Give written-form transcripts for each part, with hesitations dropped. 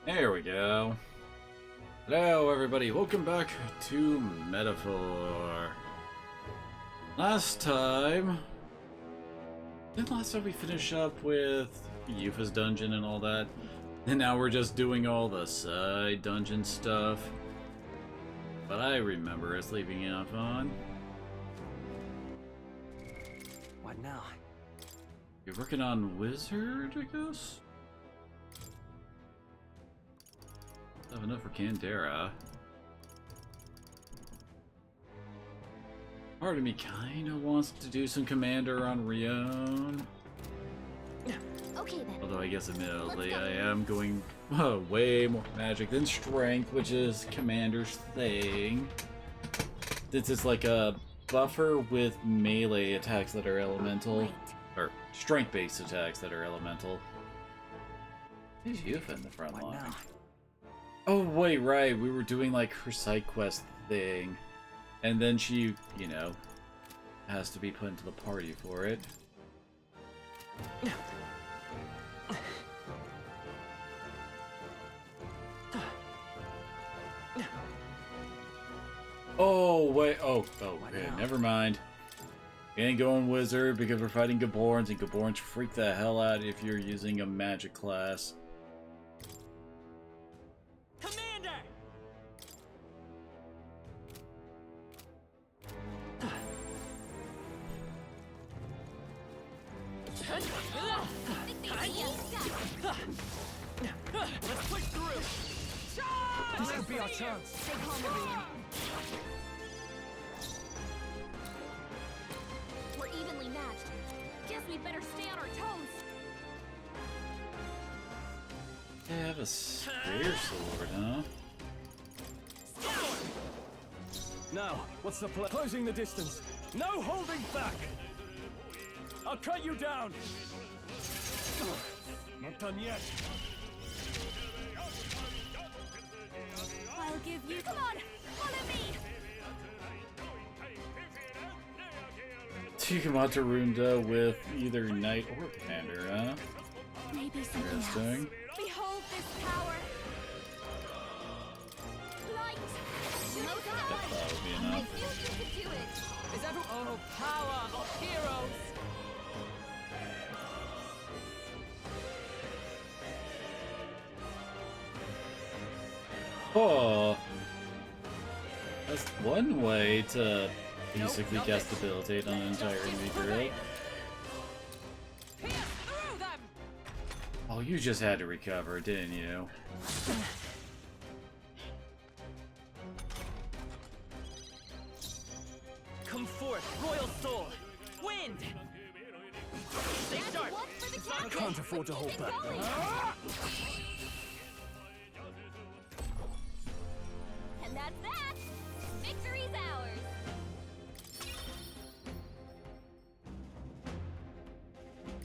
There we go. Hello, everybody. Welcome back to Metaphor. Didn't last time we finish up with Yufa's dungeon and all that? And now we're just doing all the side dungeon stuff. But I remember us leaving off on. What now? You're working on Wizard, I guess? Have enough for Candera. Part of me kinda wants to do some Commander on Rion. Okay then. Although I guess admittedly I am going way more magic than strength, which is Commander's thing. This is like a buffer with melee attacks that are elemental. Right. Or strength-based attacks that are elemental. Who's Yufa in the front What line? now? Oh, wait, right. We were doing, like, her side quest thing. And then she, you know, has to be put into the party for it. Oh, wait. Oh, okay. now? Never mind. We ain't going Wizard because we're fighting Gaborns, and Gaborns freak the hell out if you're using a magic class. Commander! Let's push through! This could be our chance. Stay calm, everyone. We're evenly matched. Guess we better stay on our toes. They have a spear sword, huh? Now, what's the plan? Closing the distance. No holding back! I'll cut you down! Not done yet. I'll give you. Come on, follow me. So you can want to Runda with either Knight or Commander, huh? Maybe something else. Interesting. Behold this power. Light. I thought that would be enough. I knew you could do it. Is everyone? Oh, power of heroes! Oh, that's one way to basically cast Debilitate on an entire enemy group. Pierce through them! Oh, you just had to recover, didn't you? Come forth, Royal Sword! Wind! Stay sharp! One for the I captain. can't afford to hold Keep back. going. And that's that. Victory's ours.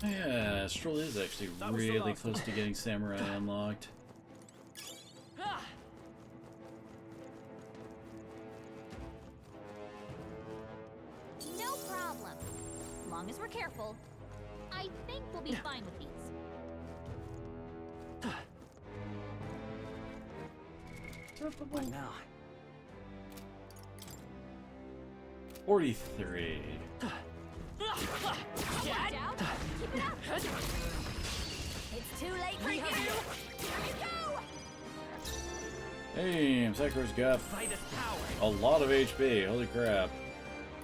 Yeah, Stroll is actually That was the really last close to getting Samurai unlocked. Ah! No problem. As long as we're careful, I think we'll be fine with these. What now? 43. Watch out. Keep it up. It's too late for you. Here we go. Hey, Sakura's got Fight is power! a lot of HP. Holy crap.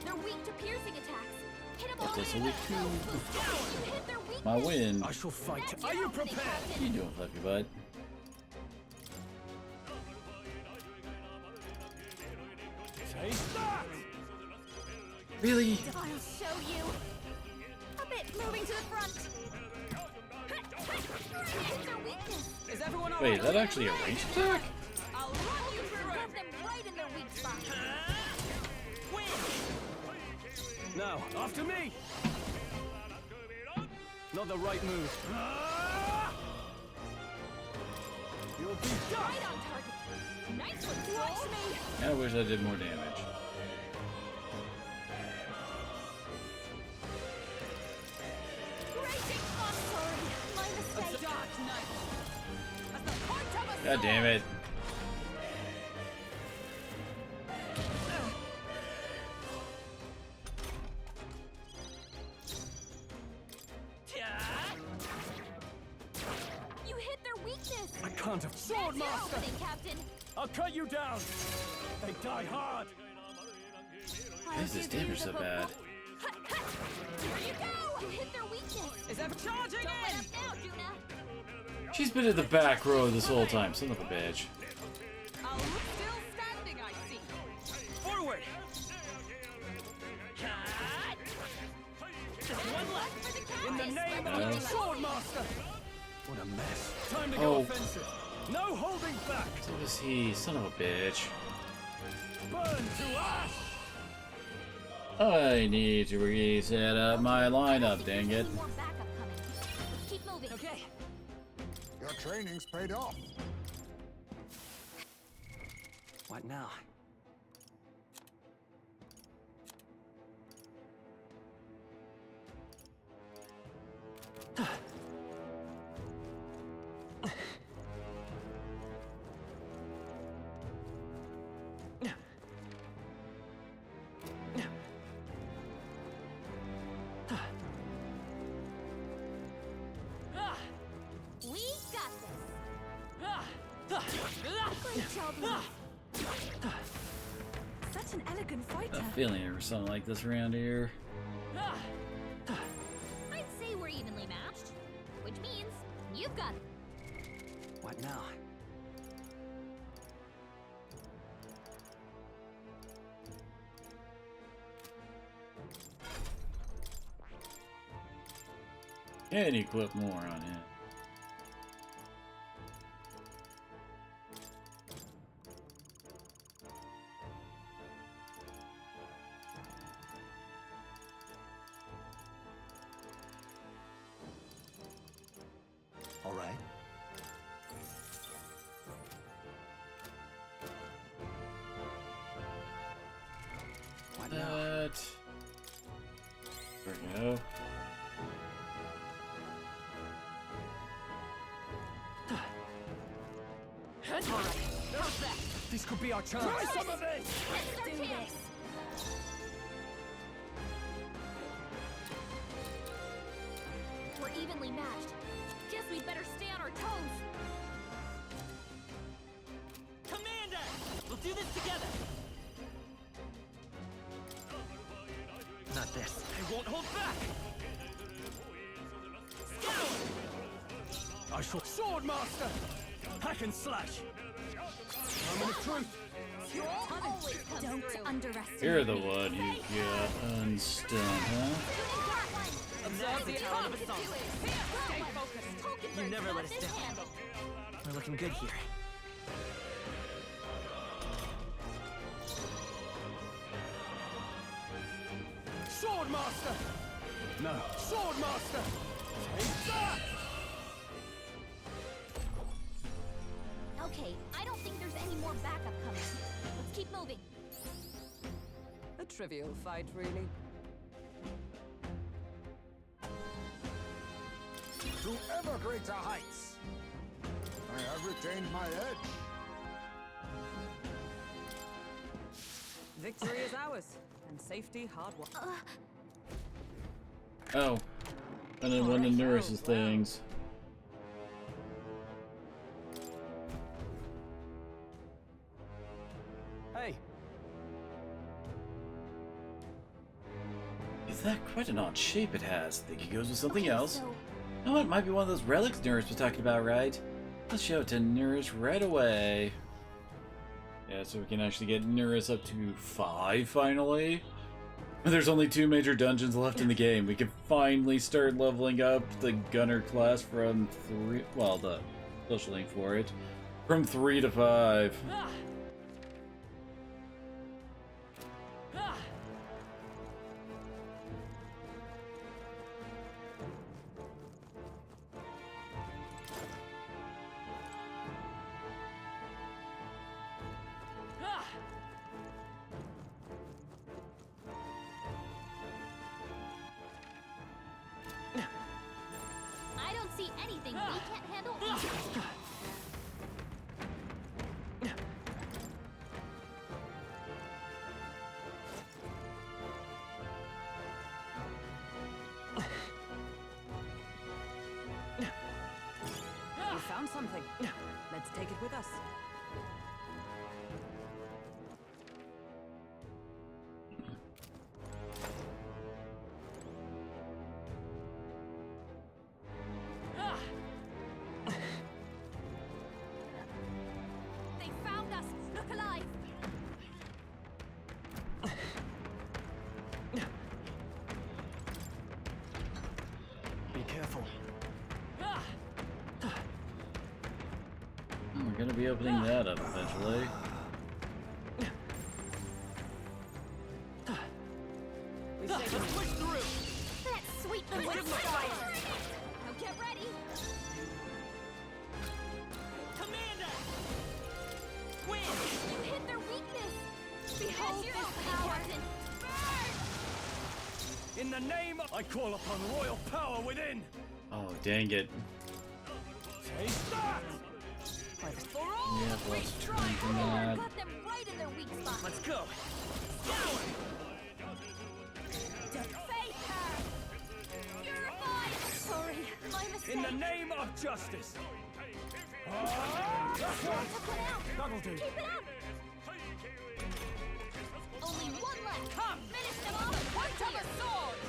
They're weak to piercing attacks. Hit them all. That's a weak too. You hit their weakness. My win. I shall fight. That's Are your you opening, prepared? What Captain. you doing, Fluffy Butt? Taste that! Really? I'll show you. A bit moving to the front. Hit their weakness. Is everyone all Wait, right? that actually a ranged attack? I'll run you through Grab it! them right in their weak spot. Win! Now, after me! Not the right move. You'll be done! Right on target. Nice one, Watch me. I wish I did more damage. Raging on sword. My mistake. Dark Knight! At the point of a God damn it. You hit their weakness. I can't have sword That's master. happening, Captain. I'll cut you down. They die hard. Why is this damage so bad? Here you go. You hit their weakness. Is that charging Don't let in? up now, Juna. She's been in the back row this whole time, son of a bitch. Oh, still standing, I see. Forward. Just one left for the captain. In the name No. of the sword master. What a mess. Time to go Oh. offensive. No holding back. So was he, son of a bitch. Burn to ash. I need to reset up my lineup, dang it. More backup coming. Let's keep moving. Okay. Your training's paid off. What now? We got this. Great job, Lee. Such an elegant fighter. A feeling there was something like this around here. I'd say we're evenly matched, which means you've got What now? And equip more on him. All right. What now? There we go. This could be our chance. Try some of this. Let's do this. We're evenly matched. Guess we'd better stay on our toes. Commander! We'll do this together. Not this. I won't hold back. Scout! I shall sword master. Hack and slash. Moment of truth. Always comes Don't through. underestimate. You're the one who got unstunned, huh? Observe the tone of a song. Stay focused. You never let us down. We're looking good here. Sword master. No. Sword master. Take that. Okay, I don't think there's any more backup coming. Let's keep moving. A trivial fight, really. To ever greater heights. I have retained my edge. Victory is ours, and safety hard won. Oh. And then one of Nuris's things. Hey. Is that quite an odd shape it has? Think he goes with something Okay, else? so Oh, it might be one of those relics Nuris was talking about, right? Let's show it to Nuris right away. Yeah, so we can actually get Nuris up to 5 finally. There's only 2 major dungeons left in the game. We can finally start leveling up the Gunner class from 3... Well, the social link for it. From 3 to 5. I don't see anything we can't handle. found something. Let's take it with us. They found us! Look alive! Be careful. We're gonna be opening that up eventually. Let's push through. Let's sweep them with style! Now get ready! Commander! Win! You hit their weakness! Behold Behold your this opening, power. Captain! Burn! In the name of... I call upon royal power within! Oh, dang it. Taste that! By the For all Yeah, the lots great of strong time for power, that. got them right in their weak spot! Let's go. Scour! Deface her! Purify! Sorry, my mistake! In the name of justice! Took one out! That'll do. Keep it up! Only one left! Come! Finish them off! Point of a sword!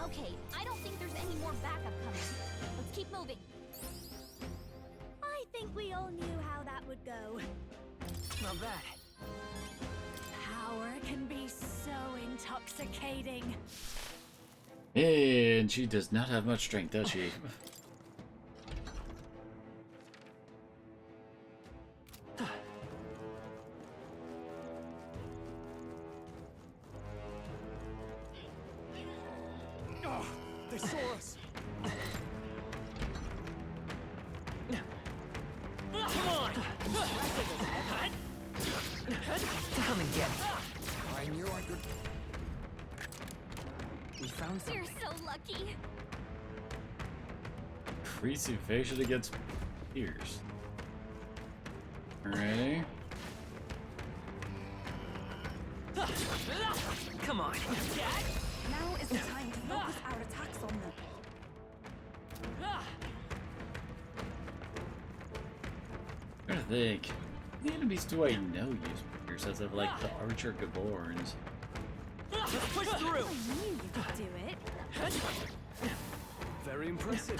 Okay, I don't think there's any more backup coming. Let's keep moving. I think we all knew how that would go. Not bad. Power can be so intoxicating. And she does not have much strength, does she? Oh, they saw us! Come on! Come and get it. I knew I could. We found You're something. so lucky. Increase evasion against pierce. Alrighty. Come on. Now is the time to focus our attacks on them. I'm trying to think. The enemies do I know use pierce as of like the Archer Gaborns? Let's push through. I knew you could do it. Very impressive.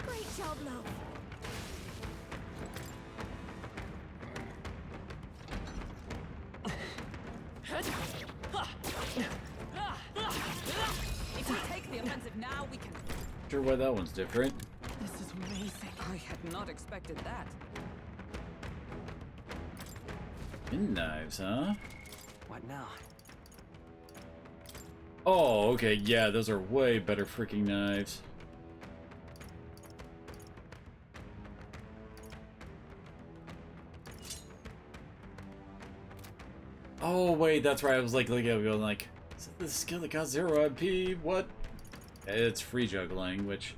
Great job, love. If we take the offensive now, we can... Sure why that one's different. This is amazing. I had not expected that. In knives, huh? What now? Oh, okay, yeah, those are way better freaking knives. Oh, wait, that's right. I was like looking at it going like, is it the skill that got 0 MP? What? It's free juggling, which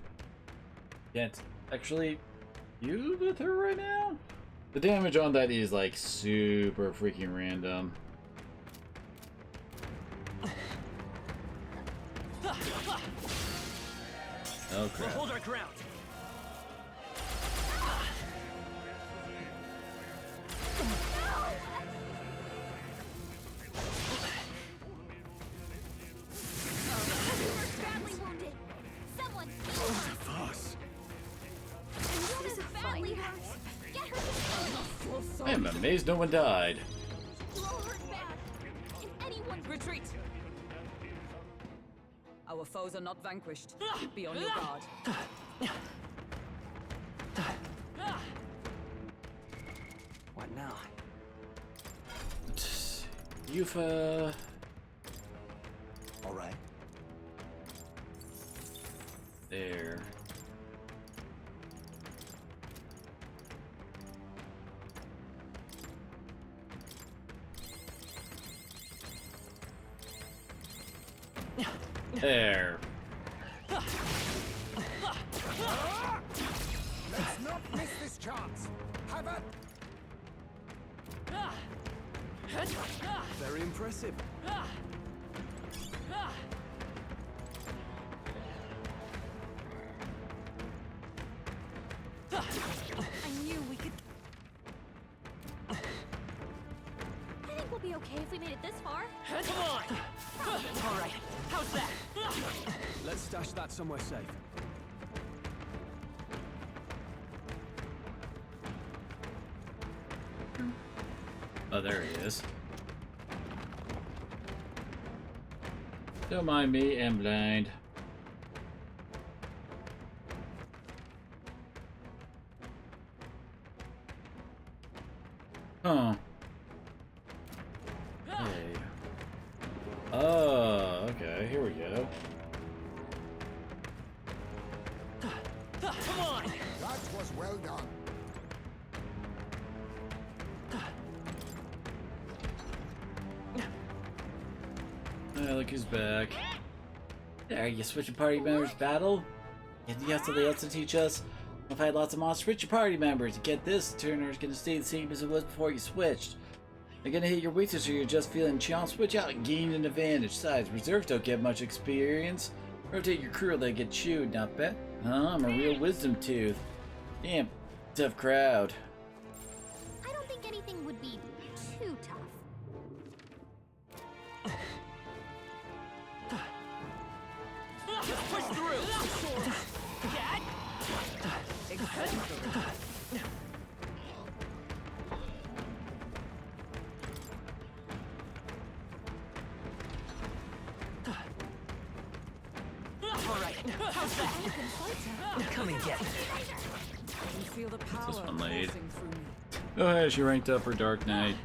can't actually use with her right now. The damage on that is like super freaking random. Oh We'll crap. hold our ground. We're badly wounded. Someone heal her. Fast. This is badly hurt. Get her to I am amazed no one died. You're all hurt bad. If anyone Retreat. Our foes are not vanquished. Be on your guard. What now? Yufa. All right. There. There. Let's not miss this chance. Have at. Very impressive. I knew we could. I think we'll be okay if we made it this far. Come on! All right, how's that? Let's stash that somewhere safe. Oh, there he is. Don't mind me, I'm blind. Huh. Hey. Oh, okay, here we go. Come on! That was well done. Look who's back. There, you switching party members battle? And you have something else to teach us? I've had lots of monsters. Switch your party members. Get this, Turner's gonna stay the same as it was before you switched. They're gonna hit your weakness or you're just feeling challenged. Switch out and gain an advantage. Besides, reserves don't get much experience. Rotate your crew or they get chewed, not bad. Huh, I'm a real wisdom tooth. Damn, tough crowd. I don't think anything would be too tough. Just push through! Get! All right, how's that? Come and get. I can feel the power this one laid? coursing through me. Oh, hey, she ranked up for Dark Knight.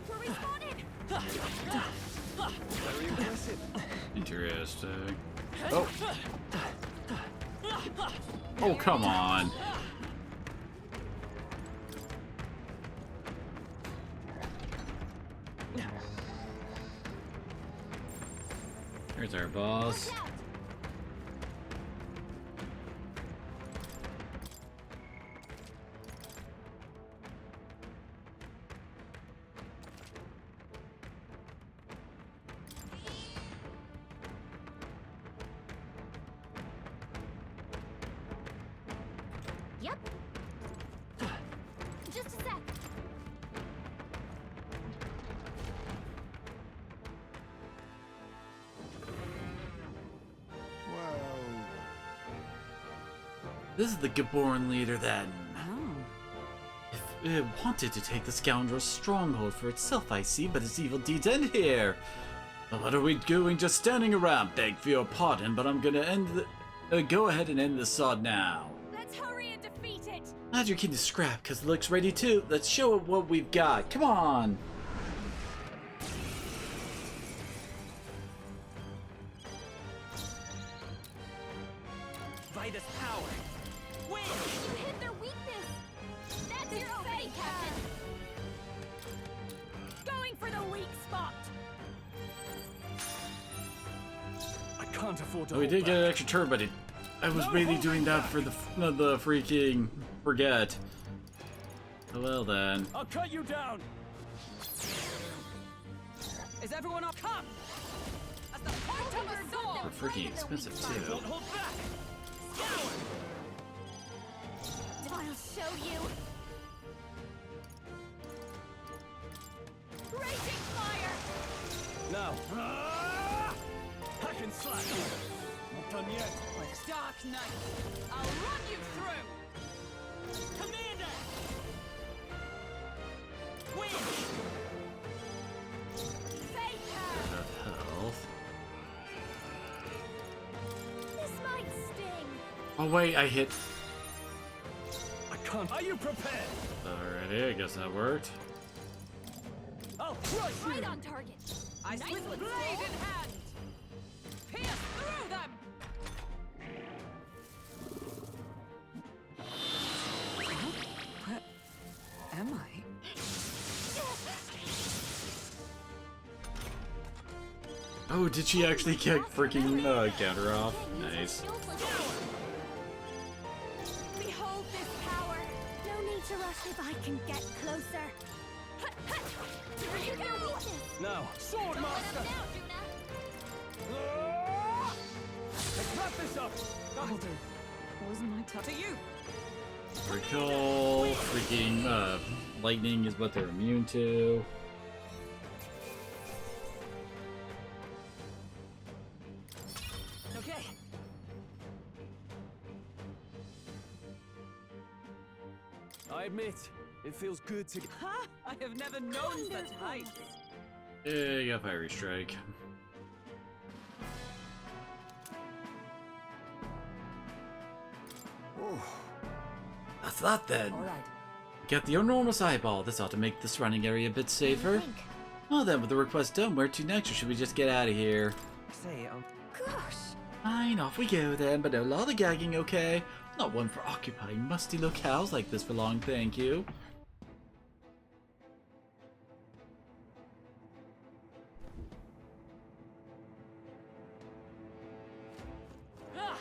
We're respawning! Very impressive. Interesting. Oh. Oh, come on. Here's our boss. Watch out! Yep. Just a sec. Well, This is the Gaboran leader then. Oh. If it wanted to take the scoundrel's stronghold for itself, I see, but its evil deeds end here. But what are we doing just standing around? Beg for your pardon, but I'm gonna go ahead and end this sod now. Let's hurry and defeat it. Add your king to scrap, cause it looks ready too. Let's show it what we've got. Come on! By this power. Win! You hit their weakness! That's your opening, Captain! Going for the weak spot. I can't afford to We hold did get an back. extra turn, but I was really doing that for the freaking forget. Oh, well then. I'll cut you down. Is everyone up? Come! As the point of the sword! They're freaking expensive too. Won't hold back. Scour! I'll show you! Raging fire. Now. Hack and slash. Not done yet. Dark Knight, I'll run you through! Commander! Win! Take her. Health. This might sting. Oh wait, I hit. I can't. Are you prepared? Alrighty, I guess that worked. I'll crush you. Right on target! I Nice with one, blade Saul. in hand! Pierce through them! Where am I? Oh, did she actually get freaking counter off? Nice. Behold this power. No need to rush if I can get closer. Here you go. No. Sword Master! Let's wrap this up! That'll do. Wasn't my touch to you? Recall. Freaking lightning is what they're immune to. Okay. I admit, it feels good to... Ha! I have never known such heights. Yeah, you got Fiery Strike. That's that then. All right. Get the enormous eyeball. This ought to make this running area a bit safer. Well then, with the request done, where to next, or should we just get out of here? Say, Gosh. Fine, off we go then, but no lollygagging, okay? Not one for occupying musty locales like this for long, thank you. Ah!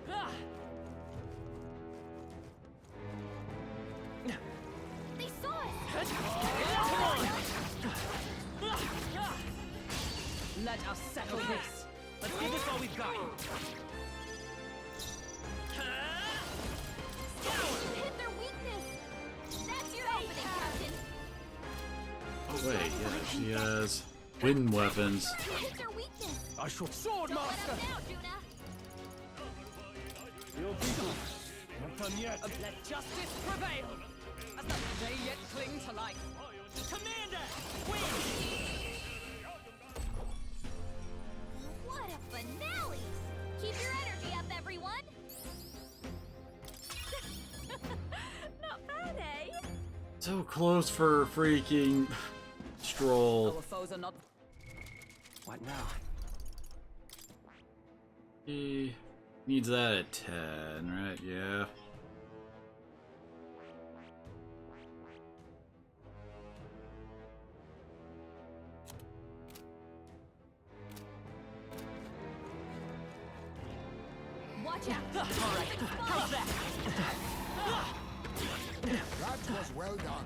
Ah! They saw us! Let us settle this. let's give this all we've got. Hit their weakness! That's your opening, Captain! Oh wait, yeah, she has wind weapons. You hit their weakness! I shall... Sword Don't let Master! us down, Juna! You'll be done. Not done yet. Let justice prevail. As they yet cling to life. Commander, win! What a finale! Keep your energy up, everyone! Not bad, eh? So close for freaking Stroll. Our foes are not. What now? He needs that at 10, right? Yeah. Watch out! How's that? That was well done.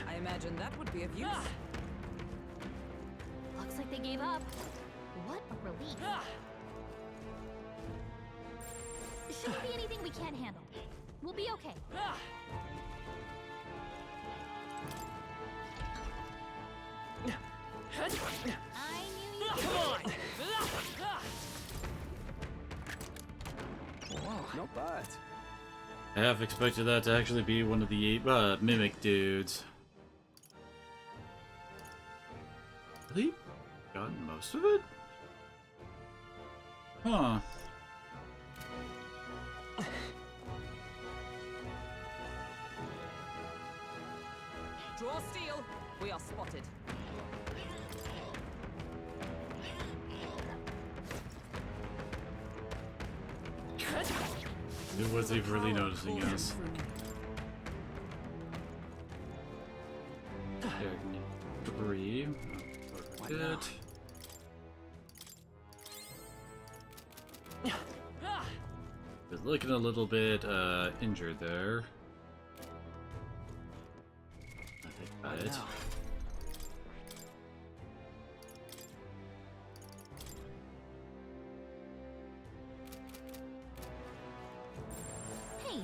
I imagine that would be of use. Looks like they gave up. What a relief. Shouldn't be anything we can't handle. We'll be okay. I knew you Come on! Not bad. I half expected that to actually be one of the mimic dudes. Really? Gotten most of it? Huh. Draw steel. We are spotted. Who was he really noticing us? Three. Good. He's looking a little bit injured there. I think about it. Hey,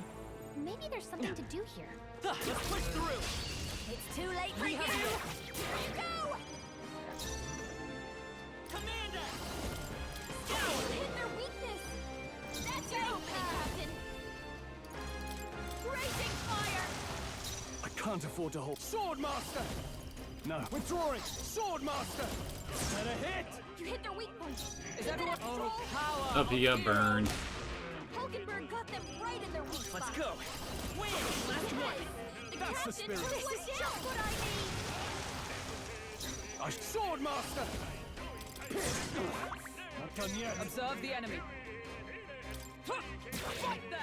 maybe there's something to do here. Let's push through! It's too late for We you. have Here it. you go. Commander! Hit their weakness! That's your opening, Captain! Raging fire. I can't afford to hold. Sword Master! No, withdrawing! Sword Master! Better hit! You hit their weak point! Is everyone? Oh, Power! Up, he got burned. Hulkenberg got them right in their weak spot! Let's go! Win! Last one! The That's the Captain spirit. took us This is down. just what I need. A sword master! Not done yet. Observe the enemy. Fight there!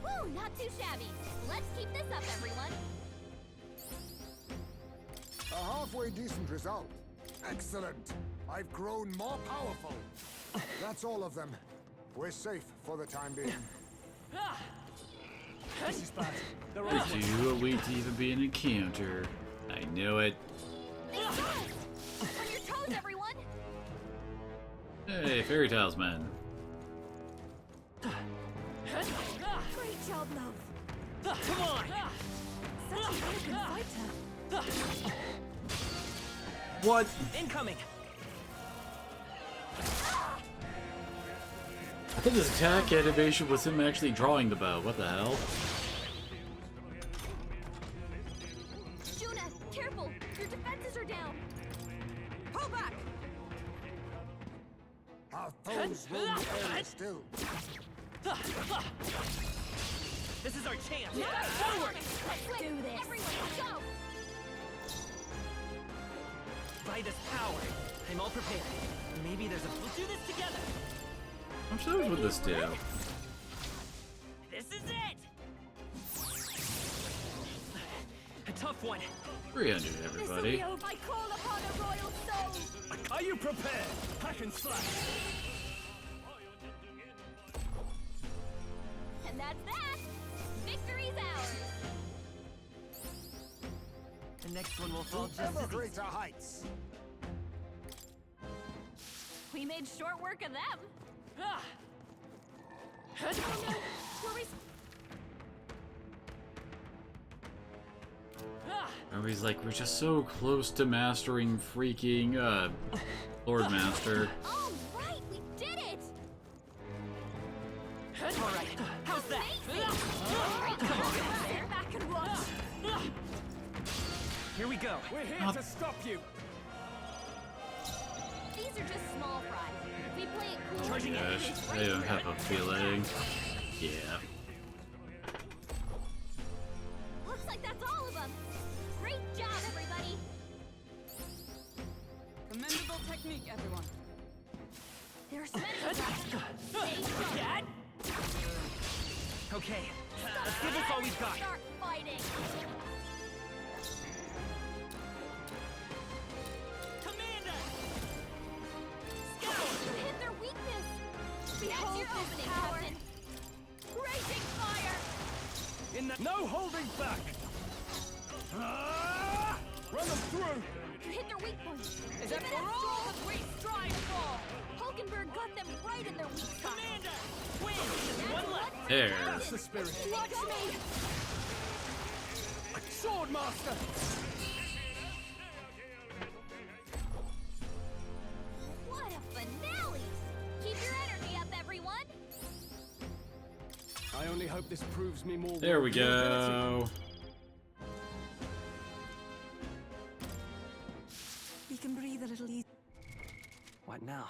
Woo, not too shabby. Let's keep this up, everyone. A halfway decent result. Excellent. I've grown more powerful. That's all of them. We're safe for the time being. This is bad. They're Did on you await to even be an encounter? I knew it. They got us. On your toes, everyone. Hey, Fairy Tales man. Great job, love. Come on! Such a elegant fighter. What? Incoming! I thought his attack animation was him actually drawing the bow. What the hell? Shuna, careful. Your defenses are down. Pull back! Our foes roam the area still. This is our chance! Forward. Let's do this. Everyone, go. By this power, I'm all prepared. Maybe there's a... We'll do this together! I'm sure what this do. This is it! A tough one. 300, This'll everybody. be over. I call upon a royal soul. Are you prepared? Hack and slash. And that's that. Victory's ours. The next one will fall To just ever as easy. greater heights. We made short work of them. Ah! Oh no, were we? Ah! And he's like, we're just so close to mastering freaking, Lord Master. All right, we did it. All right, how's that? Sit back and watch. Here we go. We're here to stop you. These are just small fries. If we play it cool, Charging it. Gosh, I don't have a feeling. Yeah. Looks like that's all of them. Great job, everybody. Commendable technique, everyone. There's many of them. Stay strong. Dad? Okay, let's give this all we've got. Start fighting. Commander! Hit their weakness. Behold That's your this opening, power. Captain. Raging fire. In the no holding back. Ah! Run them through. You hit their weak points. Is Keep it it for up, all Joel. that we strive for? Hulkenberg got them right in their weak spot. Commander! Win! Just one left! There. That's the spirit. Watch me. Sword master. What a finale! Keep your energy up, everyone. I only hope this proves me more. There we worthy of ability. go. We can breathe a little easier. What now?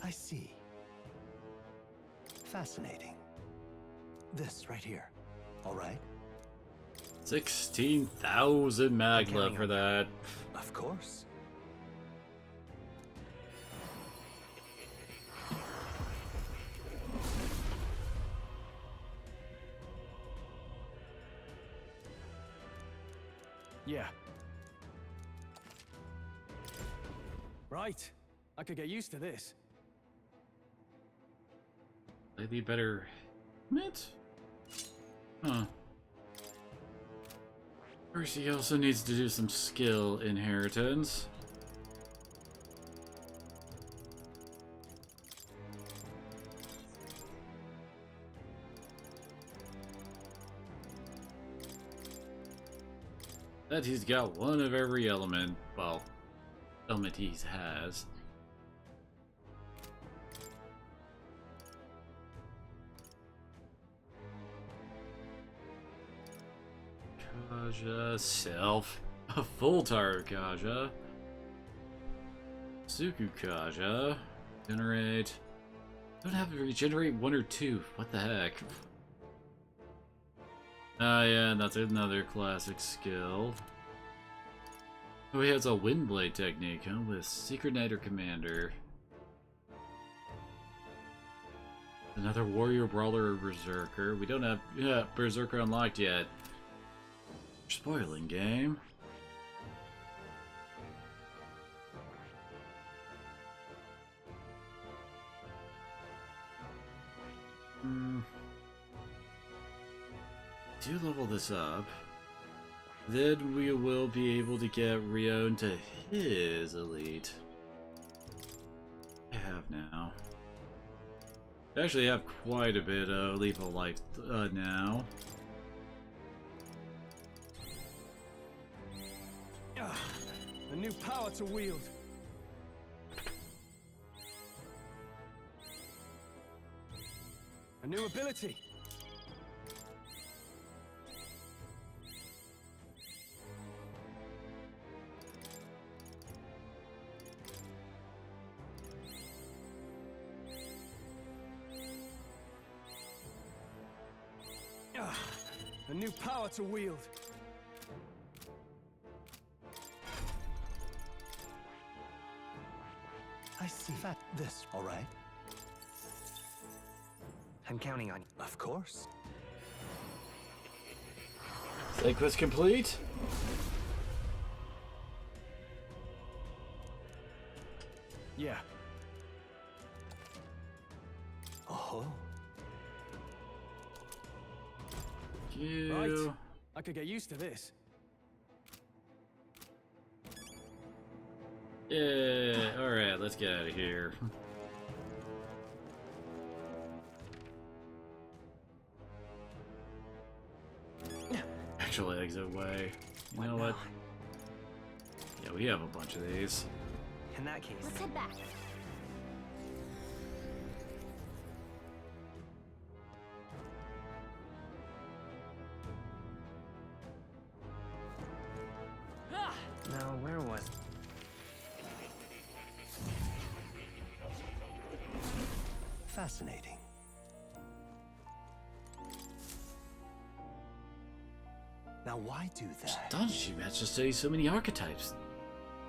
I see. Fascinating. This right here. All right? 16,000 magla for that. Of course. Yeah. Right. I could get used to this. Slightly better. Mint? Huh. First, he also needs to do some skill inheritance. That he's got one of every element. Well, element he has. Kaja, self, a full tire Kaja, Suku Kaja, generate, Don't have to regenerate 1 or 2. What the heck? Ah, yeah, that's another classic skill. Oh, he has a Windblade technique, huh? With Secret Knight or Commander. Another Warrior, Brawler, or Berserker. We don't have Berserker unlocked yet. Spoiling game. Do level this up. Then we will be able to get Rio into his elite. I have now. I actually have quite a bit of lethal life now. A new power to wield. A new ability. A new power to wield. I see. This, all right? I'm counting on you. Of course. Side quest complete. Yeah. Oh. You. Right. I could get used to this. Yeah. All right. Let's get out of here. Actual exit way. You know what? Yeah, we have a bunch of these. In that case, Let's head back. now where was? Fascinating. Now, why do that? Astonishing, you managed to study so many archetypes.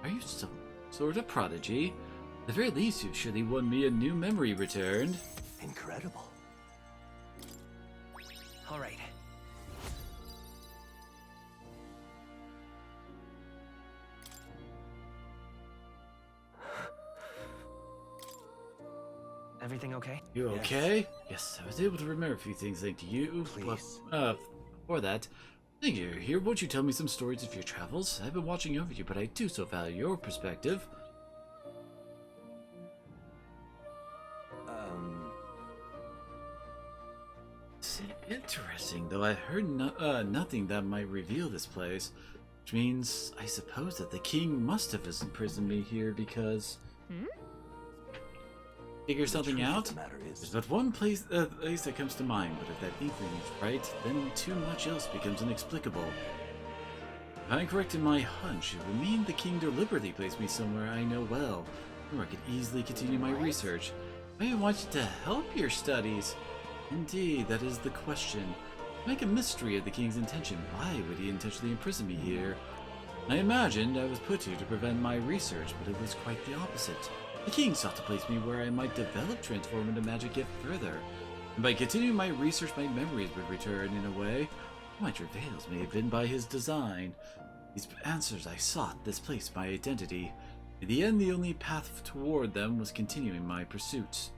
Are you some sort of prodigy? At the very least, you've surely won me a new memory returned. Incredible. All right. Everything okay? You okay? Yes, I was able to remember a few things thanks to you. Please. But, before that, thank you. Here, won't you tell me some stories of your travels? I've been watching over you, but I do so value your perspective. It's interesting, though I heard nothing that might reveal this place. Which means, I suppose that the king must have imprisoned me here because... Figure something truth of out? the matter is- There's but one place that comes to mind, but if that inkling is right, then too much else becomes inexplicable. If I'm correct in my hunch, it would mean the king deliberately placed me somewhere I know well, where I could easily continue my research. I want you to help your studies. Indeed, that is the question. Make a mystery of the king's intention. Why would he intentionally imprison me here? I imagined I was put here to prevent my research, but it was quite the opposite. The king sought to place me where I might develop transformative magic yet further. And by continuing my research, my memories would return in a way. My travails may have been by his design. These answers I sought displaced my identity. In the end, the only path toward them was continuing my pursuits.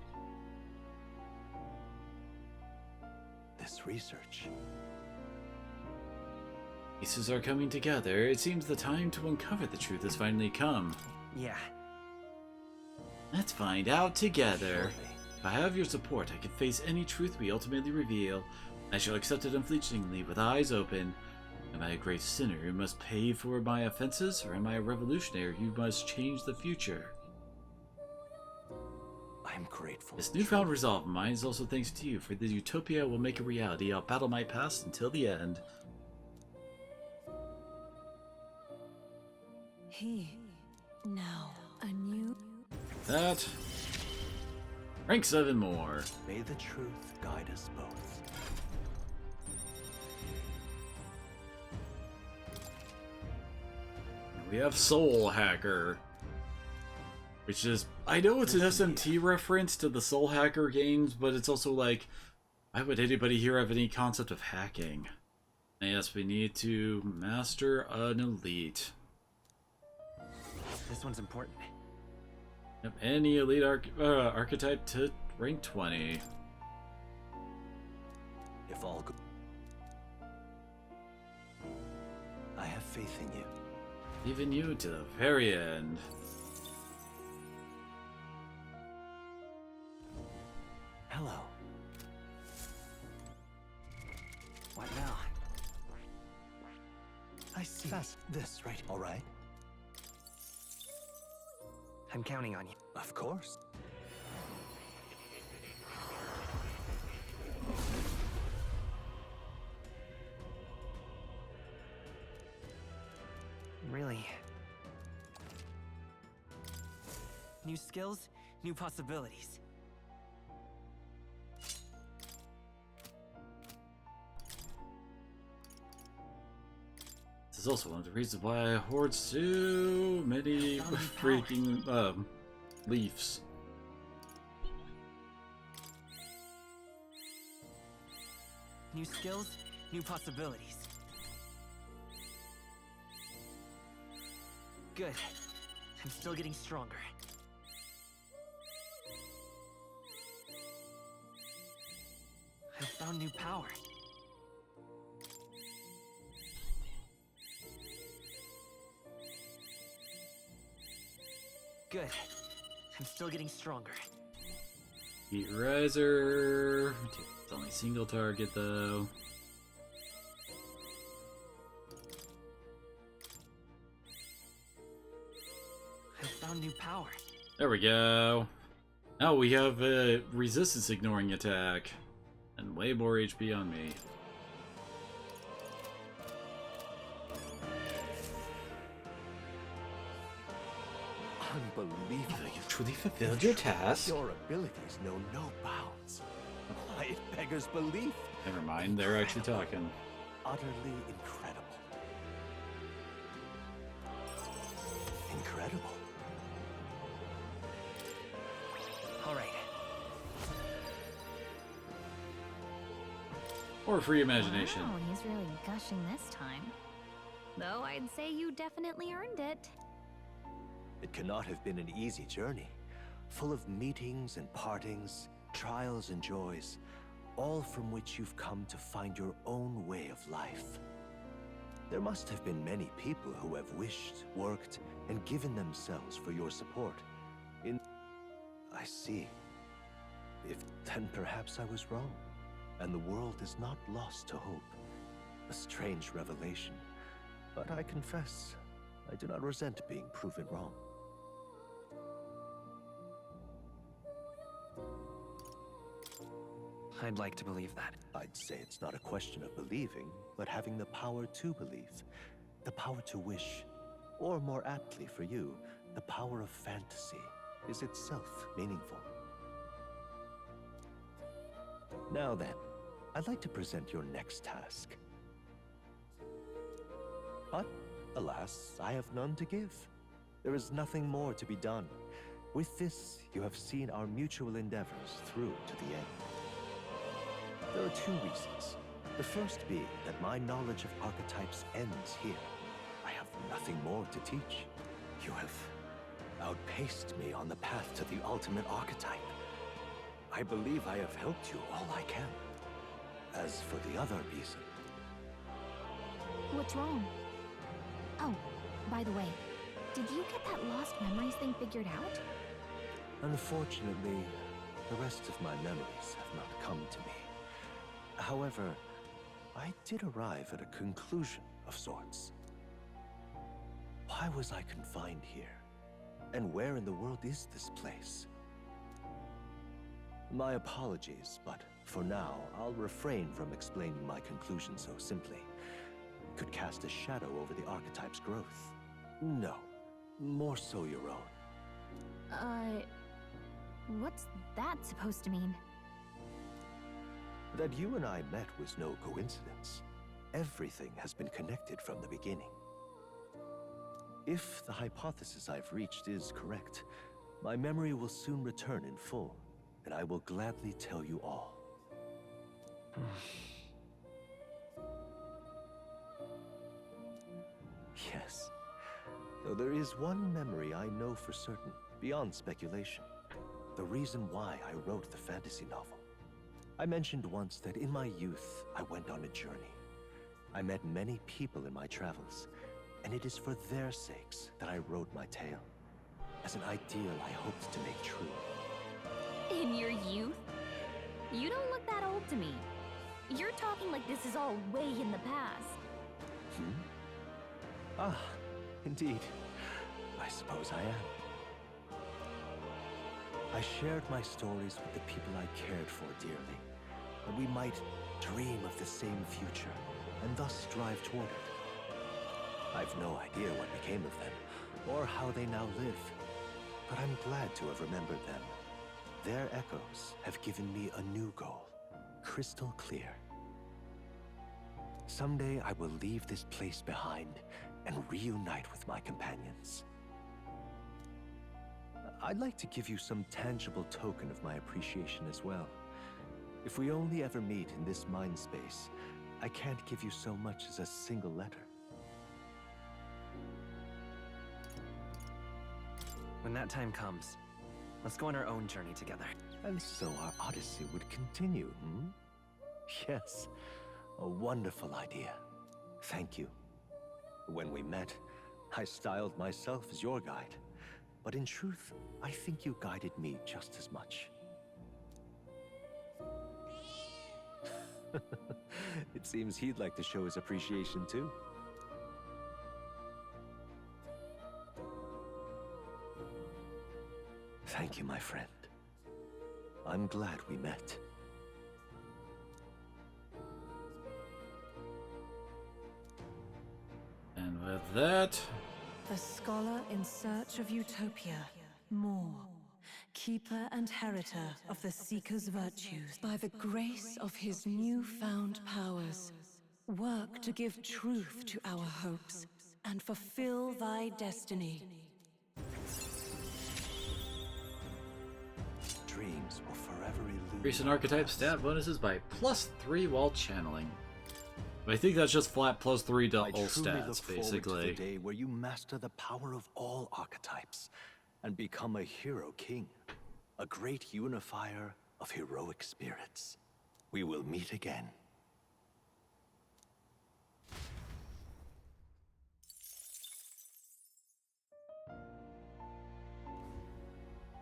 This research. Pieces are coming together. It seems the time to uncover the truth has finally come. Yeah. Let's find out together. Surely. If I have your support, I can face any truth we ultimately reveal. I shall accept it unflinchingly, with eyes open. Am I a great sinner who must pay for my offenses, or am I a revolutionary who must change the future? I'm grateful. This newfound resolve of mine is also thanks to you, for the utopia will make a reality. I'll battle my past until the end. Now, a new... That. Rank 7 more. May the truth guide us both. We have Soul Hacker. Which is, I know it's an SMT reference to the Soul Hacker games, but it's also like, why would anybody here have any concept of hacking? And yes, we need to master an elite. This one's important. Yep, any elite archetype to rank 20. If all go, I have faith in you. Even you to the very end. Hello. What now? I see. This right. All right. I'm counting on you. Of course. Really? New skills, new possibilities. This is also one of the reasons why I hoard so many freaking leaves. New skills, new possibilities. Good. I'm still getting stronger. I found new power. Good. I'm still getting stronger. Heat Riser. It's only single target though. I found new power. There we go. Now we have a resistance ignoring attack. And way more HP on me. Unbelievable. You truly fulfilled your task. Your abilities know no bounds. Why, it beggars belief. Never mind, they're actually talking. Utterly incredible. Incredible. All right. Or free imagination. Wow, he's really gushing this time. Though I'd say you definitely earned it. It cannot have been an easy journey, full of meetings and partings, trials and joys, all from which you've come to find your own way of life. There must have been many people who have wished, worked, and given themselves for your support. I see. Then perhaps I was wrong, and the world is not lost to hope. A strange revelation, but I confess, I do not resent being proven wrong. I'd like to believe that. I'd say it's not a question of believing, but having the power to believe. The power to wish. Or more aptly for you, the power of fantasy is itself meaningful. Now then, I'd like to present your next task. But, alas, I have none to give. There is nothing more to be done. With this, you have seen our mutual endeavors through to the end. There are two reasons. The first being that my knowledge of archetypes ends here. I have nothing more to teach. You have outpaced me on the path to the ultimate archetype. I believe I have helped you all I can. As for the other reason... What's wrong? Oh, by the way, did you get that lost memories thing figured out? Unfortunately, the rest of my memories have not come to me. However, I did arrive at a conclusion of sorts. Why was I confined here? And where in the world is this place? My apologies, but for now, I'll refrain from explaining my conclusion so simply. It could cast a shadow over the archetype's growth. No, more so your own. What's that supposed to mean? That you and I met was no coincidence. Everything has been connected from the beginning. If the hypothesis I've reached is correct, my memory will soon return in full, and I will gladly tell you all. Yes. Though there is one memory I know for certain, beyond speculation. The reason why I wrote the fantasy novel. I mentioned once that in my youth, I went on a journey. I met many people in my travels, and it is for their sakes that I wrote my tale, as an ideal I hoped to make true. In your youth? You don't look that old to me. You're talking like this is all way in the past. Ah, indeed. I suppose I am. I shared my stories with the people I cared for dearly, that we might dream of the same future, and thus strive toward it. I've no idea what became of them, or how they now live, but I'm glad to have remembered them. Their echoes have given me a new goal, crystal clear. Someday I will leave this place behind and reunite with my companions. I'd like to give you some tangible token of my appreciation as well. If we only ever meet in this mind space, I can't give you so much as a single letter. When that time comes, let's go on our own journey together. And so our odyssey would continue, Yes, a wonderful idea. Thank you. When we met, I styled myself as your guide. But in truth, I think you guided me just as much. It seems he'd like to show his appreciation too. Thank you, my friend. I'm glad we met. And with that, The scholar in search of utopia. More. Keeper and heriter of the Seeker's virtues. By the grace of his newfound powers, work to give truth to our hopes and fulfill thy destiny. Dreams will forever elude. increase an archetype stat bonuses by +3 while channeling. I think that's just flat +3 to I all truly look stats, forward to basically. the day where you master the power of all archetypes and become a hero king, a great unifier of heroic spirits. We will meet again.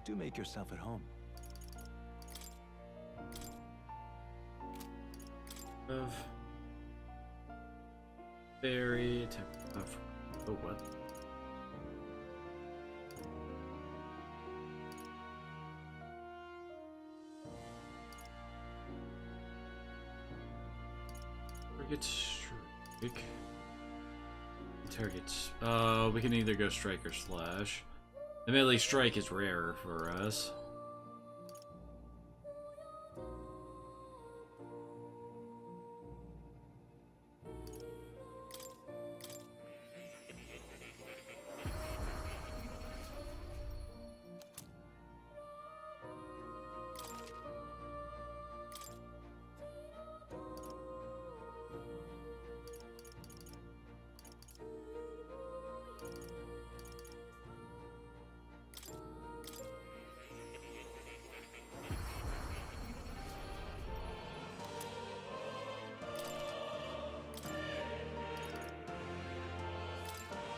Do make yourself at home. Of fairy of oh what? Target strike. Targets. We can either go strike or slash. The melee strike is rarer for us.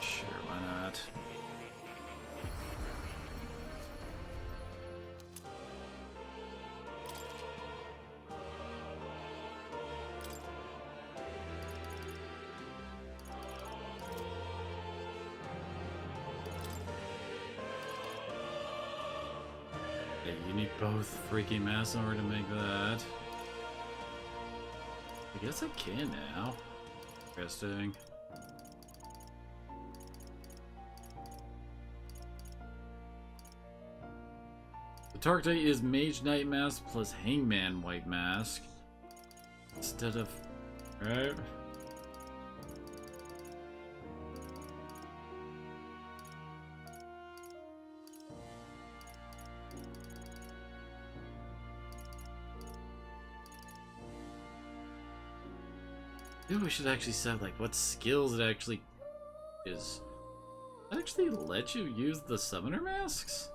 Sure, why not? Yeah, you need both freaking mass in order to make that. I guess I can now. Interesting. Tarkite is Mage Knight Mask plus Hangman White Mask. Instead of... Right? Maybe we should actually set like what skills it actually is. It actually let you use the summoner masks?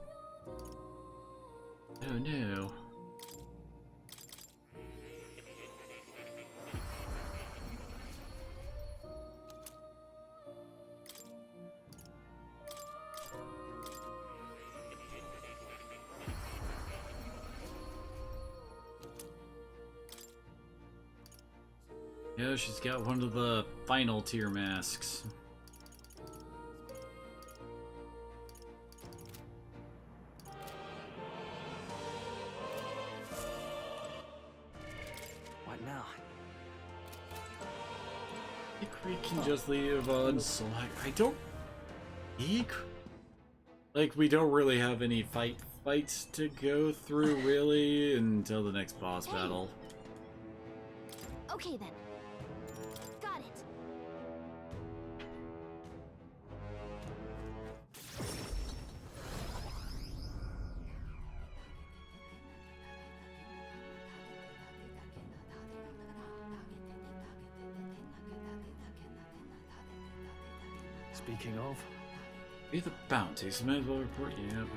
Oh no. Yeah, she's got one of the final tier masks. What now? I think we can just leave on select. I don't think like we don't really have any fights to go through really until the next boss battle. Okay then. Got it. Speaking of, Be the bounty, so might as well report you.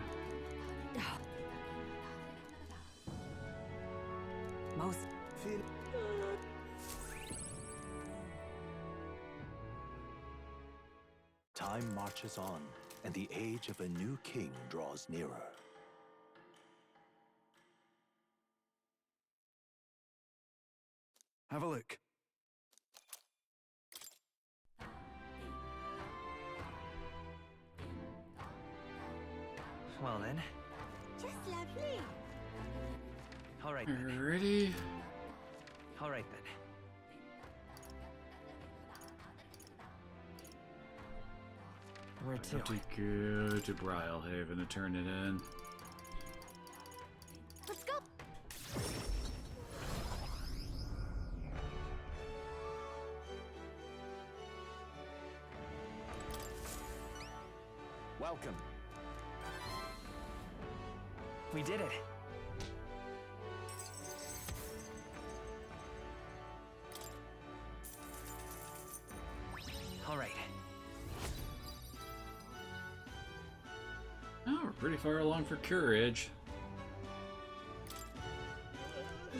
Most. Time marches on, and the age of a new king draws nearer. have a look. Well then. Just lovely. All right then. Ready? All right then. Where to? Have to go to Brylehaven to turn it in. Let's go. Welcome. We did it. All right. Oh, we're pretty far along for courage.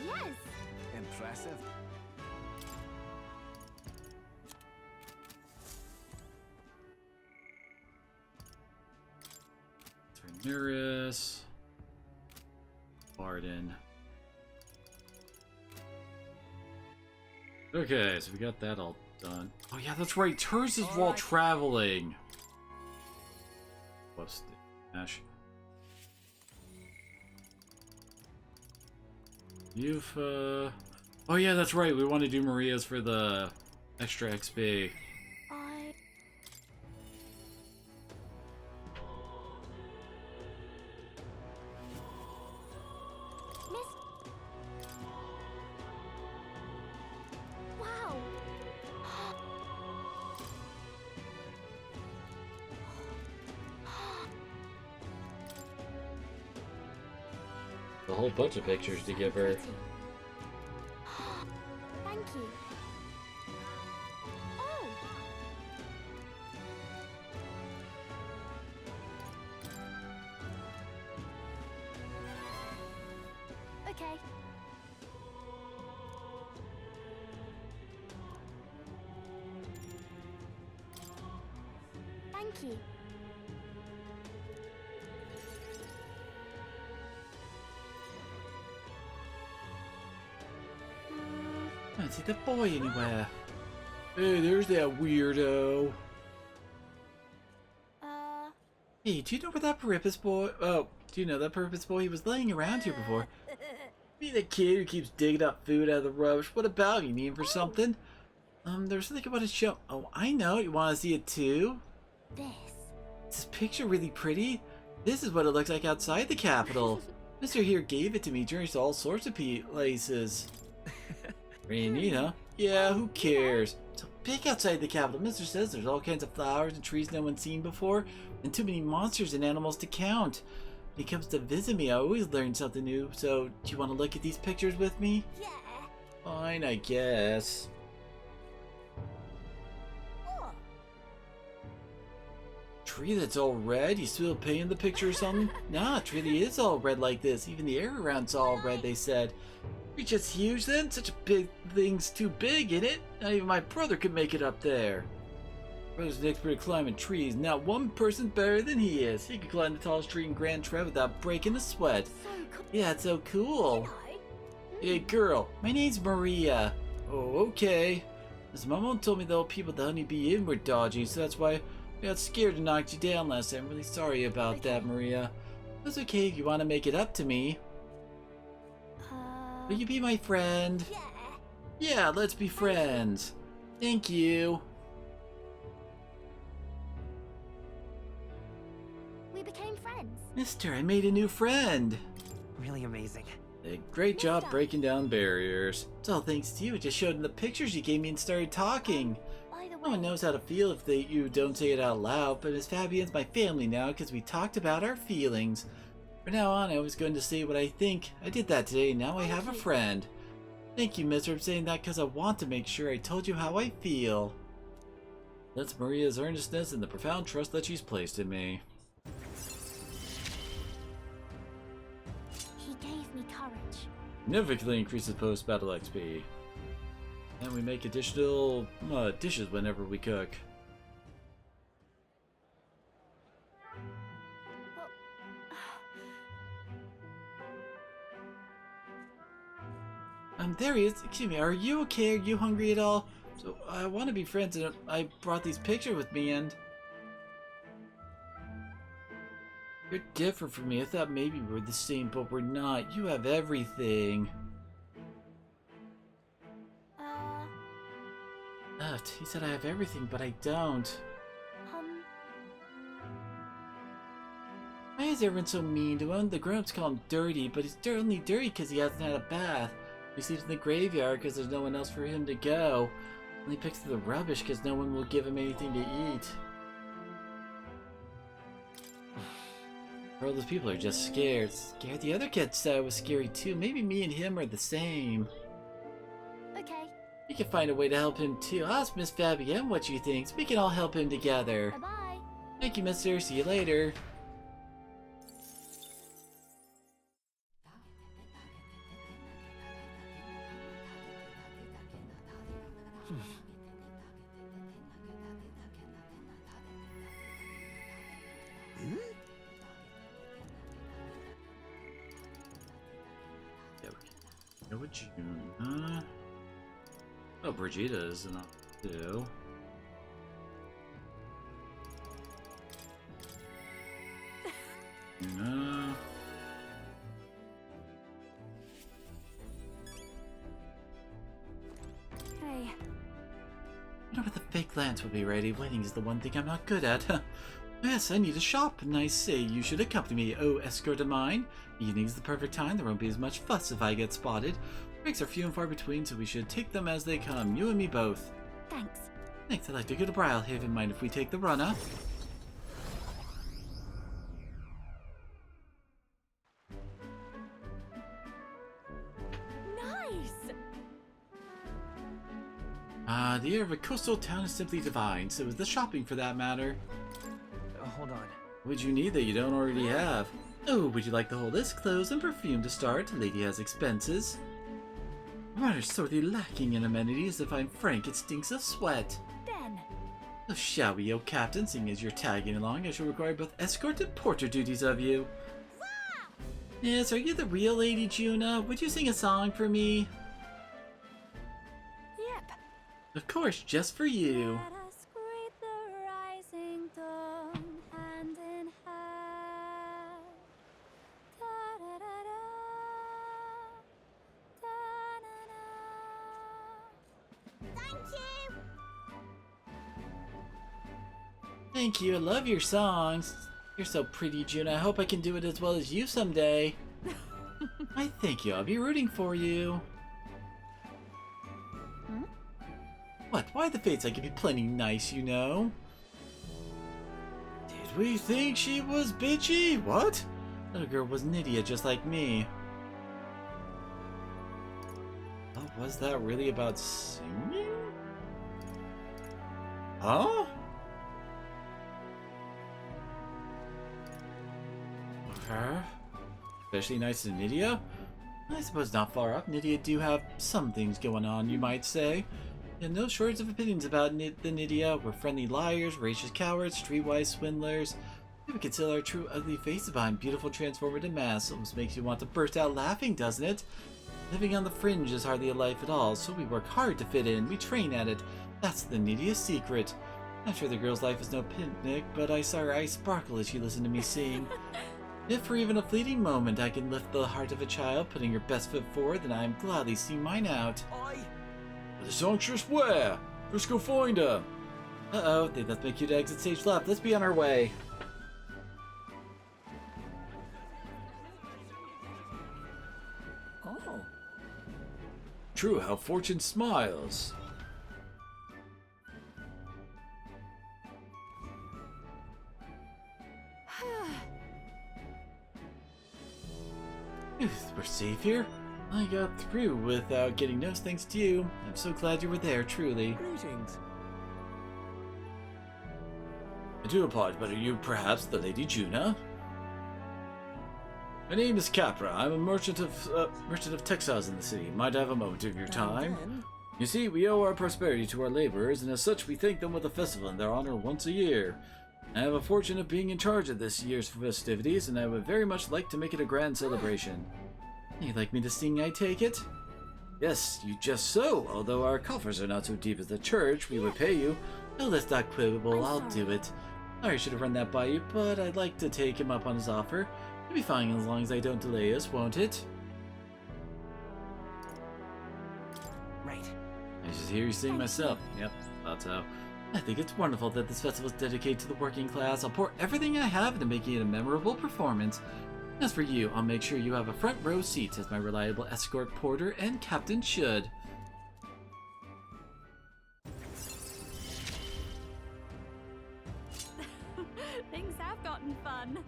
Yes. Impressive. Ternuris. Barden. Okay, so we got that all done. Oh yeah, that's right. Turs is while traveling. Whoops, Ash. You've oh yeah, that's right. We want to do Maria's for the extra XP. Wow. A whole bunch of pictures to give her. Thank you. Oh. Okay. Thank you. I don't see the boy anywhere. Hey, there's that weirdo. Hey, do you know where that Purpose boy? Oh, do you know that Purpose boy? He was laying around here before. Be the kid who keeps digging up food out of the rubbish. What about you? Need him for something? There's something about his show. Oh, I know. You want to see it too? This. Is this picture really pretty? This is what it looks like outside the capital. Mr. here gave it to me. Journeys to all sorts of places. Pretty neat, huh? Yeah, who cares? So big outside the capital. Mr. says there's all kinds of flowers and trees no one's seen before, and too many monsters and animals to count. When he comes to visit me, I always learn something new. So, do you want to look at these pictures with me? Yeah. Fine, I guess. Oh. Tree that's all red? You still painting the picture or something? Nah, it really is all red like this. Even the air around's all red, they said. You're just huge then? Such a big thing's too big, ain't it? Not even my brother could make it up there. Brother's an expert at climbing trees. Not one person better than he is. He could climb the tallest tree in Grand Trev without breaking a sweat. So cool. Yeah, it's so cool. Hey girl, my name's Maria. Oh, okay. As my mom told me the old people at the Honeybee Inn were dodgy, so that's why I got scared and knocked you down last time. I'm really sorry about that, Maria. It's okay if you want to make it up to me. Will you be my friend? Yeah. Yeah, let's be friends. Thank you. We became friends. Mister, I made a new friend. Really amazing. A great job breaking down barriers. It's all thanks to you. It just showed in the pictures you gave me and started talking. By the way, No one knows how to feel if you don't say it out loud, but Miss Fabian's my family now because we talked about our feelings. From now on, I was going to say what I think. I did that today, now I have a friend. Thank you, mister. I'm saying that because I want to make sure I told you how I feel. That's Maria's earnestness and the profound trust that she's placed in me. he gave me courage. Significantly increases post-battle XP. And we make additional dishes whenever we cook. There he is. Excuse me, are you okay? Are you hungry at all? So, I want to be friends and I brought these pictures with me and... You're different from me. I thought maybe we're the same, but we're not. You have everything. He said I have everything, but I don't. Why is everyone so mean to him? The grown-ups call him dirty, but he's only dirty because he hasn't had a bath. He sleeps in the graveyard because there's no one else for him to go. And he picks through the rubbish because no one will give him anything to eat. All those people are just scared. Scared. The other kid said I was scary too. Maybe me and him are the same. Okay. We can find a way to help him too. I'll ask Miss Fabienne what she thinks. We can all help him together. Bye-bye. Thank you, mister. See you later. Go with June. Oh, Brigitte is enough too. No. Hey. You know what, the fake lance will be ready. Wedding is the one thing I'm not good at. Yes, I need a shop, and I say you should accompany me, oh escort of mine. Evening's the perfect time. There won't be as much fuss if I get spotted. Breaks are few and far between, so we should take them as they come. You and me both. Thanks. Thanks. I'd like to go to Brilehaven. Mind if we take the runner? Nice. The air of a coastal town is simply divine. So is the shopping, for that matter. Hold on. What would you need that you don't already have? Oh, would you like the whole list? Clothes and perfume to start. Lady has expenses. Rather sorely lacking in amenities. If I'm frank, it stinks of sweat. Then. So shall we, O Captain? Seeing as you're tagging along, I shall require both escort and porter duties of you. Yes, are you the real Lady Juna? Would you sing a song for me? Yep. Of course, just for you. Let us greet the rising dawn, hand in hand. Da-da-da-da, da-na-na. Thank you. Thank you, I love your songs. You're so pretty, Juna. I hope I can do it as well as you someday. I thank you. I'll be rooting for you. Hmm? What? Why the fates? I can be plenty nice, you know. Did we think she was bitchy? What? Little girl was Nydia, just like me. Oh, was that really about singing? Huh? Okay. Especially nice to Nydia? I suppose not far off. Nydia do have some things going on, you might say. And no shortage of opinions about the Nydia. We're friendly liars, racist cowards, streetwise swindlers. We conceal our true ugly faces behind beautiful transformative masks. Almost makes you want to burst out laughing, doesn't it? Living on the fringe is hardly a life at all, so we work hard to fit in. We train at it. That's the Nydia secret. I'm sure the girl's life is no picnic, but I saw her eyes sparkle as she listened to me sing. If for even a fleeting moment I can lift the heart of a child, putting your best foot forward, then I am gladly seeing mine out. The songstress where? Let's go find her. Uh-oh, they left my cute exit stage left. Let's be on our way. Oh. True, how fortune smiles. We're safe here. I got through without getting noticed thanks to you. I'm so glad you were there, truly. Greetings. I do apologize, but are you perhaps the Lady Juna? My name is Capra. I'm a merchant of textiles in the city. Might I have a moment of your time? You see, we owe our prosperity to our laborers, and as such we thank them with a festival in their honor once a year. I have a fortune of being in charge of this year's festivities, and I would very much like to make it a grand celebration. You'd like me to sing, I take it? Yes, you just so. Although our coffers are not so deep as the church, we would pay you. No, that's not quibble. I'll do it. I should have run that by you, but I'd like to take him up on his offer. It'll be fine as long as I don't delay us, won't it? Right. I just hear you sing myself. Yep, thought so. I think it's wonderful that this festival is dedicated to the working class. I'll pour everything I have into making it a memorable performance. As for you, I'll make sure you have a front row seat as my reliable escort porter and captain should. Things have gotten fun.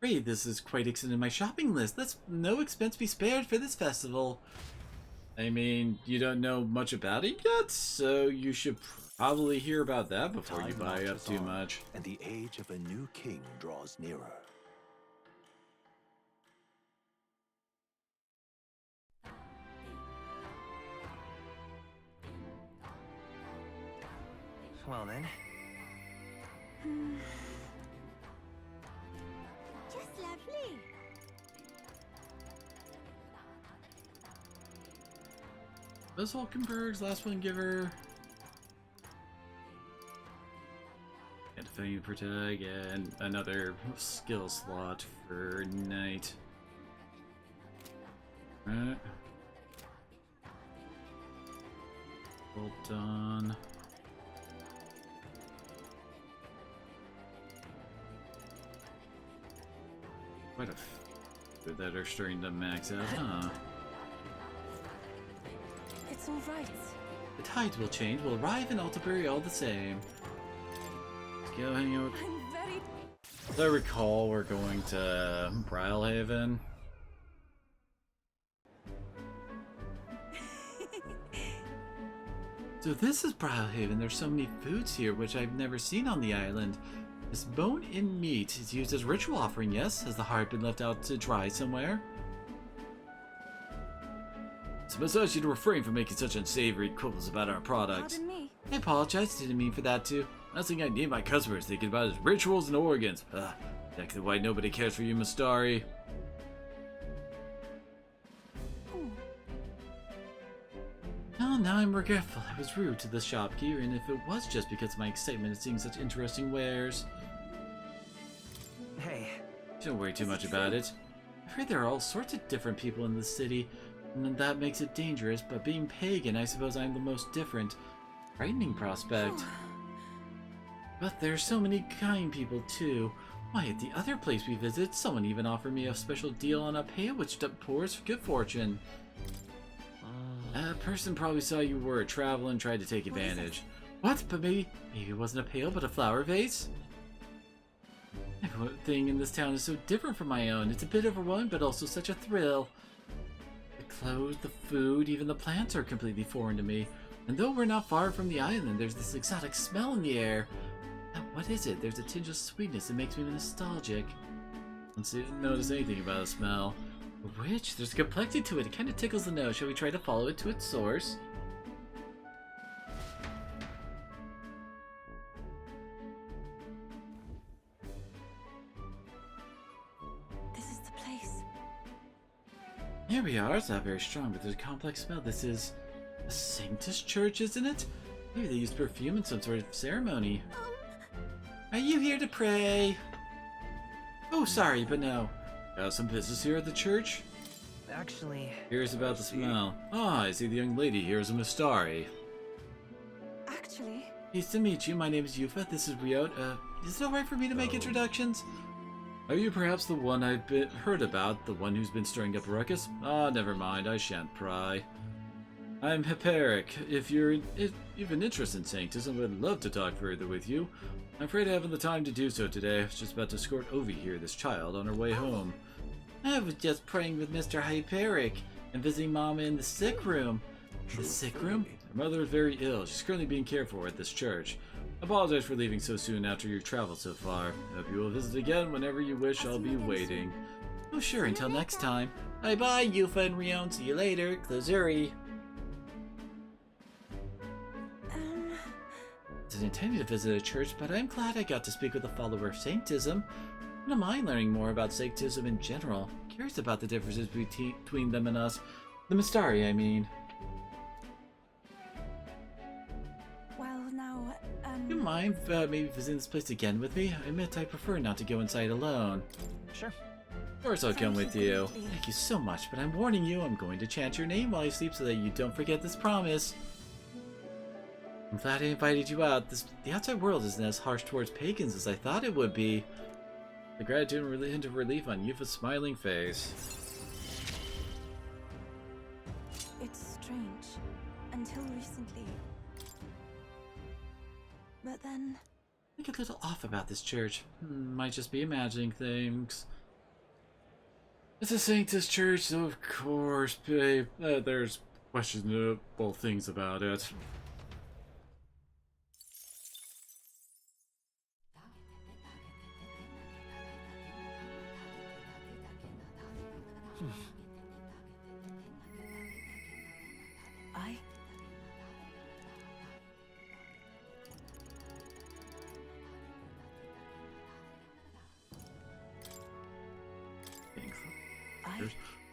Great, this is quite extended my shopping list. Let's no expense be spared for this festival. I mean, you don't know much about it yet, so you should probably hear about that before you buy up too much. And the age of a new king draws nearer. Well then. Just lovely. This Hulkenberg's last one giver. And Defending Protag, and another skill slot for Knight. Right. Well done. Quite a few that are starting to max out, huh? It's all right. The tides will change. We'll arrive in Altabury all the same. Let's go hang out. I'm very... As I recall, we're going to Brylehaven. So this is Brylehaven. There's so many foods here which I've never seen on the island. This bone-in meat is used as a ritual offering, yes? Has the heart been left out to dry somewhere? Suppose I should refrain from making such unsavory quibbles about our products. Pardon me. I apologize, didn't mean for that too. Last thing I need my customers thinking about is rituals and organs. Exactly why nobody cares for you, Mistari. Well, now I'm regretful I was rude to the shopkeeper, and if it was just because of my excitement at seeing such interesting wares. Hey. Don't worry too much about it. I've heard there are all sorts of different people in the city, and that makes it dangerous, but being pagan, I suppose I'm the most different. Frightening prospect. But there's so many kind people too. Why, at the other place we visited, someone even offered me a special deal on a pail which pours for good fortune. That person probably saw you were a traveler and tried to take advantage. What? But maybe it wasn't a pail, but a flower vase? Everything in this town is so different from my own. It's a bit overwhelming, but also such a thrill. The clothes, the food, even the plants are completely foreign to me. And though we're not far from the island, there's this exotic smell in the air. Now, what is it? There's a tinge of sweetness that makes me nostalgic. Once I didn't notice anything about the smell. Which? There's a complexity to it. It kind of tickles the nose. Shall we try to follow it to its source? This is the place. Here we are. It's not very strong, but there's a complex smell. This is a Sanctus Church, isn't it? Maybe they use perfume in some sort of ceremony. Are you here to pray? Oh, sorry, but no. Got some business here at the church? Actually... Curious about the smell. Ah, I see the young lady here is a Mystari. Actually, Nice to meet you. My name is Yufa. This is Riot. Is it alright for me to make introductions? Are you perhaps the one I've heard about? The one who's been stirring up a ruckus? Ah, never mind. I shan't pry. I'm Hyperic. If you're even interested in Sanctism, I would love to talk further with you. I'm afraid I haven't the time to do so today. I was just about to escort Ovi here, this child, on her way home. I was just praying with Mr. Hyperic and visiting Mama in the sick room. The sick room? Her mother is very ill. She's currently being cared for at this church. I apologize for leaving so soon after your travel so far. I hope you will visit again whenever you wish. I'll be waiting. Oh sure, until next time. Bye-bye, Yufa and Rion. See you later. Klazuri. I didn't intend to visit a church, but I'm glad I got to speak with a follower of Sanctism. I don't mind learning more about Sanctism in general. Curious about the differences between them and us. The Mystari, I mean. well, now, Do you mind maybe visiting this place again with me? I admit I prefer not to go inside alone. Sure. Of course I'll come with you. Thank you so much, but I'm warning you, I'm going to chant your name while you sleep so that you don't forget this promise. I'm glad I invited you out. The outside world isn't as harsh towards pagans as I thought it would be. The gratitude and hint of relief on Yufa's smiling face. it's strange. Until recently. But then, I think a little off about this church. Might just be imagining things. It's a Sanctus church, so of course, babe, there's questionable things about it. I...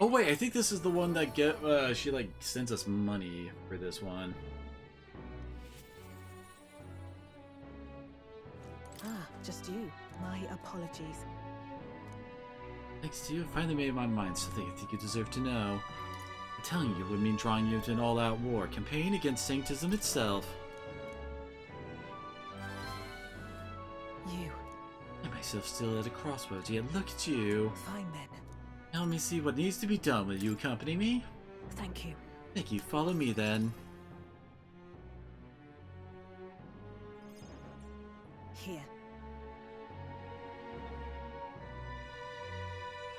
Oh wait, I think this is the one that she like sends us money for this one. Ah, just you. My apologies. Thanks to you, I finally made my mind something I think you deserve to know. Telling you would mean drawing you into an all-out war, campaign against Sanctism itself. You. I myself still at a crossroads, yet look at you. Fine then. Now let me see what needs to be done. Will you accompany me? Thank you. Thank you, follow me then. Here.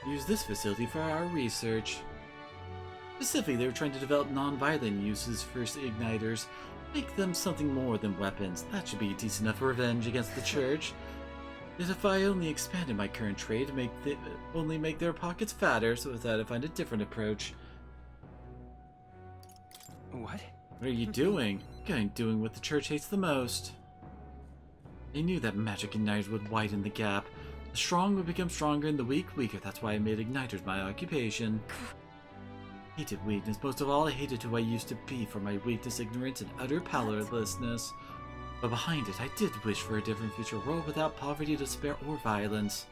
Use this facility for our research. Specifically, they were trying to develop non-violent uses for igniters. Make them something more than weapons. That should be decent enough revenge against the church. Yet if I only expanded my current trade, only make their pockets fatter, so with that I find a different approach. What? What are you doing? Doing what the church hates the most. They knew that magic igniters would widen the gap. The strong would become stronger and the weak weaker. That's why I made igniters my occupation. I hated weakness. Most of all, I hated who I used to be for my weakness, ignorance, and utter powerlessness. But behind it, I did wish for a different future world without poverty, despair, or violence.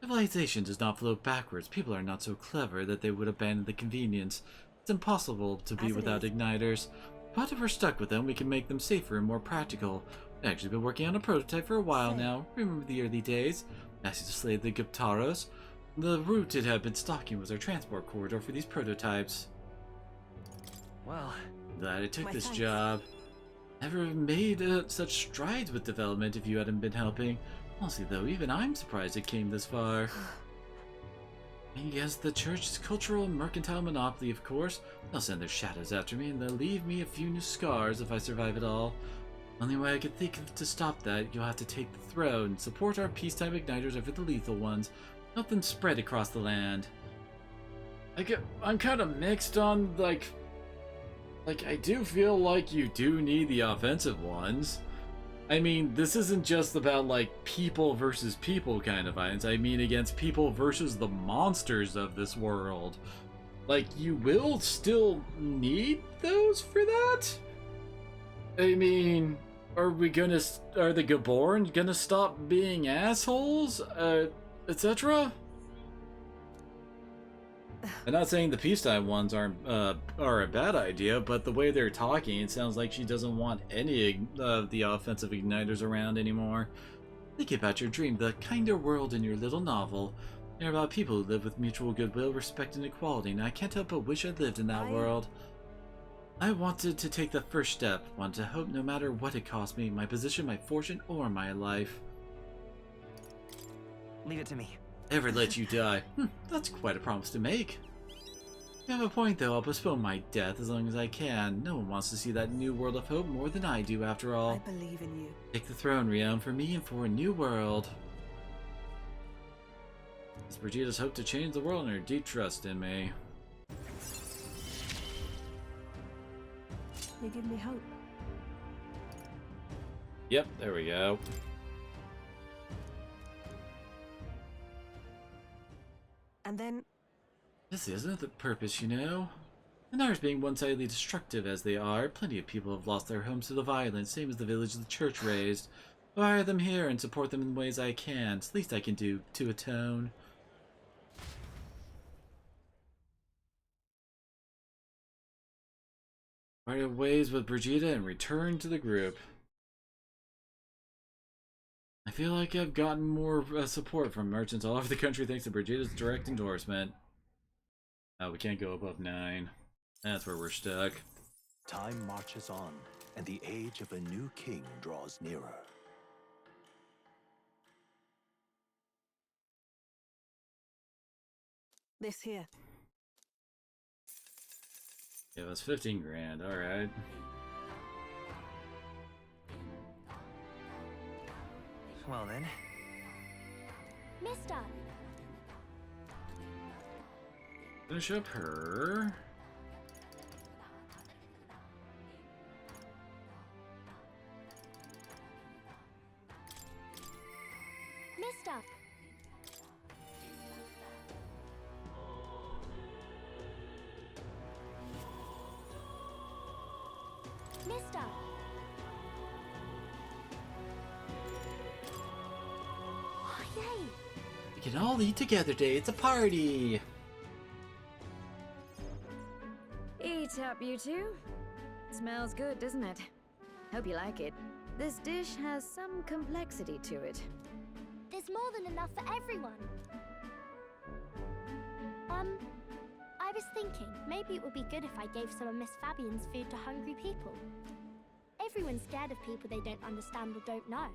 Civilization does not flow backwards. People are not so clever that they would abandon the convenience. It's impossible to be without igniters. But if we're stuck with them, we can make them safer and more practical. I've actually been working on a prototype for a while now. Remember the early days? I asked you to slay the Guptaros. The route it had been stalking was our transport corridor for these prototypes. Well, Glad I took My this thanks. job. Never have made such strides with development if you hadn't been helping. Honestly though, even I'm surprised it came this far. Against the church's cultural and mercantile monopoly, of course. They'll send their shadows after me, and they'll leave me a few new scars if I survive it all. Only way I could think of to stop that, you'll have to take the throne and support our peacetime igniters over the lethal ones. Help them spread across the land. I'm kind of mixed on, like, I do feel like you do need the offensive ones. I mean, this isn't just about, like, people versus people kind of violence. I mean against people versus the monsters of this world. Like, you will still need those for that? I mean, are the Gaborn gonna stop being assholes? Etc.? I'm not saying the peacetime ones are a bad idea, but the way they're talking, it sounds like she doesn't want any of the offensive igniters around anymore. Think about your dream, the kinder world in your little novel. They're about people who live with mutual goodwill, respect, and equality, and I can't help but wish I lived in that world. I wanted to take the first step, wanted to hope no matter what it cost me, my position, my fortune, or my life. leave it to me. Ever let you die? That's quite a promise to make. You have a point though, I'll postpone my death as long as I can. No one wants to see that new world of hope more than I do after all. I believe in you. Take the throne, Rion, for me and for a new world. It's Brigida's hope to change the world and her deep trust in me. You give me hope. Yep, there we go. And then This isn't the purpose, you know. And ours being one-sidedly destructive as they are, plenty of people have lost their homes to the violence, same as the village the church raised. I'll hire them here and support them in ways I can. It's the least I can do to atone. Part ways with Brigida and return to the group. I feel like I've gotten more support from merchants all over the country thanks to Brigida's direct endorsement. We can't go above 9. That's where we're stuck. Time marches on, and the age of a new king draws nearer. this here. Yeah, that's 15 grand, alright. Well then, Mister, Finish up her. Mister. Mister. Oh, yay! We can all eat together today. It's a party. Eat up, you two. Smells good, doesn't it? Hope you like it. This dish has some complexity to it. There's more than enough for everyone. I was thinking maybe it would be good if I gave some of Miss Fabian's food to hungry people. Everyone's scared of people they don't understand or don't know.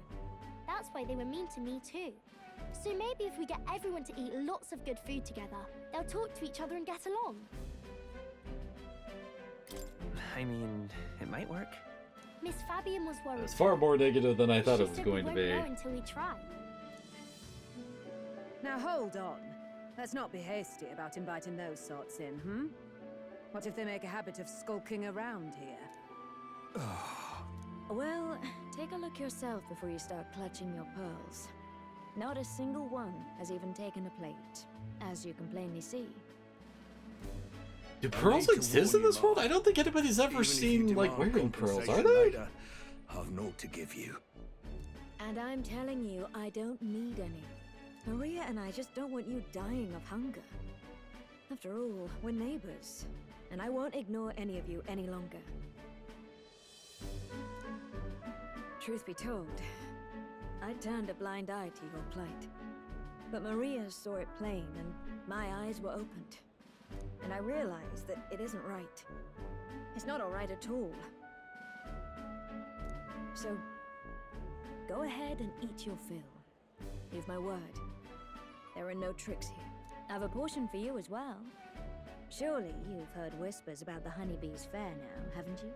That's why they were mean to me too. So maybe if we get everyone to eat lots of good food together, they'll talk to each other and get along. I mean, it might work. Miss Fabian was worried. It's far more negative than I thought She it was said going to we be. won't know until we try. Now hold on. Let's not be hasty about inviting those sorts in, hmm? What if they make a habit of skulking around here? Well, take a look yourself before you start clutching your pearls. Not a single one has even taken a plate, as you can plainly see. Do pearls exist in this world? I don't think anybody's ever seen, like, wearing pearls, are they? I've naught to give you. And I'm telling you, I don't need any. Maria and I just don't want you dying of hunger. After all, we're neighbors, and I won't ignore any of you any longer. Truth be told, I turned a blind eye to your plight. But Maria saw it plain, and my eyes were opened. And I realized that it isn't right. It's not all right at all. So, go ahead and eat your fill. You've my word. There are no tricks here. I have a portion for you as well. Surely you've heard whispers about the Honeybees Fair now, haven't you?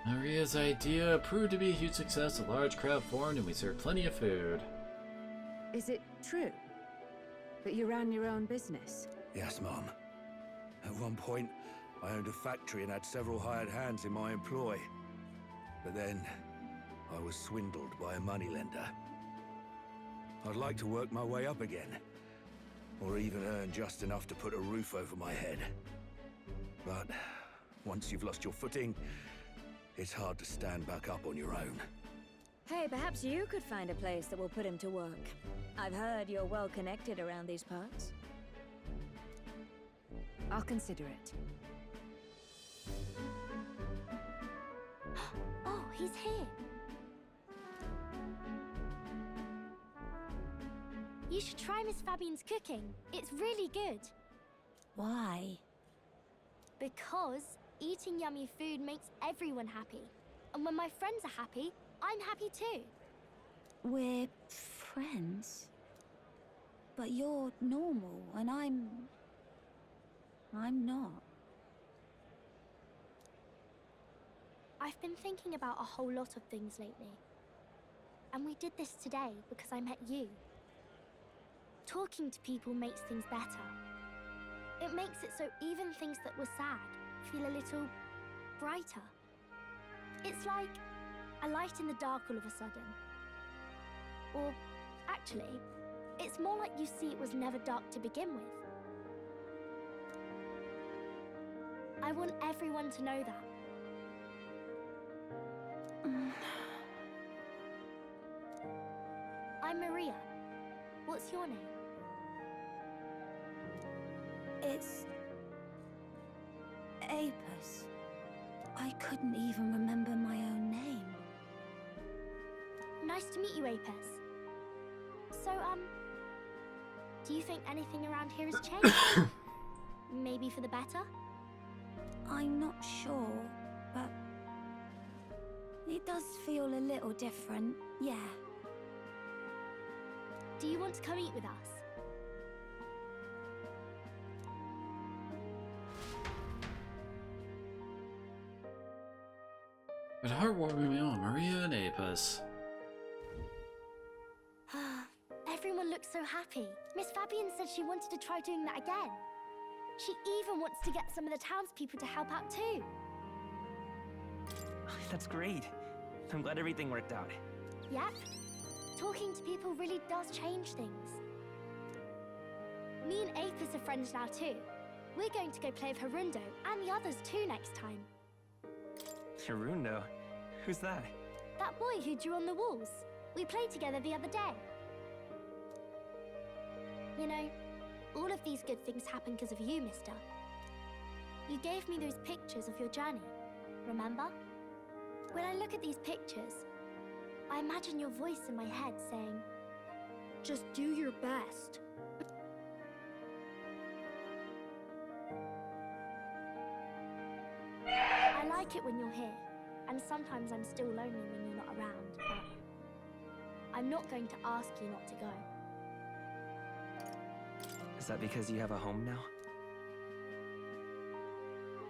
Maria's idea proved to be a huge success. A large crowd formed and we served plenty of food. Is it true that you ran your own business? Yes, Mum. At one point, I owned a factory and had several hired hands in my employ. But then, I was swindled by a moneylender. I'd like to work my way up again, or even earn just enough to put a roof over my head. But once you've lost your footing, it's hard to stand back up on your own. Hey, perhaps you could find a place that will put him to work. I've heard you're well connected around these parts. I'll consider it. Oh, he's here. You should try Miss Fabian's cooking. It's really good. Why? Because eating yummy food makes everyone happy. And when my friends are happy, I'm happy too. We're friends. But you're normal, and I'm not. I've been thinking about a whole lot of things lately. And we did this today because I met you. Talking to people makes things better. It makes it so even things that were sad feel a little brighter. It's like a light in the dark all of a sudden. Or actually, it's more like you see it was never dark to begin with. I want everyone to know that. I'm Maria. What's your name? It's... Apis. I couldn't even remember my own name. Nice to meet you, Apis. So, do you think anything around here has changed? Maybe for the better? I'm not sure, but... it does feel a little different, yeah. Do you want to come eat with us? But heartwarming meal, Maria and Apis. Everyone looks so happy. Miss Fabian said she wanted to try doing that again. She even wants to get some of the townspeople to help out too. That's great. I'm glad everything worked out. Yep. Talking to people really does change things. Me and Apis are friends now too. We're going to go play with Harundo and the others too next time. Harundo? Who's that? That boy who drew on the walls. We played together the other day. You know, all of these good things happen because of you, mister. You gave me those pictures of your journey, remember? When I look at these pictures, I imagine your voice in my head saying, just do your best. I like it when you're here, and sometimes I'm still lonely when you're not around, but I'm not going to ask you not to go. Is that because you have a home now?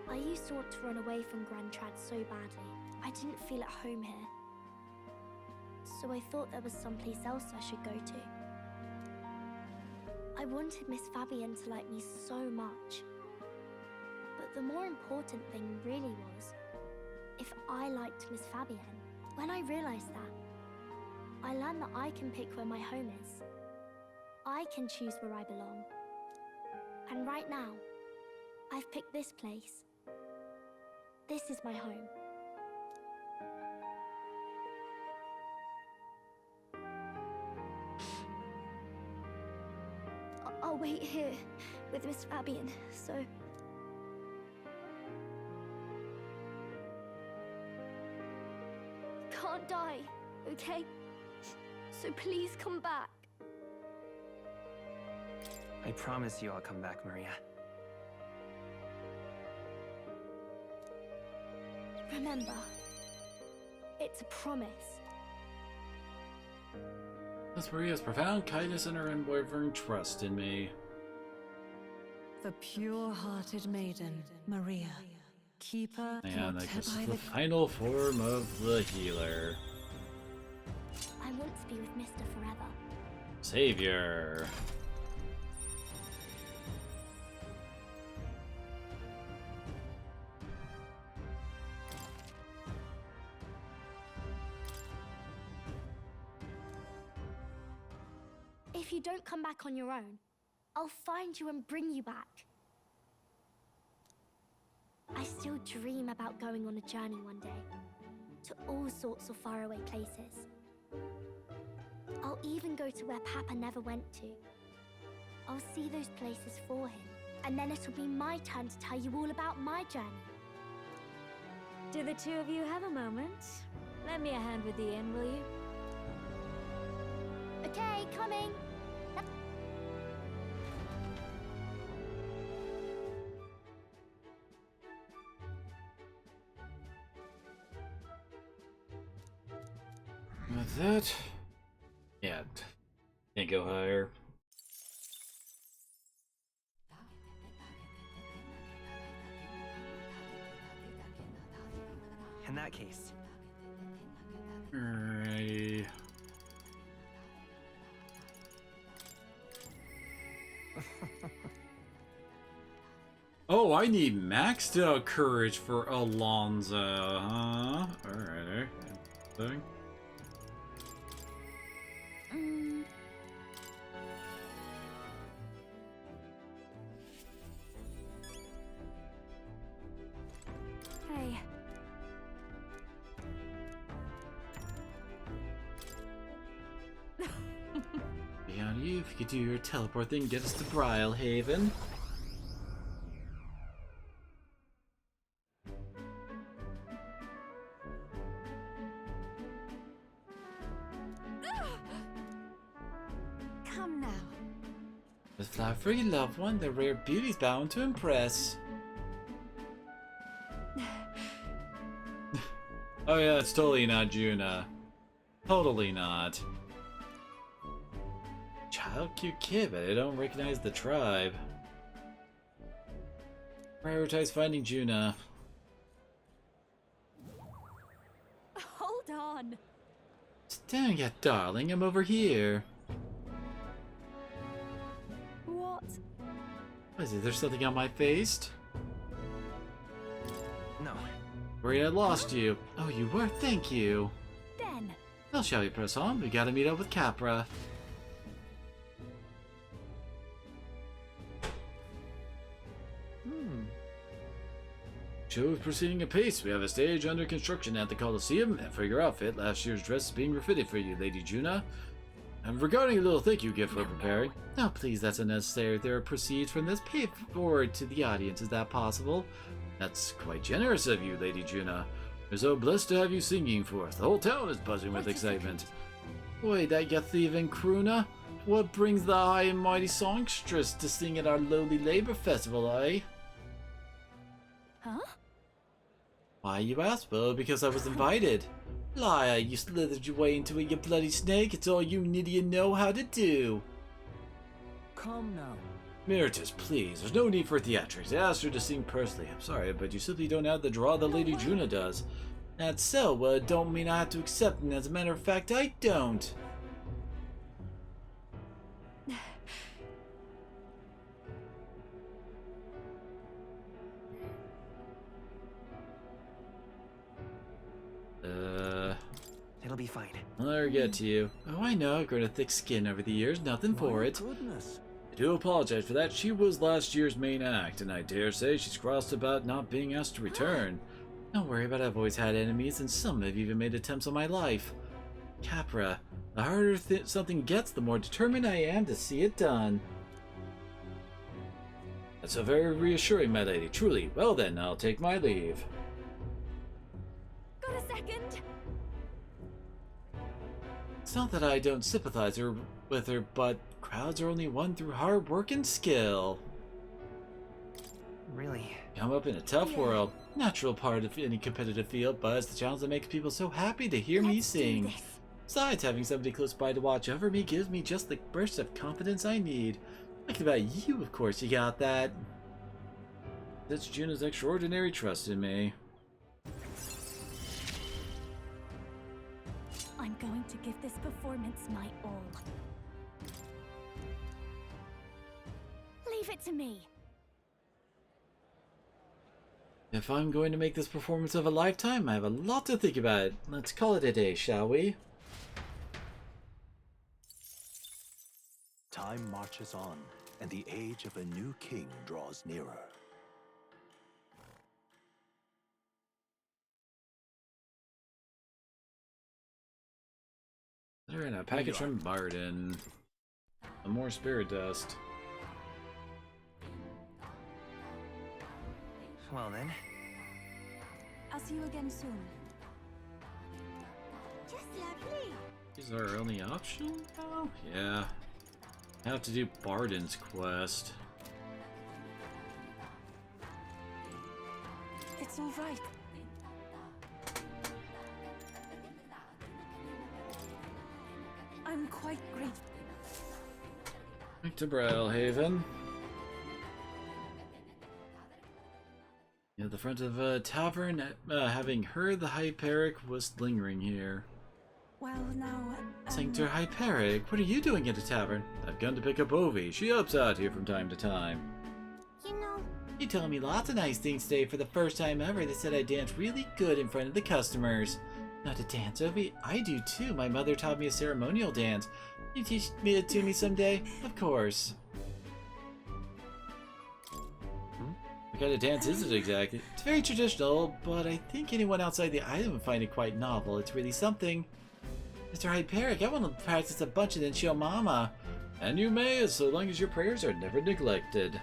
I used to want to run away from Grand Trad so badly. I didn't feel at home here. So I thought there was someplace else I should go to. I wanted Miss Fabian to like me so much. But the more important thing really was if I liked Miss Fabian. When I realized that, I learned that I can pick where my home is. I can choose where I belong. And right now, I've picked this place. This is my home. I'll wait here with Miss Fabian, so die, okay? So please come back. I promise you I'll come back, Maria. Remember, it's a promise. That's Maria's profound kindness and her unwavering trust in me. The pure-hearted maiden, Maria. Keeper And I guess by the final form of the healer. I want to be with Mister forever. Savior. If you don't come back on your own, I'll find you and bring you back. I still dream about going on a journey one day, to all sorts of faraway places. I'll even go to where Papa never went to. I'll see those places for him, and then it'll be my turn to tell you all about my journey. Do the two of you have a moment? Lend me a hand with the inn, will you? Okay, coming. With that, yeah, can't go higher. In that case. Alrighty. Oh, I need maxed out courage for Alonzo, huh? Alright. Thing. Hey. Beyond you, if you could do your teleport thing, get us to Brylehaven. Come now. With flower for your loved one, the rare beauty's bound to impress. Oh yeah, it's totally not Juna. Totally not. Child, cute kid, but I don't recognize the tribe. Prioritize finding Juna. Hold on. Staring at darling, I'm over here. What? Is there something on my face? No. Worried I lost you. Oh, you were? Thank you. Then. Well, shall we press on? We gotta meet up with Capra. Show is proceeding apace. We have a stage under construction at the Colosseum, and for your outfit, last year's dress is being refitted for you, Lady Juna. And regarding a little thank you gift we're preparing. No, please, that's unnecessary. There are proceeds from this. Pay it forward to the audience. Is that possible? That's quite generous of you, Lady Juna. We're so blessed to have you singing for us. The whole town is buzzing with excitement. Boy, that you thieving crooner. What brings the high and mighty songstress to sing at our lowly labor festival, eh? Huh? Why, you ask? Well, because I was invited. Liar, you slithered your way into it, you bloody snake. It's all you Nidia know how to do. Calm now. Meritus, please. There's no need for theatrics. I asked her to sing personally. I'm sorry, but you simply don't have the draw that Lady Juna does. That's so, don't mean I have to accept, and as a matter of fact, I don't. It'll be fine. I'll get to you. Oh, I know. I've grown a thick skin over the years. Nothing for it. Goodness. I do apologize for that. She was last year's main act, and I dare say she's crossed about not being asked to return. Don't worry about it. I've always had enemies, and some have even made attempts on my life. Capra, the harder something gets, the more determined I am to see it done. That's so very reassuring, my lady. Truly. Well then, I'll take my leave. Got a second? It's not that I don't sympathize with her, but crowds are only won through hard work and skill. Really? I'm up in a tough world. Natural part of any competitive field, but it's the challenge that makes people so happy to hear me sing. Besides, having somebody close by to watch over me gives me just the burst of confidence I need. Thinking about you, of course, you got that. That's Juna's extraordinary trust in me. I'm going to give this performance my all. Leave it to me. If I'm going to make this performance of a lifetime, I have a lot to think about. Let's call it a day, shall we? Time marches on, and the age of a new king draws nearer. They're in a package from Barden. Some more spirit dust. Well then. I'll see you again soon. Just lovely. Is our only option? Oh, yeah. I have to do Barden's quest. It's all right. I'm quite grateful. Back to Brailhaven. At the front of a tavern, having heard the Hyperic was lingering here. Well, now... Sanctor Hyperic, what are you doing at a tavern? I've gone to pick up Ovi. She helps out here from time to time. You know... You told me lots of nice things today for the first time ever. They said I danced really good in front of the customers. Not to dance, Ovi? I do too. My mother taught me a ceremonial dance. You teach me it to me someday? Of course. What kind of dance is it exactly? It's very traditional, but I think anyone outside the island would find it quite novel. It's really something. Mr. Hyperic, I want to practice a bunch and then show Mama. And you may, so long as your prayers are never neglected.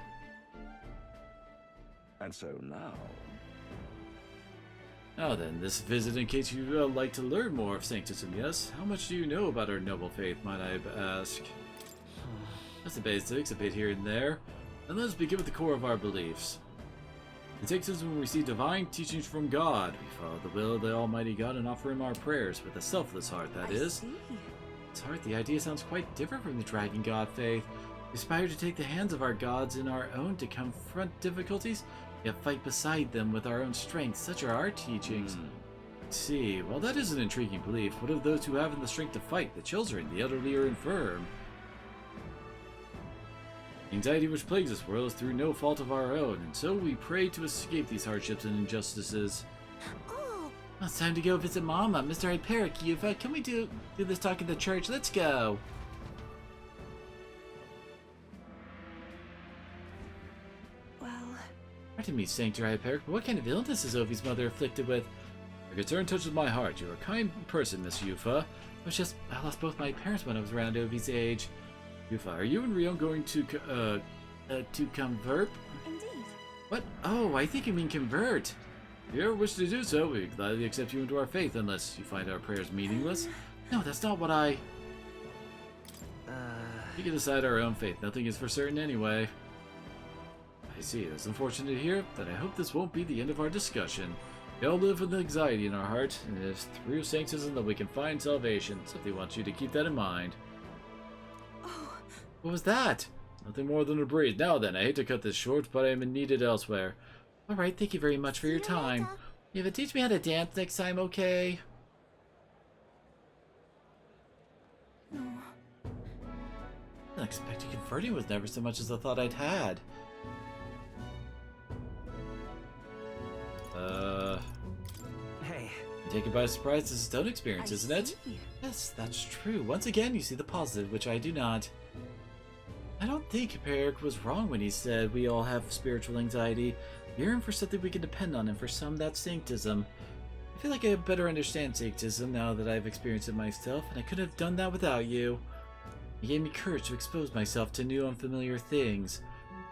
And so now... Now then, this visit in case you'd like to learn more of Sanctism, yes? How much do you know about our noble faith, might I ask? That's the basics, a bit here and there. And let's begin with the core of our beliefs. In Sanctism, we receive divine teachings from God. We follow the will of the Almighty God and offer Him our prayers with a selfless heart, that is. It's hard, the idea sounds quite different from the Dragon God faith. We aspire to take the hands of our gods in our own to confront difficulties, yet fight beside them with our own strength. Such are our teachings. Let's see, well, that is an intriguing belief. What of those who haven't the strength to fight, the children, the elderly, or infirm? The anxiety which plagues this world is through no fault of our own, and so we pray to escape these hardships and injustices. Oh, Well, it's time to go visit Mama. Mr. Hyperic, can we do this talk in the church? Let's go. well... Pardon me, Sanctor Hyperic, but what kind of illness is Ovi's mother afflicted with? Your concern touches my heart. You're a kind person, Miss Yufa. I lost both my parents when I was around Ovi's age. Yufa, are you and Rion going to convert? Indeed. What? Oh, I think you mean convert. If you ever wish to do so, we gladly accept you into our faith, unless you find our prayers meaningless. No, that's not what I... We can decide our own fate. Nothing is for certain anyway. I see. It's unfortunate to hear, but I hope this won't be the end of our discussion. We all live with anxiety in our heart, and it is through Sanctism that we can find salvation. Simply want you to keep that in mind. Oh. What was that? Nothing more than a breeze. Now then, I hate to cut this short, but I am needed elsewhere. Alright, thank you very much for your time. You have to teach me how to dance next time, okay? No. Unexpected converting was never so much as I thought I'd had. Hey. Taken by surprise, this is its own experience, isn't it? see. Yes, that's true. Once again, you see the positive, which I do not. I don't think Hyperic was wrong when he said we all have spiritual anxiety. We yearn for something we can depend on, and for some, that's Sanctism. I feel like I better understand Sanctism now that I've experienced it myself, and I couldn't have done that without you. You gave me courage to expose myself to new unfamiliar things.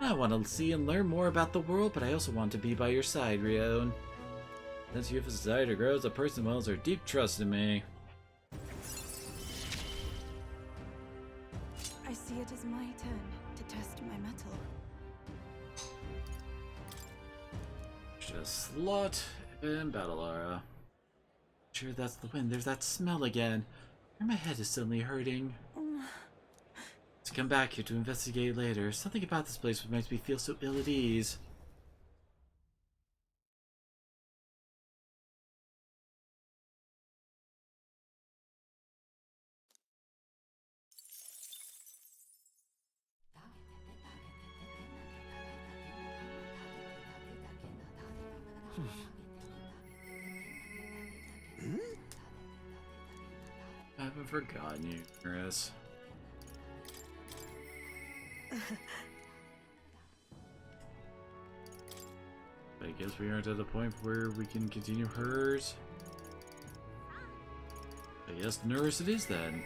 I want to see and learn more about the world, but I also want to be by your side, Rion. Since Yufa's desire to grow as a person wells her deep trust in me. see it as my turn to test my mettle. Just slot and Battleara. Sure, that's the wind. There's that smell again. My head is suddenly hurting. Let's come back here to investigate later. Something about this place makes me feel so ill at ease. I haven't forgotten you, Chris. I guess we aren't at the point where we can continue hers. I guess Nurse it is then.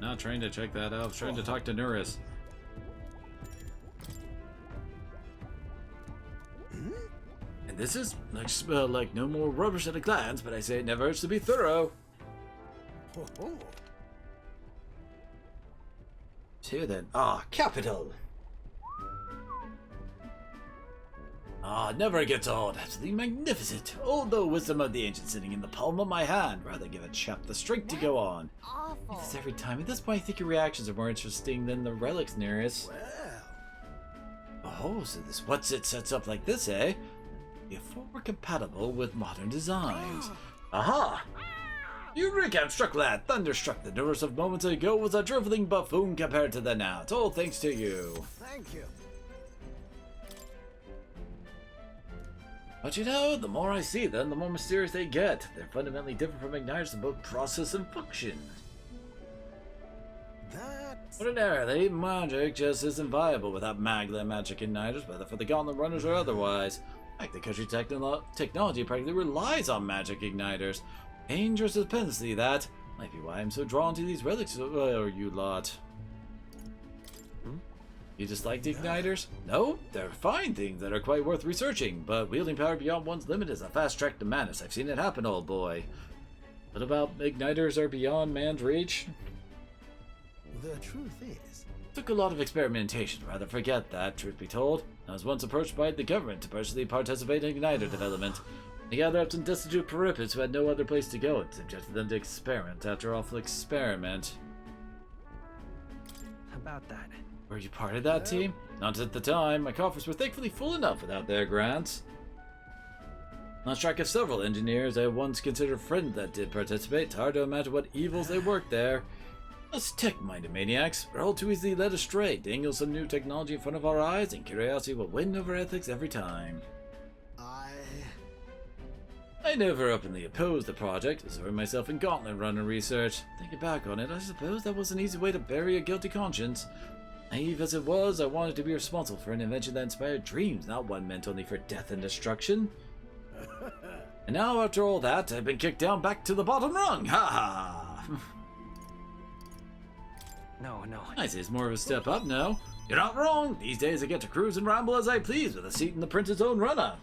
Not trying to check that out. I was trying to talk to Nurse. And this is like no more rubbish at a glance, but I say it never hurts to be thorough. So then, capital. Never gets old. Absolutely magnificent. All the wisdom of the ancient sitting in the palm of my hand. Rather give a chap the strength to go on. Awful. This every time. At this point, I think your reactions are more interesting than the relics nearest. Oh, so this what's it sets up like this, eh? If we're compatible with modern designs. Aha! Eureka! I'm struck, lad. Thunderstruck. The Nurse of moments ago was a driveling buffoon compared to the now. It's all thanks to you. Thank you. But you know, the more I see them, the more mysterious they get. They're fundamentally different from Igniters in both process and function. Ordinarily, magic just isn't viable without Magla magic Igniters, whether for the Gauntlet Runners or otherwise. Like the country technology practically relies on magic Igniters. Dangerous dependency, that. Might be why I'm so drawn to these relics, you lot. You dislike the Igniters? No, they're fine things that are quite worth researching, but wielding power beyond one's limit is a fast track to madness. I've seen it happen, old boy. What about Igniters are beyond man's reach? The truth is... Took a lot of experimentation, rather forget that, truth be told. I was once approached by the government to personally participate in Igniter development. I gathered up some destitute peripets who had no other place to go and subjected them to experiment after awful experiment. About that. Were you part of that team? Not at the time. My coffers were thankfully full enough without their grants. Lost track of several engineers I once considered friends that did participate. It's hard to imagine what evils they worked there. Us tech-minded maniacs, we're all too easily led astray. Dangle some new technology in front of our eyes, and curiosity will win over ethics every time. I never openly opposed the project, absorbing myself in Gauntlet Runner research. Thinking back on it, I suppose that was an easy way to bury a guilty conscience. Naive as it was, I wanted to be responsible for an invention that inspired dreams, not one meant only for death and destruction. And now, after all that, I've been kicked down back to the bottom rung! Ha ha! No. I say it's more of a step up now. You're not wrong! These days I get to cruise and ramble as I please with a seat in the prince's own runner.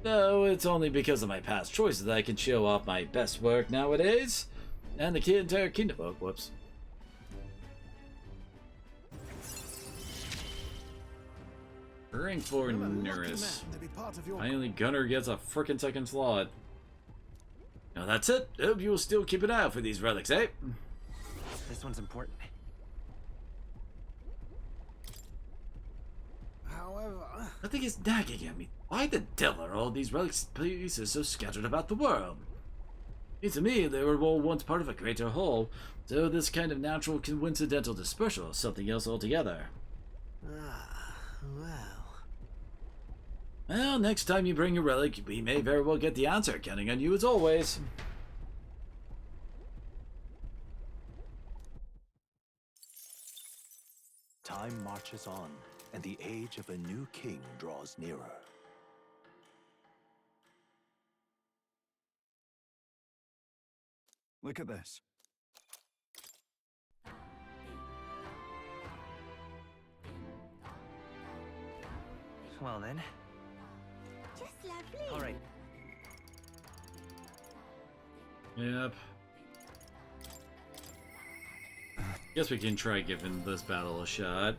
No, it's only because of my past choices that I can show off my best work nowadays. And the entire kingdom. Oh, whoops. Rank 4 Nurse. Finally, Gunner gets a frickin' second slot. Now that's it. Hope you will still keep an eye out for these relics, eh? This one's important. However... Nothing is nagging at me. Why the devil are all these relics pieces so scattered about the world? It seems to me they were all once part of a greater whole, so this kind of natural coincidental dispersal is something else altogether. Well, next time you bring a relic, we may very well get the answer, counting on you as always. Time marches on, and the age of a new king draws nearer. Look at this. Well then. Just lovely. All right. Yep. Guess we can try giving this battle a shot.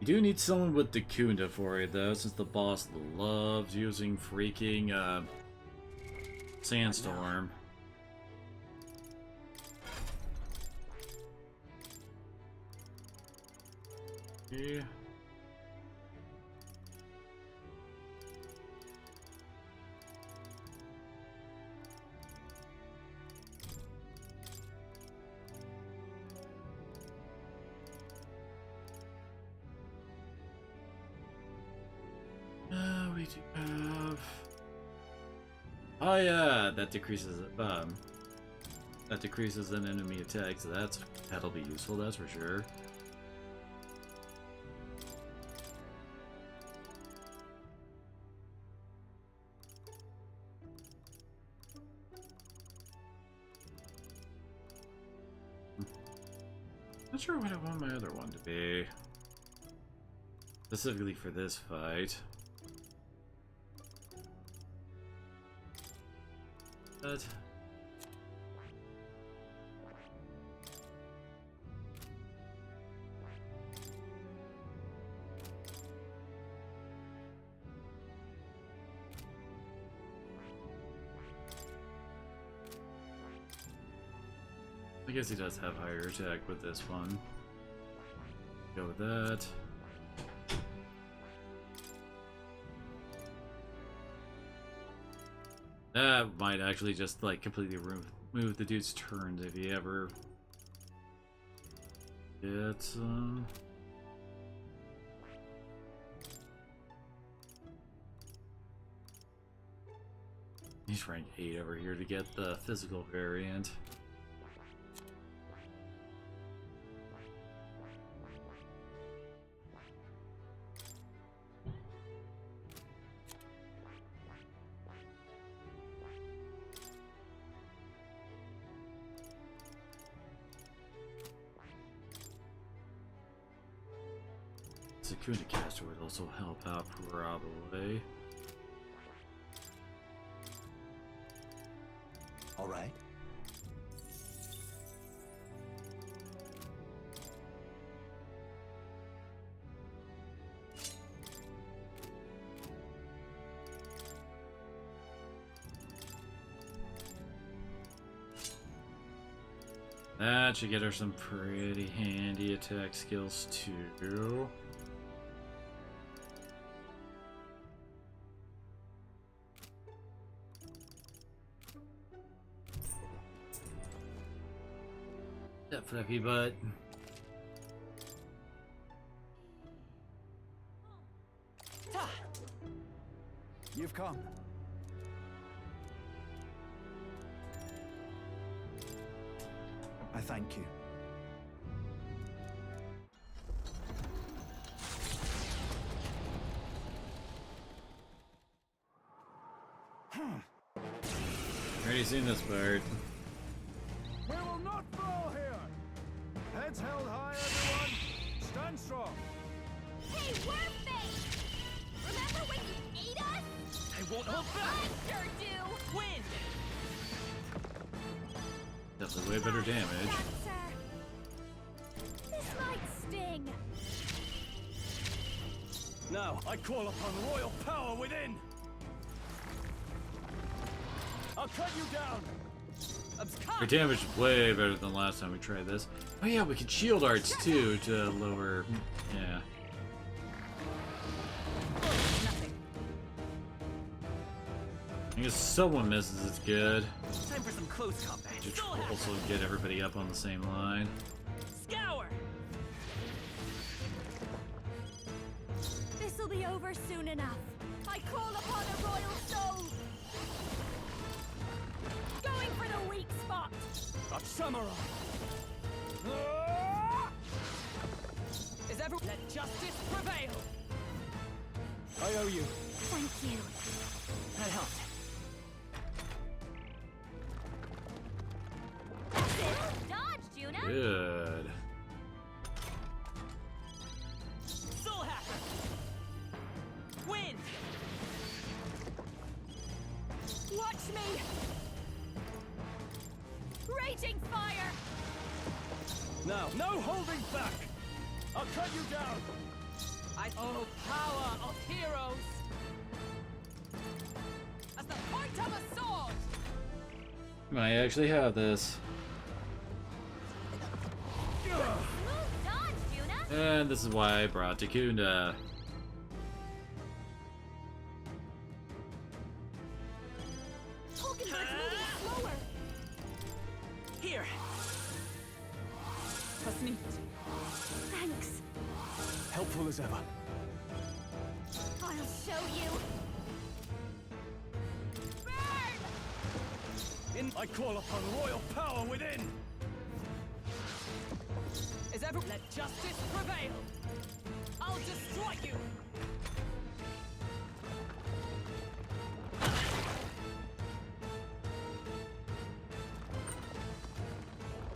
You do need someone with Dakunda for it though, since the boss loves using freaking Sandstorm. Yeah. We do have. Oh yeah, that decreases an enemy attack, so that'll be useful. That's for sure. Not sure what I want my other one to be. Specifically for this fight. But I guess he does have higher attack with this one. Go with that. That might actually just like completely remove the dude's turns if he ever gets He's rank 8 over here to get the physical variant. Dakunda caster would also help out probably. All right. That should get her some pretty handy attack skills too. That fluffy butt. You've come. I thank you. Already seen this part. We will not fall here! Heads held high, everyone! Stand strong! Hey, we're fake! Remember when you ate us? I won't hold back! I sure do! Win! Definitely way better damage. This might sting. Now, I call upon royal power within! I'll cut you down! Her damage is way better than last time we tried this. Oh yeah, we can shield arts too to lower. Yeah. I guess someone misses, it's good. Time for some close combat. To also get everybody up on the same line. Scour! This'll be over soon enough. I call upon a royal soul. Going for the weak spot. A samurai! Is everyone? Let justice prevail. I owe you. Thank you. That helped. Dodge, Juna. Good. Soul Hacker! Win! me! Raging fire! Now, no holding back! I'll cut you down! Oh, power of heroes! As the point of a sword! I actually have this. Smooth dodge, Juna! And this is why I brought Takunda. Hulkenberg's moving slower! Here. Versniet. Thanks. Helpful as ever. I'll show you! I call upon royal power within! Is everyone? Let justice prevail! I'll destroy you!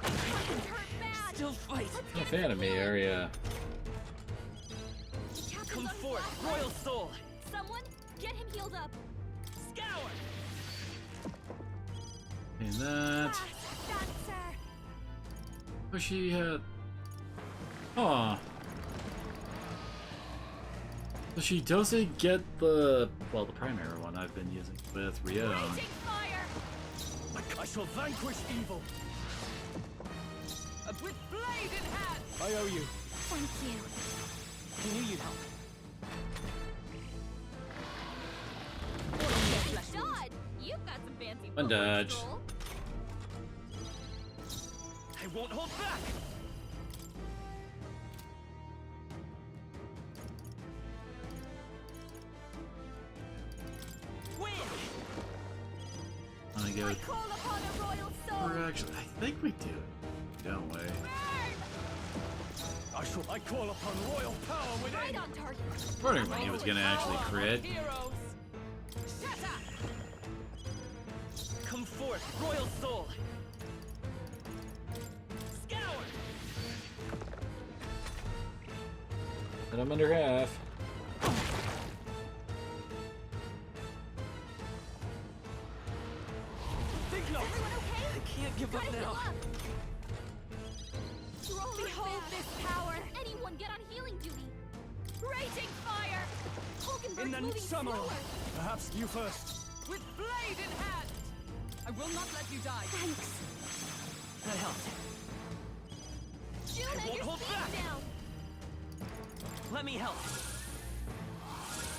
Fucking hurt bad! Still fight. A fan of me area. The captain's Come on forth, fire. Royal Soul. Someone, get him healed up! Scour. And that. Fast, dancer! But she had. Aw. So she doesn't get the. Well, the primary one I've been using with Rion. Raging fire! I shall vanquish evil! With blade in hand! I owe you. Thank you. He knew you'd help. Dodge! You've got some fancy One dodge. control. I won't hold back. Win. I go. I call upon a royal soul! We're actually. I think we do. Don't we? I call upon royal power within! Right on target! Wondering when he was gonna actually crit. Heroes! Shatter! Come forth, Royal Soul. Scour. And I'm under half. Think not! Everyone okay? I can't give up Gotta heal now. up! Behold this power! Anyone get on healing duty! Raging fire! Hulkenberg's In the moving summer! slower! Perhaps you first. With blade in hand! I will not let you die! Thanks! That helped. Juna, won't your hold speed's back. down! Let me help.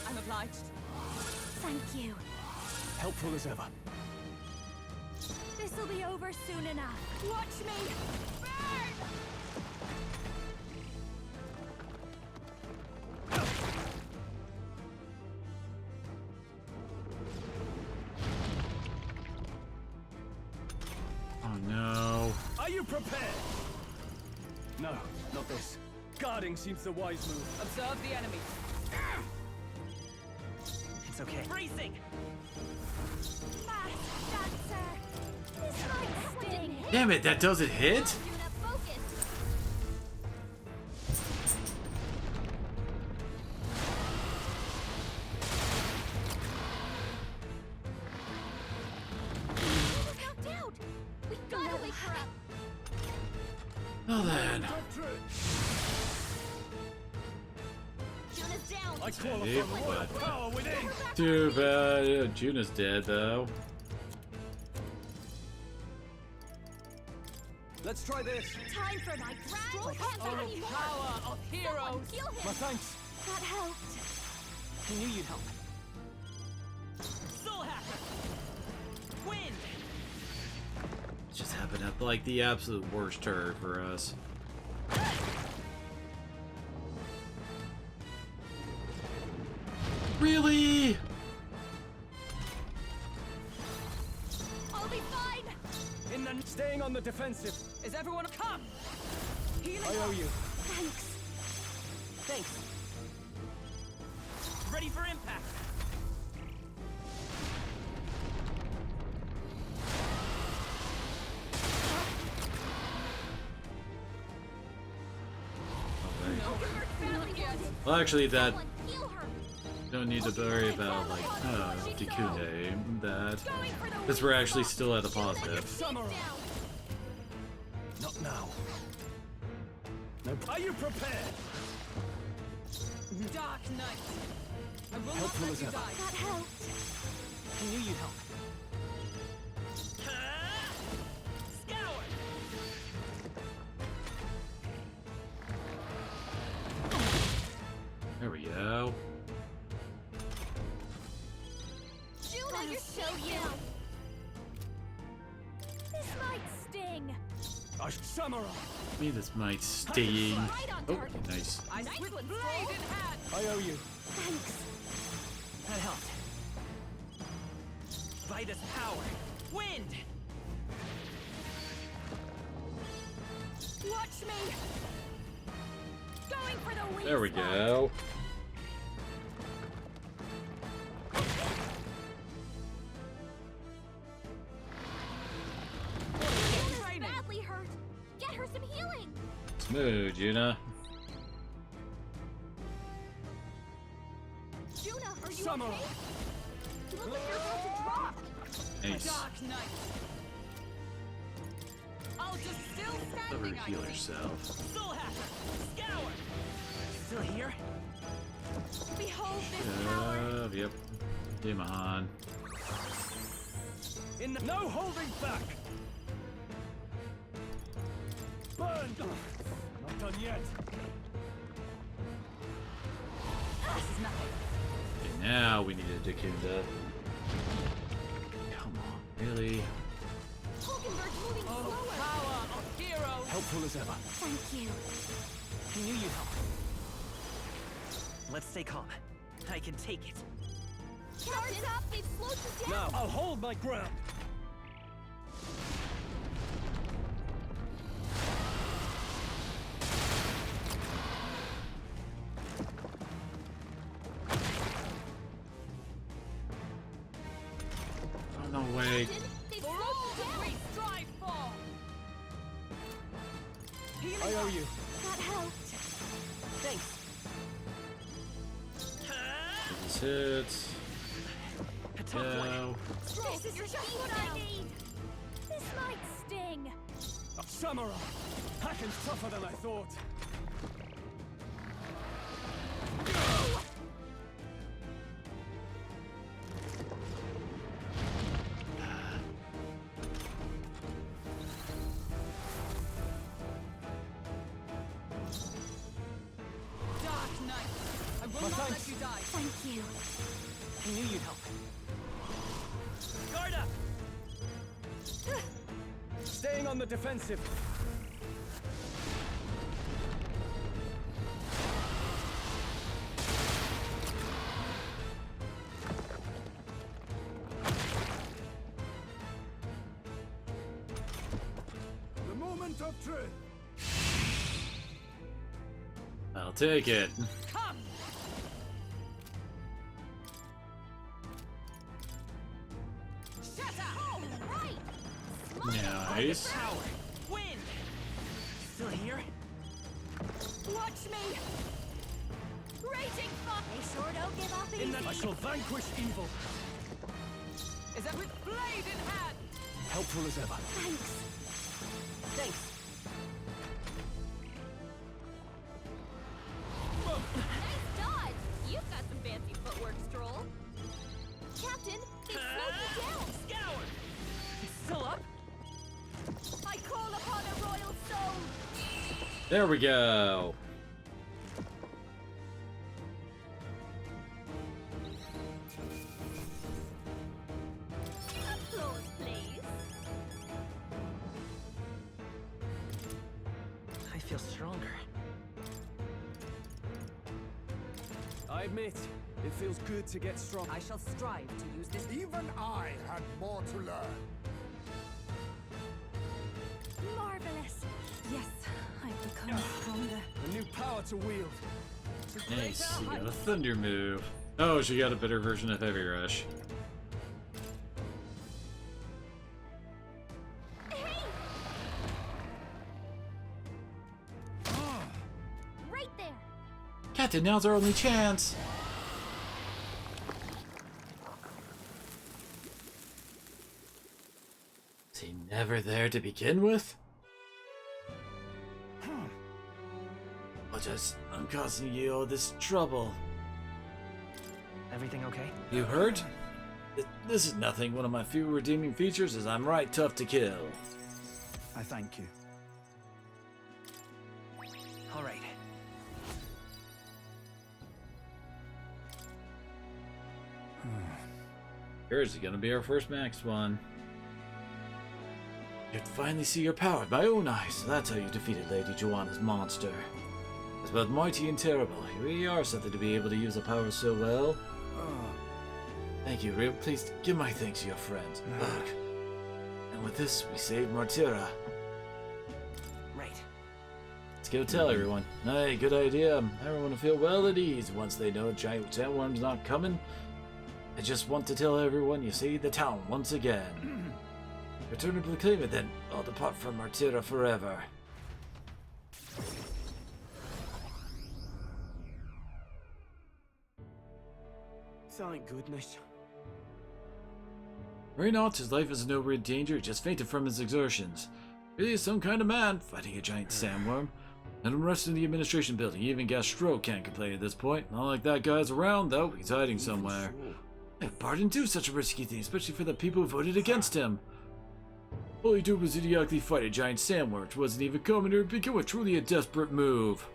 I'm obliged. Thank you. Helpful as ever. This'll be over soon enough. Watch me! Burn! Oh no. Are you prepared? No, not this. Guarding seems the wise move. Observe the enemy. It's okay. Bracing. Fast, dancer! This might sting! Damn it, that doesn't hit? Juna, focus! Juna's knocked out! We gotta wake her up! Well then. Juna's down! I call Yep, upon royal but- power within! Too bad. Juna's dead though. Let's try this. Time for my grand can't Oh, anymore! power of heroes! Someone heal My him! thanks. That helped! I knew you'd help. Soul Hacker. Win. It just happened at like the absolute worst turn for us. Really? I'll be fine! In the staying on the defensive. Is everyone come? Healing I owe you. Thanks. Thanks. Ready for impact. Hulkenberg's badly wounded! Well, actually, that Someone heal her! Don't need to worry about, like, Dikune, because we're actually still at a positive. Not now. No. Are you prepared? Dark Knight. I will Helpful not as let you ever. die. That helped. I knew you'd help. Scour. There we go. Juno, you're so young. This might sting. Samurai. Me, this might sting. Right on Oh, target. nice. I nice blade in hand. I owe you. Thanks. That helped. Vitus power. Wind. Watch me. Going for the weak There we spot. go. Juno's badly hurt. Get her some healing. Smooth, Yuna. Juno, are you Samurai. okay? You look like you're about to drop. Nice. Dark Knight. I'll just still Never standing. heal yourself. Soul Hacker. Scour. Still here? Behold this power. Yep. Demon. In the no holding back. Burn. Not done yet. This is nothing. Okay, now we need a Dikunda. Come on, really? Hulkenberg's moving slower. Power of heroes. Helpful as ever. Thank you. I knew you'd help. Let's stay calm. I can take it. Guards up. They've slowed you down. Now I'll hold my ground. Oh, no way. They've For slowed all you that down. we strive for. I owe you. That helped. Thanks. This hits. A tough one. Go. This is just what I need. This might sting. Samurai. Haken's tougher than I thought. Dark Knight. I will My not thanks. let you die. Thank you. I knew you'd help. Guard up! Staying on the defensive. The moment of truth. I'll take it. Come. Shatter. Oh, right. Nice. Power. Wind. Still here? Watch me. Raging fire. They sure don't give up easy. In that I shall vanquish evil. Is that with blade in hand? Helpful as ever. Thanks. Thanks. Nice dodge. You've got some fancy footwork, Stroll. Captain, they slowed you down. Scour. It's still up? I call upon a royal soul. There we go. Applause, please. I feel stronger. I admit, it feels good to get strong. I shall strive to use this. Even I had more to learn. Marvelous. Yes, I've become stronger. A new power to wield. Nice. You got a thunder move. Oh, she got a better version of Heavy Rush. Right there. Captain, now's our only chance. Is he never there to begin with? I'm causing you all this trouble. Everything okay? You hurt? This is nothing. One of my few redeeming features is I'm right tough to kill. I thank you. All right. Here's gonna be our first max one. You'd finally see your power with my own eyes. That's how you defeated Lady Joanna's monster. It's both mighty and terrible. You really are something to be able to use the power so well. Thank you, Rip. Please give my thanks to your friends. Look. And with this, we saved Martira. Right. Let's go tell everyone. Hey, good idea. Everyone will feel well at ease once they know giant sandworm's not coming. I just want to tell everyone you saved the town once again. Return to proclaim it then. I'll depart from Martira forever. Thank goodness. Reynolds' life is in no real danger, he just fainted from his exertions. Really is some kind of man, fighting a giant sandworm. And the rest in the administration building, even Gastro can't complain at this point. Not like that guy's around, though. He's hiding somewhere. Hey, Barton do such a risky thing, especially for the people who voted against him. All he did was idiotically fight a giant sandworm, which wasn't even coming to become truly a desperate move.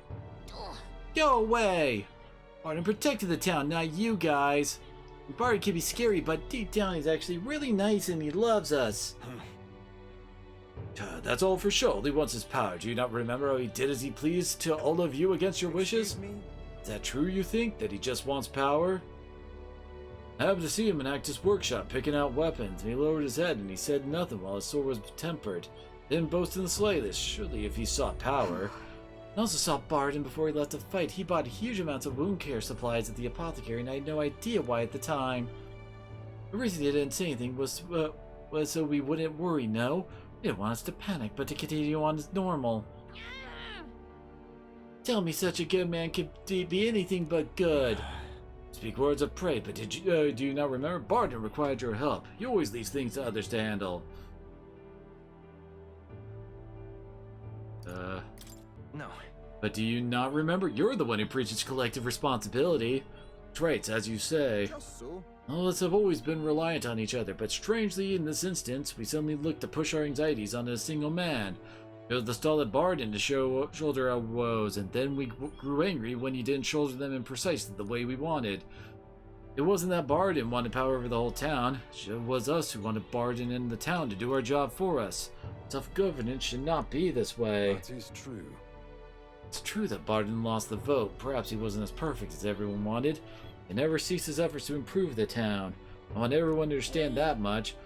Go away! Barton protected the town, not you guys. Barton can be scary, but deep down he's actually really nice and he loves us. That's all for show. He wants his power. Do you not remember how he did as he pleased to all of you against your wishes? Is that true, you think? That he just wants power? I happened to see him in Actus' workshop picking out weapons, and he lowered his head and he said nothing while his sword was tempered. Didn't boast in the slightest. Surely if he sought power. I also saw Barton before he left the fight. He bought huge amounts of wound care supplies at the apothecary, and I had no idea why at the time. The reason he didn't say anything was so we wouldn't worry, no? He didn't want us to panic, but to continue on as normal. Tell me such a good man could be anything but good. Speak words of praise, but do you not remember? Barton required your help. He always leaves things to others to handle. No. But do you not remember? You're the one who preaches collective responsibility. Traits, as you say. Just so. All of us have always been reliant on each other, but strangely, in this instance, we suddenly looked to push our anxieties onto a single man. It was the stolid Barton to shoulder our woes, and then we grew angry when he didn't shoulder them in precisely the way we wanted. It wasn't that Barton wanted power over the whole town. It was us who wanted Barton in the town to do our job for us. Tough governance should not be this way. That is true. It's true that Barton lost the vote. Perhaps he wasn't as perfect as everyone wanted. He never ceased his efforts to improve the town. I want everyone to understand that much.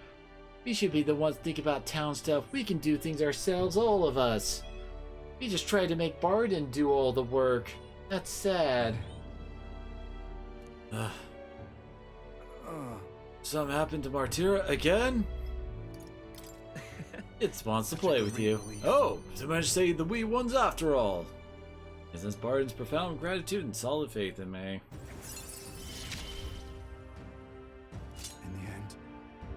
We should be the ones to think about town stuff. We can do things ourselves, all of us. We just tried to make Barton do all the work. That's sad. Something happened to Martira again? It wants to play with you. Oh, so much to say the wee ones after all. Since Barton's profound gratitude and solid faith in me. In the end,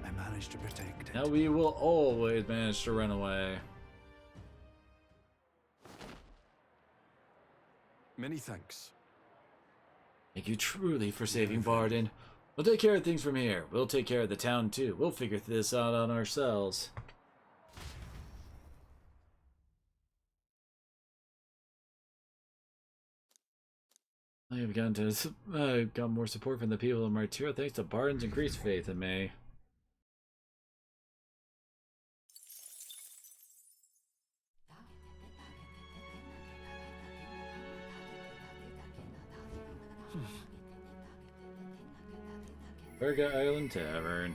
I managed to protect it. Now we will always manage to run away. Many thanks. Thank you truly for saving Barton. We'll take care of things from here. We'll take care of the town too. We'll figure this out on ourselves. I have got more support from the people of Martira thanks to Barton's increased faith in me. Verga Island Tavern.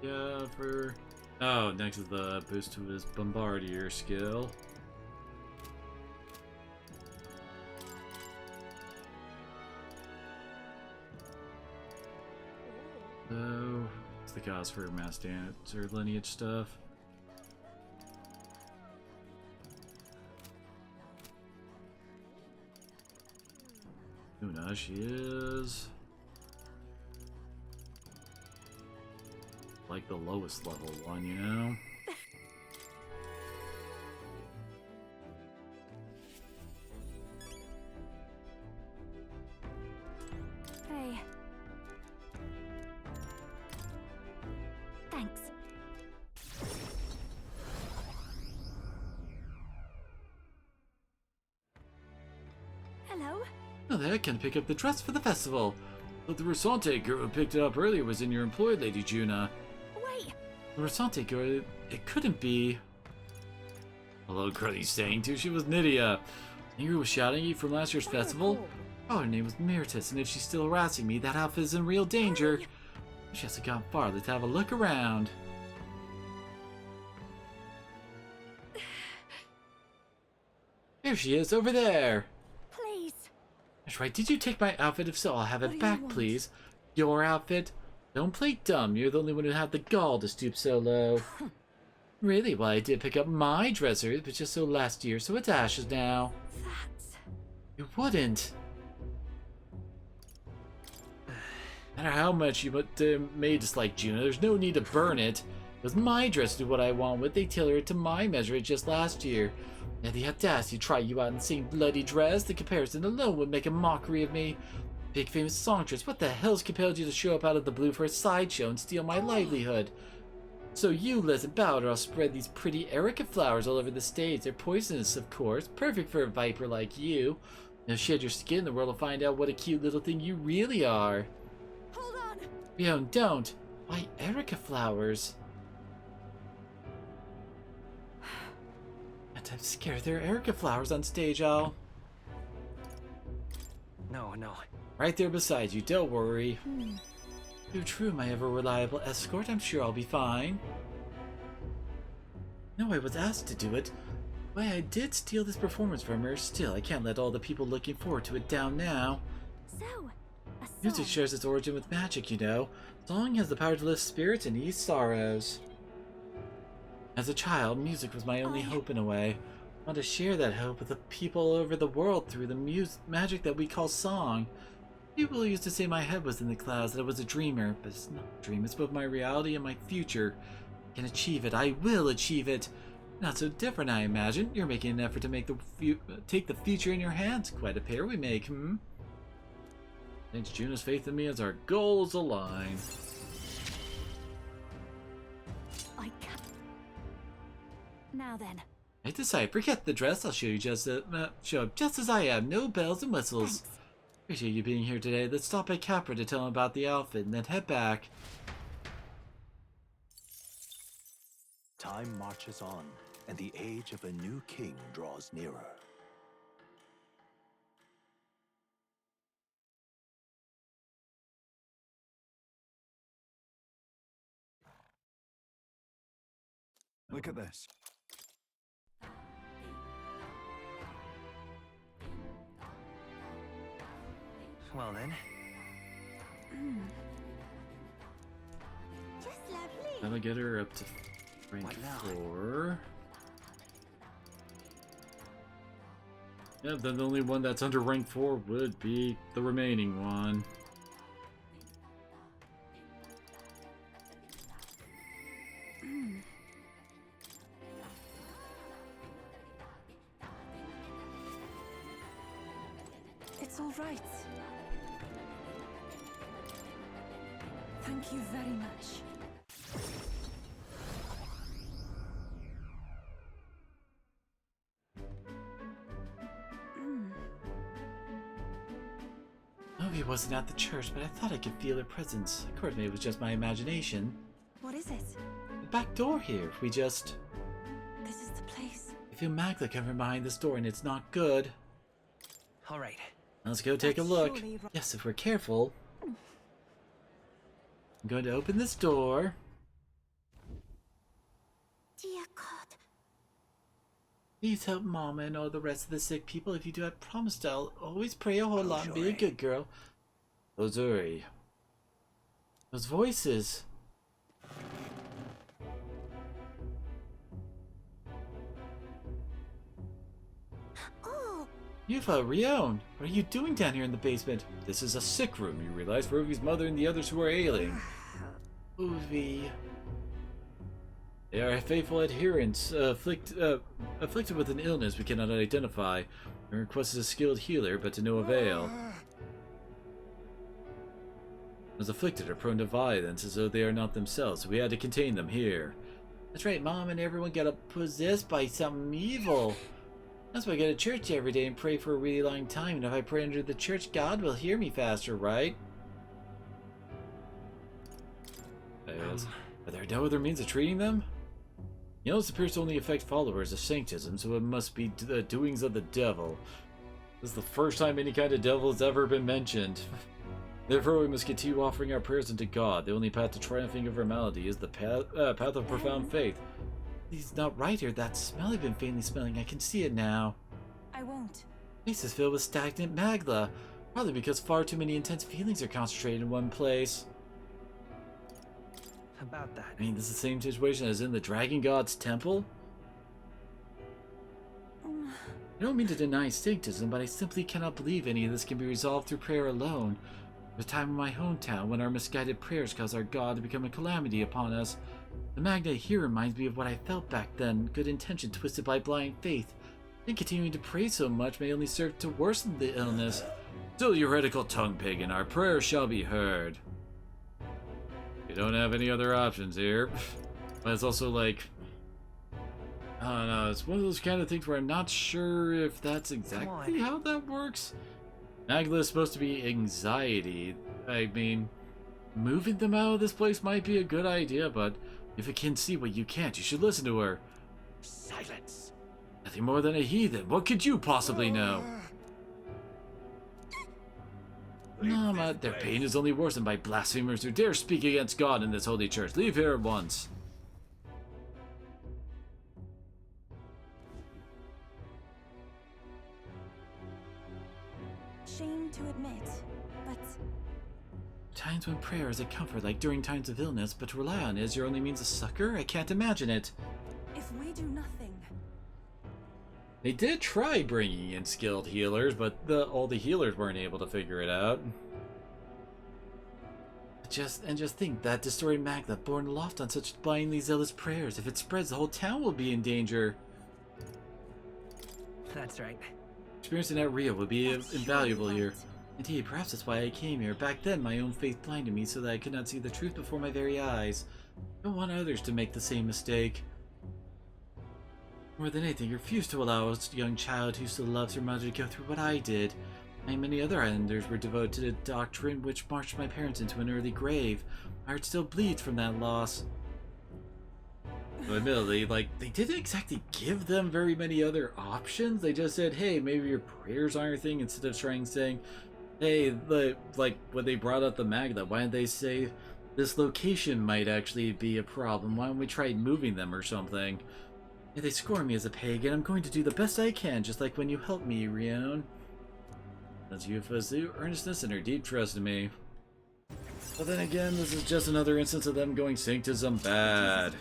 Yeah, for... Oh, next is the boost to his Bombardier skill. So, it's the cause for mass dance or lineage stuff. Yuna, she is like the lowest level one, you know? Hey. Thanks. Hello? Oh, there, I can pick up the dress for the festival. But the Rosante girl who picked it up earlier was in your employ, Lady Juna. Wait. The Rosante girl, it couldn't be. Hello, girlie's saying too. She was Nydia. Nydia was shouting at you from last year's festival. Oh, her name was Myrtis, and if she's still harassing me, that outfit is in real danger. She hasn't gone far. Let's have a look around. Here she is, over there. Please. That's right. Did you take my outfit? If so, I'll have it back, please. Your outfit? Don't play dumb. You're the only one who had the gall to stoop so low. Really? Well, I did pick up my dresser. It was just so last year, so it's ashes now. That's... You wouldn't. No matter how much you may dislike Juna, there's no need to burn it. It was my dress to do what I want with. They tailored it to my measure just last year. And the audacity to try you out in the same bloody dress, the comparison alone would make a mockery of me. Big famous songstress, what the hell's compelled you to show up out of the blue for a sideshow and steal my livelihood? So you, Les and Bowder, I'll spread these pretty erica flowers all over the stage. They're poisonous, of course, perfect for a viper like you. Now shed your skin, the world will find out what a cute little thing you really are. Hold on. Yo, don't. Why erica flowers? I'm scared there are erica flowers on stage, Al. No, no. Right there beside you, don't worry. Too true, my ever-reliable escort. I'm sure I'll be fine. No, I was asked to do it. Why, I did steal this performance from her. Still, I can't let all the people looking forward to it down now. So, a song. Music shares its origin with magic, you know. Song has the power to lift spirits and ease sorrows. As a child, music was my only hope in a way. I want to share that hope with the people all over the world through the magic that we call song. People used to say my head was in the clouds, that I was a dreamer, but it's not a dream. It's both my reality and my future. I can achieve it. I will achieve it. Not so different, I imagine. You're making an effort to make take the future in your hands. Quite a pair we make, hmm? Thanks Juna's faith in me as our goals align. I can't. Now then. I decide, forget the dress. I'll show you show up just as I am. No bells and whistles. Thanks. Appreciate you being here today. Let's stop at Capra to tell him about the outfit and then head back. Time marches on, and the age of a new king draws nearer. Look at this. Well then. Just lovely. I'm gonna get her up to rank 4. Yeah, then the only one that's under rank 4 would be the remaining one. It's all right. Thank you very much. Novi wasn't at the church, but I thought I could feel her presence. Of course, maybe it was just my imagination. What is it? The back door here. We just... This is the place. I feel Magda coming behind this door, and it's not good. All right. Let's go take a That's look. surely right. Yes, if we're careful. I'm going to open this door. Dear God. Please help Mama and all the rest of the sick people. If you do, I promise I'll always pray a whole lot and be a good girl. Ozuri. Those voices. Oh, Yufa, Rion, what are you doing down here in the basement? This is a sick room, you realize, for Uvi's mother and the others who are ailing. Uvi. They are faithful adherents, afflicted with an illness we cannot identify. We requested a skilled healer, but to no avail. Those afflicted are prone to violence, as though they are not themselves, so we had to contain them here. That's right, Mom, and everyone got possessed by something evil. That's why I go to church every day and pray for a really long time, and if I pray under the church, God will hear me faster, right? Yes. Are there no other means of treating them? You know, this appears to only affect followers of Sanctism, so it must be the doings of the devil. This is the first time any kind of devil has ever been mentioned. Therefore, we must continue offering our prayers unto God. The only path to triumphing over malady is the path of profound faith. He's not right here. That smell I've been faintly smelling, I can see it now. I won't. Place is filled with stagnant magla, probably because far too many intense feelings are concentrated in one place. About that. I mean, this is the same situation as in the Dragon God's temple? I don't mean to deny Sanctism, but I simply cannot believe any of this can be resolved through prayer alone. There was a time in my hometown when our misguided prayers caused our God to become a calamity upon us. The magnet here reminds me of what I felt back then, good intention twisted by blind faith. I think continuing to pray so much may only serve to worsen the illness. Still, you heretical tongue pagan, our prayers shall be heard. We don't have any other options here. But it's also like, I don't know, it's one of those kind of things where I'm not sure if that's exactly how that works. Magla is supposed to be anxiety. I mean, moving them out of this place might be a good idea, but if it can see what you can't, you should listen to her. Silence! Nothing more than a heathen. What could you possibly know? Mama, their pain is only worsened by blasphemers who dare speak against God in this holy church. Leave here at once. Shame to admit, but Times when prayer is a comfort, like during times of illness, but to rely on it as your only means of succor? I can't imagine it. If we do nothing... They did try bringing in skilled healers, but all the healers weren't able to figure it out. Just think, that distorted magna born aloft on such blindly zealous prayers. If it spreads, the whole town will be in danger. That's right. Experiencing that Rio would be invaluable here. Indeed, perhaps that's why I came here. Back then, my own faith blinded me so that I could not see the truth before my very eyes. I don't want others to make the same mistake. More than anything, I refuse to allow a young child who still loves her mother to go through what I did. I and many other islanders were devoted to the doctrine which marched my parents into an early grave. My heart still bleeds from that loss. So admittedly, they didn't exactly give them very many other options. They just said, hey, maybe your prayers aren't your thing, instead of saying, hey, like when they brought up the Magna, why didn't they say this location might actually be a problem? Why don't we try moving them or something? If they scorn me as a pagan, I'm going to do the best I can, just like when you helped me, Rion. That's Yufa's earnestness and her deep trust in me. But then again, this is just another instance of them going Sanctism bad.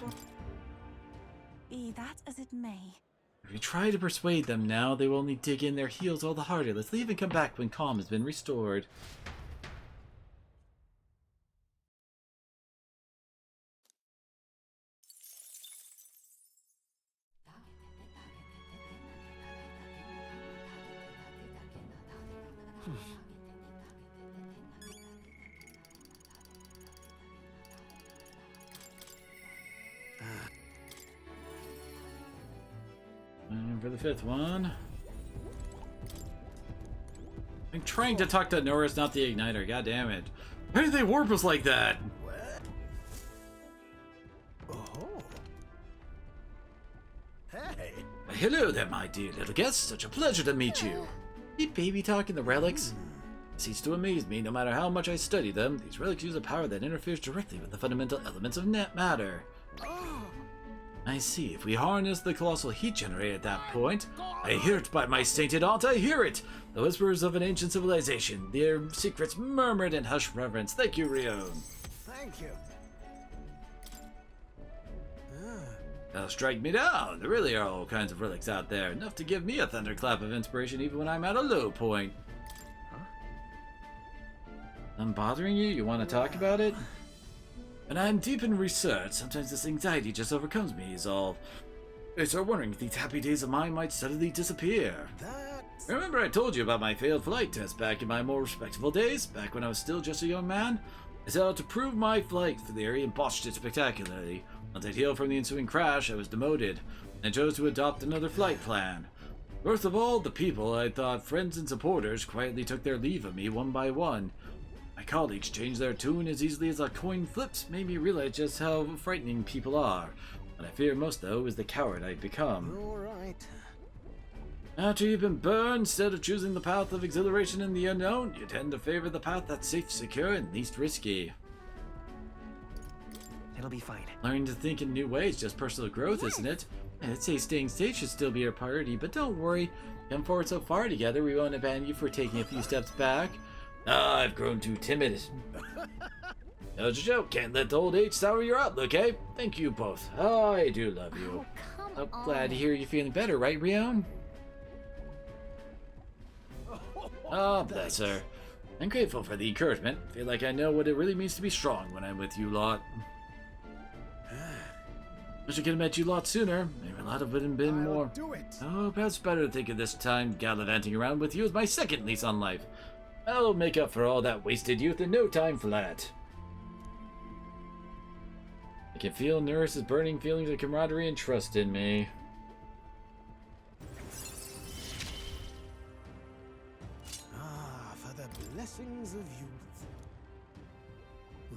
Be that as it may. If we try to persuade them now, they will only dig in their heels all the harder. Let's leave and come back when calm has been restored. And for the fifth one, I'm trying to talk to Norris, not the Igniter. God damn it! Why did they warp us like that? Oh. Hey. Hello there, my dear little guest. Such a pleasure to meet you. Keep baby talking the relics. It ceases to amaze me. No matter how much I study them, these relics use a power that interferes directly with the fundamental elements of net matter. I see. If we harness the colossal heat generated at that point, I hear it by my sainted aunt, I hear it! The whispers of an ancient civilization, their secrets murmured in hushed reverence. Thank you, Rion. Thank you. Strike me down. There really are all kinds of relics out there. Enough to give me a thunderclap of inspiration even when I'm at a low point. Huh? I'm bothering you? You want to talk about it? When I'm deep in research, sometimes this anxiety just overcomes me is all. I start wondering if these happy days of mine might suddenly disappear. Remember I told you about my failed flight test back in my more respectable days, back when I was still just a young man? I set out to prove my flight for the area and botched it spectacularly. Once I'd healed from the ensuing crash, I was demoted, and chose to adopt another flight plan. Worst of all, the people I thought friends and supporters quietly took their leave of me one by one. My colleagues changed their tune as easily as a coin flips, made me realize just how frightening people are. What I fear most, though, is the coward I've become. Alright. After you've been burned, instead of choosing the path of exhilaration in the unknown, you tend to favor the path that's safe, secure, and least risky. It'll be fine. Learning to think in new ways, just personal growth, isn't it? I'd say staying safe should still be our priority, but don't worry. Come forward so far together, we won't abandon you for taking a few steps back. Ah, I've grown too timid. No joke, can't let old age sour your outlook, eh? Thank you both. Oh, I do love you. Come I'm glad to hear you're feeling better, right, Rion? Oh, bless her. I'm grateful for the encouragement. Feel like I know what it really means to be strong when I'm with you lot. Wish I could have met you a lot sooner. Maybe a lot of it had been more. Do it. Oh, perhaps better to think of this time gallivanting around with you as my second lease on life. I'll make up for all that wasted youth in no time flat. I can feel Nurse's burning feelings of camaraderie and trust in me. For the blessings of youth.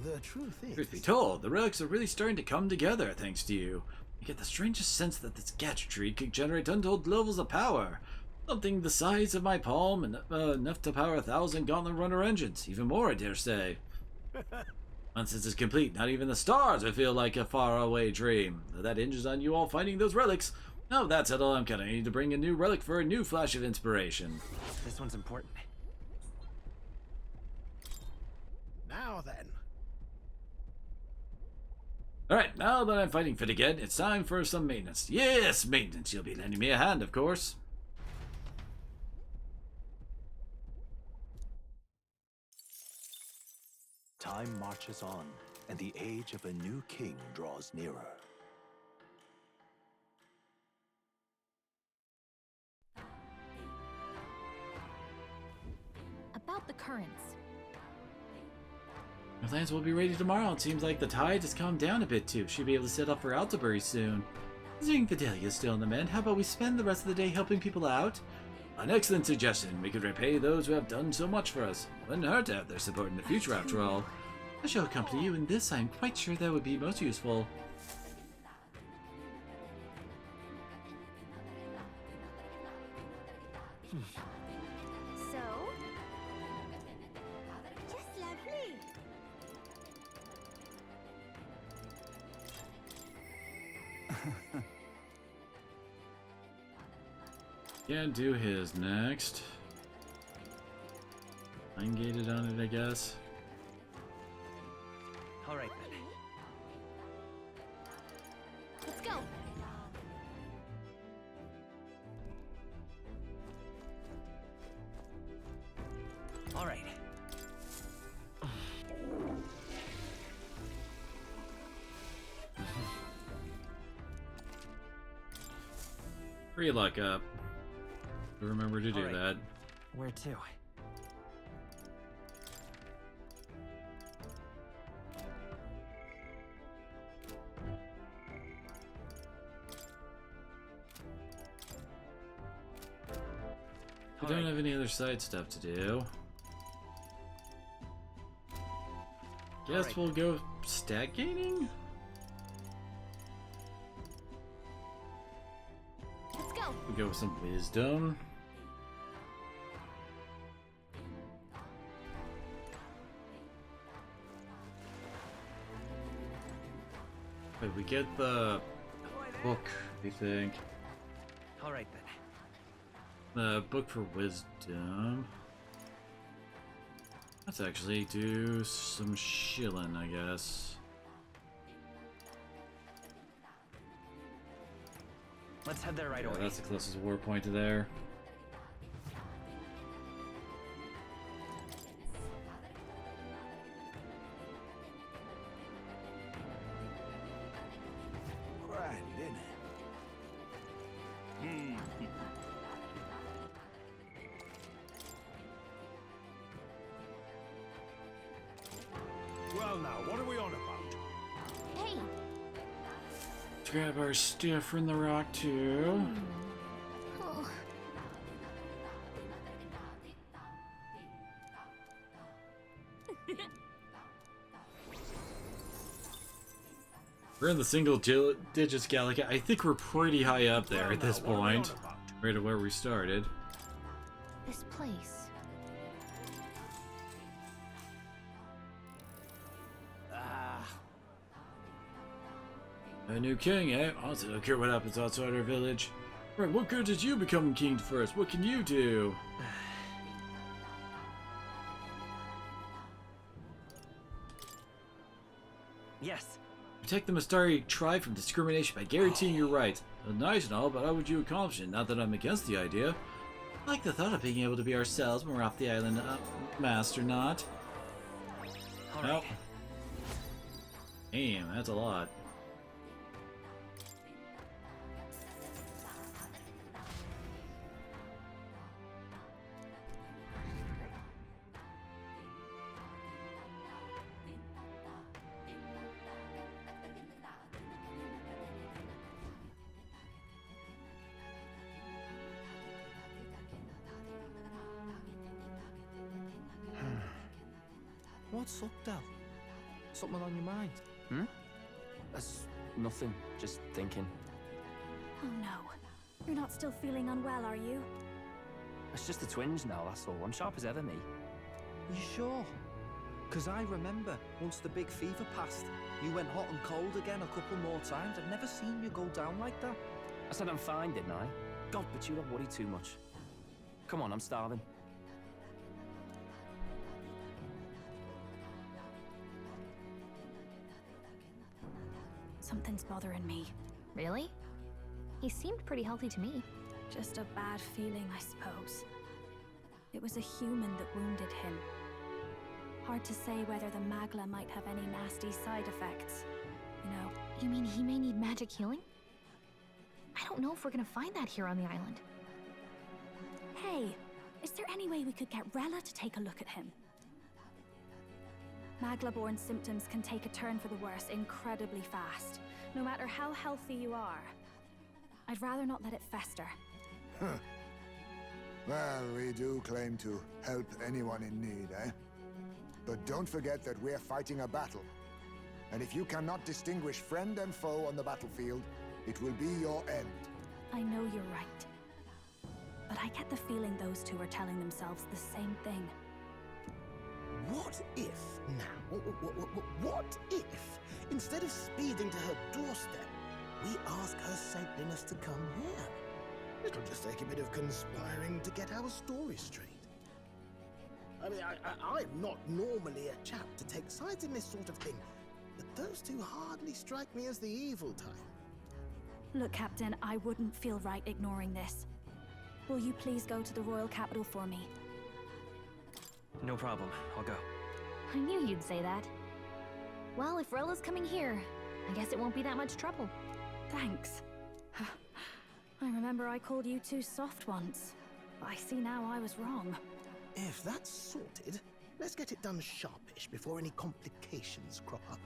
The truth is... Truth be told, the relics are really starting to come together thanks to you. I get the strangest sense that this gadgetry could generate untold levels of power. Something the size of my palm and enough to power 1,000 Gauntlet Runner engines. Even more, I dare say. Once this is complete, not even the stars will feel like a faraway dream. Though that hinges on you all finding those relics. Now that's settled, I'm gonna need to bring a new relic for a new flash of inspiration. This one's important. Now then. Alright, now that I'm fighting fit again, it's time for some maintenance. Yes, maintenance. You'll be lending me a hand, of course. Time marches on, and the age of a new king draws nearer. About the currents. My plans will be ready tomorrow. It seems like the tide has calmed down a bit too. Should be able to set off for Altabury soon. Considering Fidelia is still in the mend, how about we spend the rest of the day helping people out? An excellent suggestion. We could repay those who have done so much for us. Wouldn't hurt to have their support in the future, after all. I shall accompany you in this. I'm quite sure that would be most useful. So? Just lovely. Can't do his next. I'm gated on it, I guess. All right then. Let's go. All right. Free luck up. Remember to do All right. that. Where to? I don't have any other side stuff to do. Guess Alright. we'll go stat gaining? Let's go. We'll go with some wisdom. Wait, we get the book, I think. All right then. The book for wisdom. Let's actually do some shilling, I guess. Let's head there right Yeah, away. that's the closest war point to there. Grand, isn't it? Well now, what are we on about? Hey, Let's grab our stuff from the rock too. oh, We're in the single digits Gallica. I think we're pretty high up there at this point. Right at where we started. this place. A new king, eh? Honestly, I don't care what happens outside our village. Right, what good did you become king for us? What can you do? Yes. Protect the Mistari tribe from discrimination by guaranteeing your rights. Nice and all, but how would you accomplish it? Not that I'm against the idea. I like the thought of being able to be ourselves when we're off the island, Master Not. All Nope. right. Damn, that's a lot. What's up, Del? Something on your mind? That's nothing. Just thinking. Oh no. You're not still feeling unwell, are you? It's just the twinge now, that's all. I'm sharp as ever, me. You sure? Because I remember once the big fever passed, you went hot and cold again a couple more times. I've never seen you go down like that. I said I'm fine, didn't I? God, but you don't worry too much. Come on, I'm starving. Something's bothering me. Really? He seemed pretty healthy to me. Just a bad feeling, I suppose. It was a human that wounded him. Hard to say whether the Magla might have any nasty side effects. You know. You mean he may need magic healing? I don't know if we're gonna find that here on the island. Hey, is there any way we could get Rella to take a look at him? Magla-born symptoms can take a turn for the worse incredibly fast, no matter how healthy you are. I'd rather not let it fester. Well, we do claim to help anyone in need, eh? But don't forget that we're fighting a battle. And if you cannot distinguish friend and foe on the battlefield, it will be your end. I know you're right. But I get the feeling those two are telling themselves the same thing. What if now? What if, instead of speeding to her doorstep, we ask her saintliness to come here? It'll just take a bit of conspiring to get our story straight. I mean, I'm not normally a chap to take sides in this sort of thing, but those two hardly strike me as the evil type. Look, Captain, I wouldn't feel right ignoring this. Will you please go to the royal capital for me? No problem. I'll go. I knew you'd say that. Well, if Rella's coming here, I guess it won't be that much trouble. Thanks. I remember I called you too soft once. I see now I was wrong. If that's sorted, let's get it done sharpish before any complications crop up.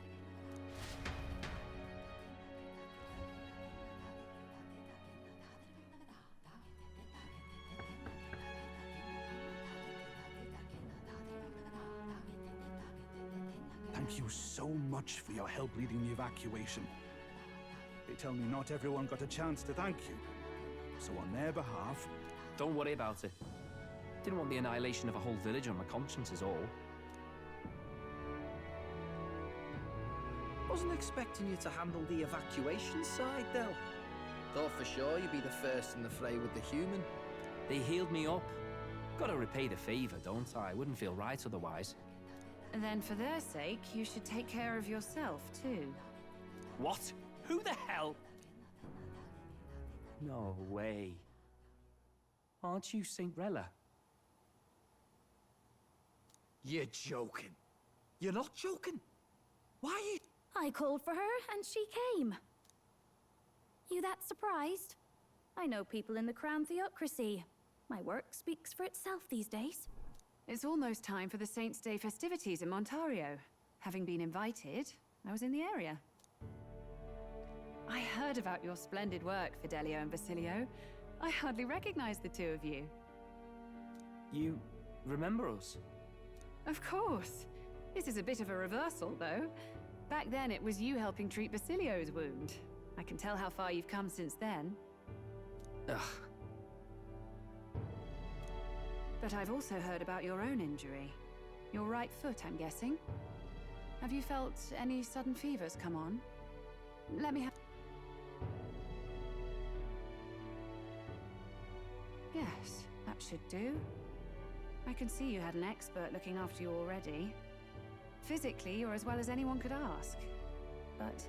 Thank you so much for your help leading the evacuation. They tell me not everyone got a chance to thank you. So on their behalf... Don't worry about it. Didn't want the annihilation of a whole village on my conscience is all. Wasn't expecting you to handle the evacuation side, Del. Thought for sure you'd be the first in the fray with the human. They healed me up. Gotta repay the favor, don't I? Wouldn't feel right otherwise. Then for their sake, you should take care of yourself, too. What? Who the hell? No way. Aren't you Cinderella? You're joking. You're not joking. Why are you... I called for her, and she came. You that surprised? I know people in the Crown Theocracy. My work speaks for itself these days. It's almost time for the Saints' Day festivities in Montario. Having been invited, I was in the area. I heard about your splendid work, Fidelio and Basilio. I hardly recognize the two of you. You remember us? Of course. This is a bit of a reversal, though. Back then, it was you helping treat Basilio's wound. I can tell how far you've come since then. Ugh. But I've also heard about your own injury. Your right foot, I'm guessing. Have you felt any sudden fevers come on? Let me have... Yes, that should do. I can see you had an expert looking after you already. Physically, you're as well as anyone could ask. But...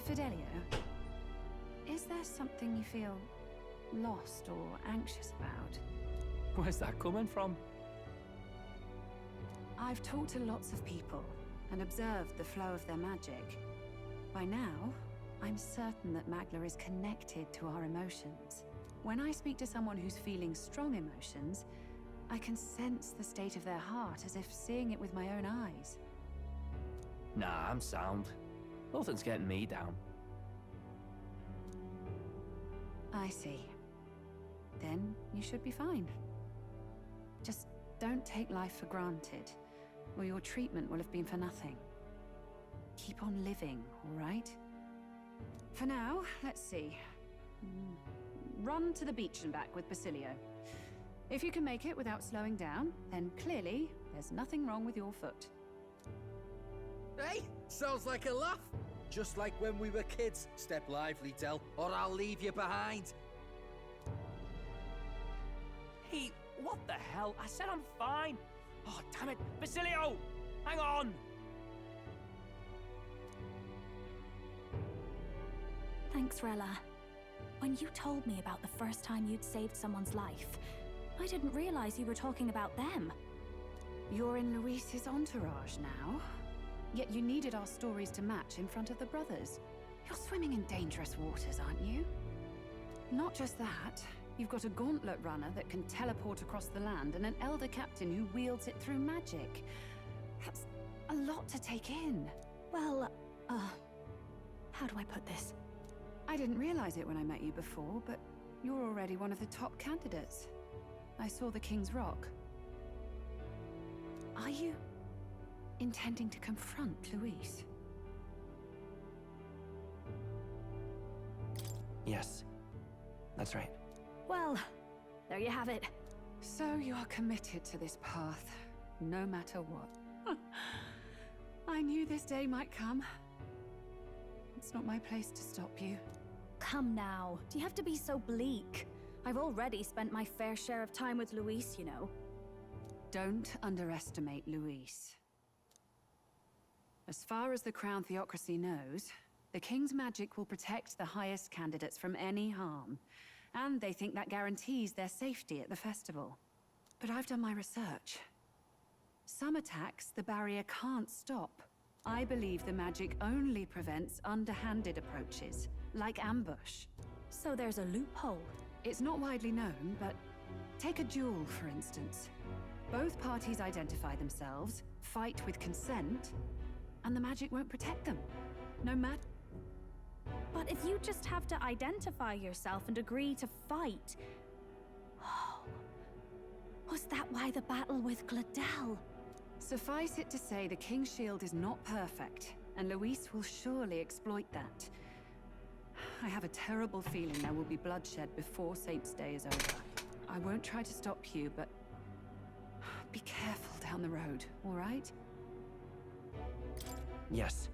Fidelio, is there something you feel lost or anxious about? Where's that coming from? I've talked to lots of people and observed the flow of their magic. By now, I'm certain that Magla is connected to our emotions. When I speak to someone who's feeling strong emotions, I can sense the state of their heart as if seeing it with my own eyes. Nah, I'm sound. Nothing's getting me down. I see. Then you should be fine. Just don't take life for granted, or your treatment will have been for nothing. Keep on living, all right? For now, let's see. Run to the beach and back with Basilio. If you can make it without slowing down, then clearly there's nothing wrong with your foot. Hey, sounds like a laugh. Just like when we were kids. Step lively, Del, or I'll leave you behind. Hey, what the hell? I said I'm fine. Oh, damn it. Basilio! Hang on! Thanks, Rella. When you told me about the first time you'd saved someone's life, I didn't realize you were talking about them. You're in Luis's entourage now. Yet you needed our stories to match in front of the brothers. You're swimming in dangerous waters, aren't you? Not just that, you've got a gauntlet runner that can teleport across the land and an elder captain who wields it through magic. That's a lot to take in. Well, how do I put this? I didn't realize it when I met you before, but you're already one of the top candidates. I saw the King's Rock. Are you intending to confront Luis? Yes, that's right. Well, there you have it. So you are committed to this path, no matter what. I knew this day might come. It's not my place to stop you. Come now, do you have to be so bleak? I've already spent my fair share of time with Luis, you know. Don't underestimate Luis. As far as the Crown Theocracy knows, the King's magic will protect the highest candidates from any harm, and they think that guarantees their safety at the festival. But I've done my research. Some attacks the barrier can't stop. I believe the magic only prevents underhanded approaches, like ambush. So there's a loophole? It's not widely known, but take a duel, for instance. Both parties identify themselves, fight with consent, and the magic won't protect them. No matter... But if you just have to identify yourself and agree to fight... Oh, was that why the battle with Gladel? Suffice it to say the King's Shield is not perfect, and Luis will surely exploit that. I have a terrible feeling there will be bloodshed before Saints' Day is over. I won't try to stop you, but... be careful down the road, all right? Yes,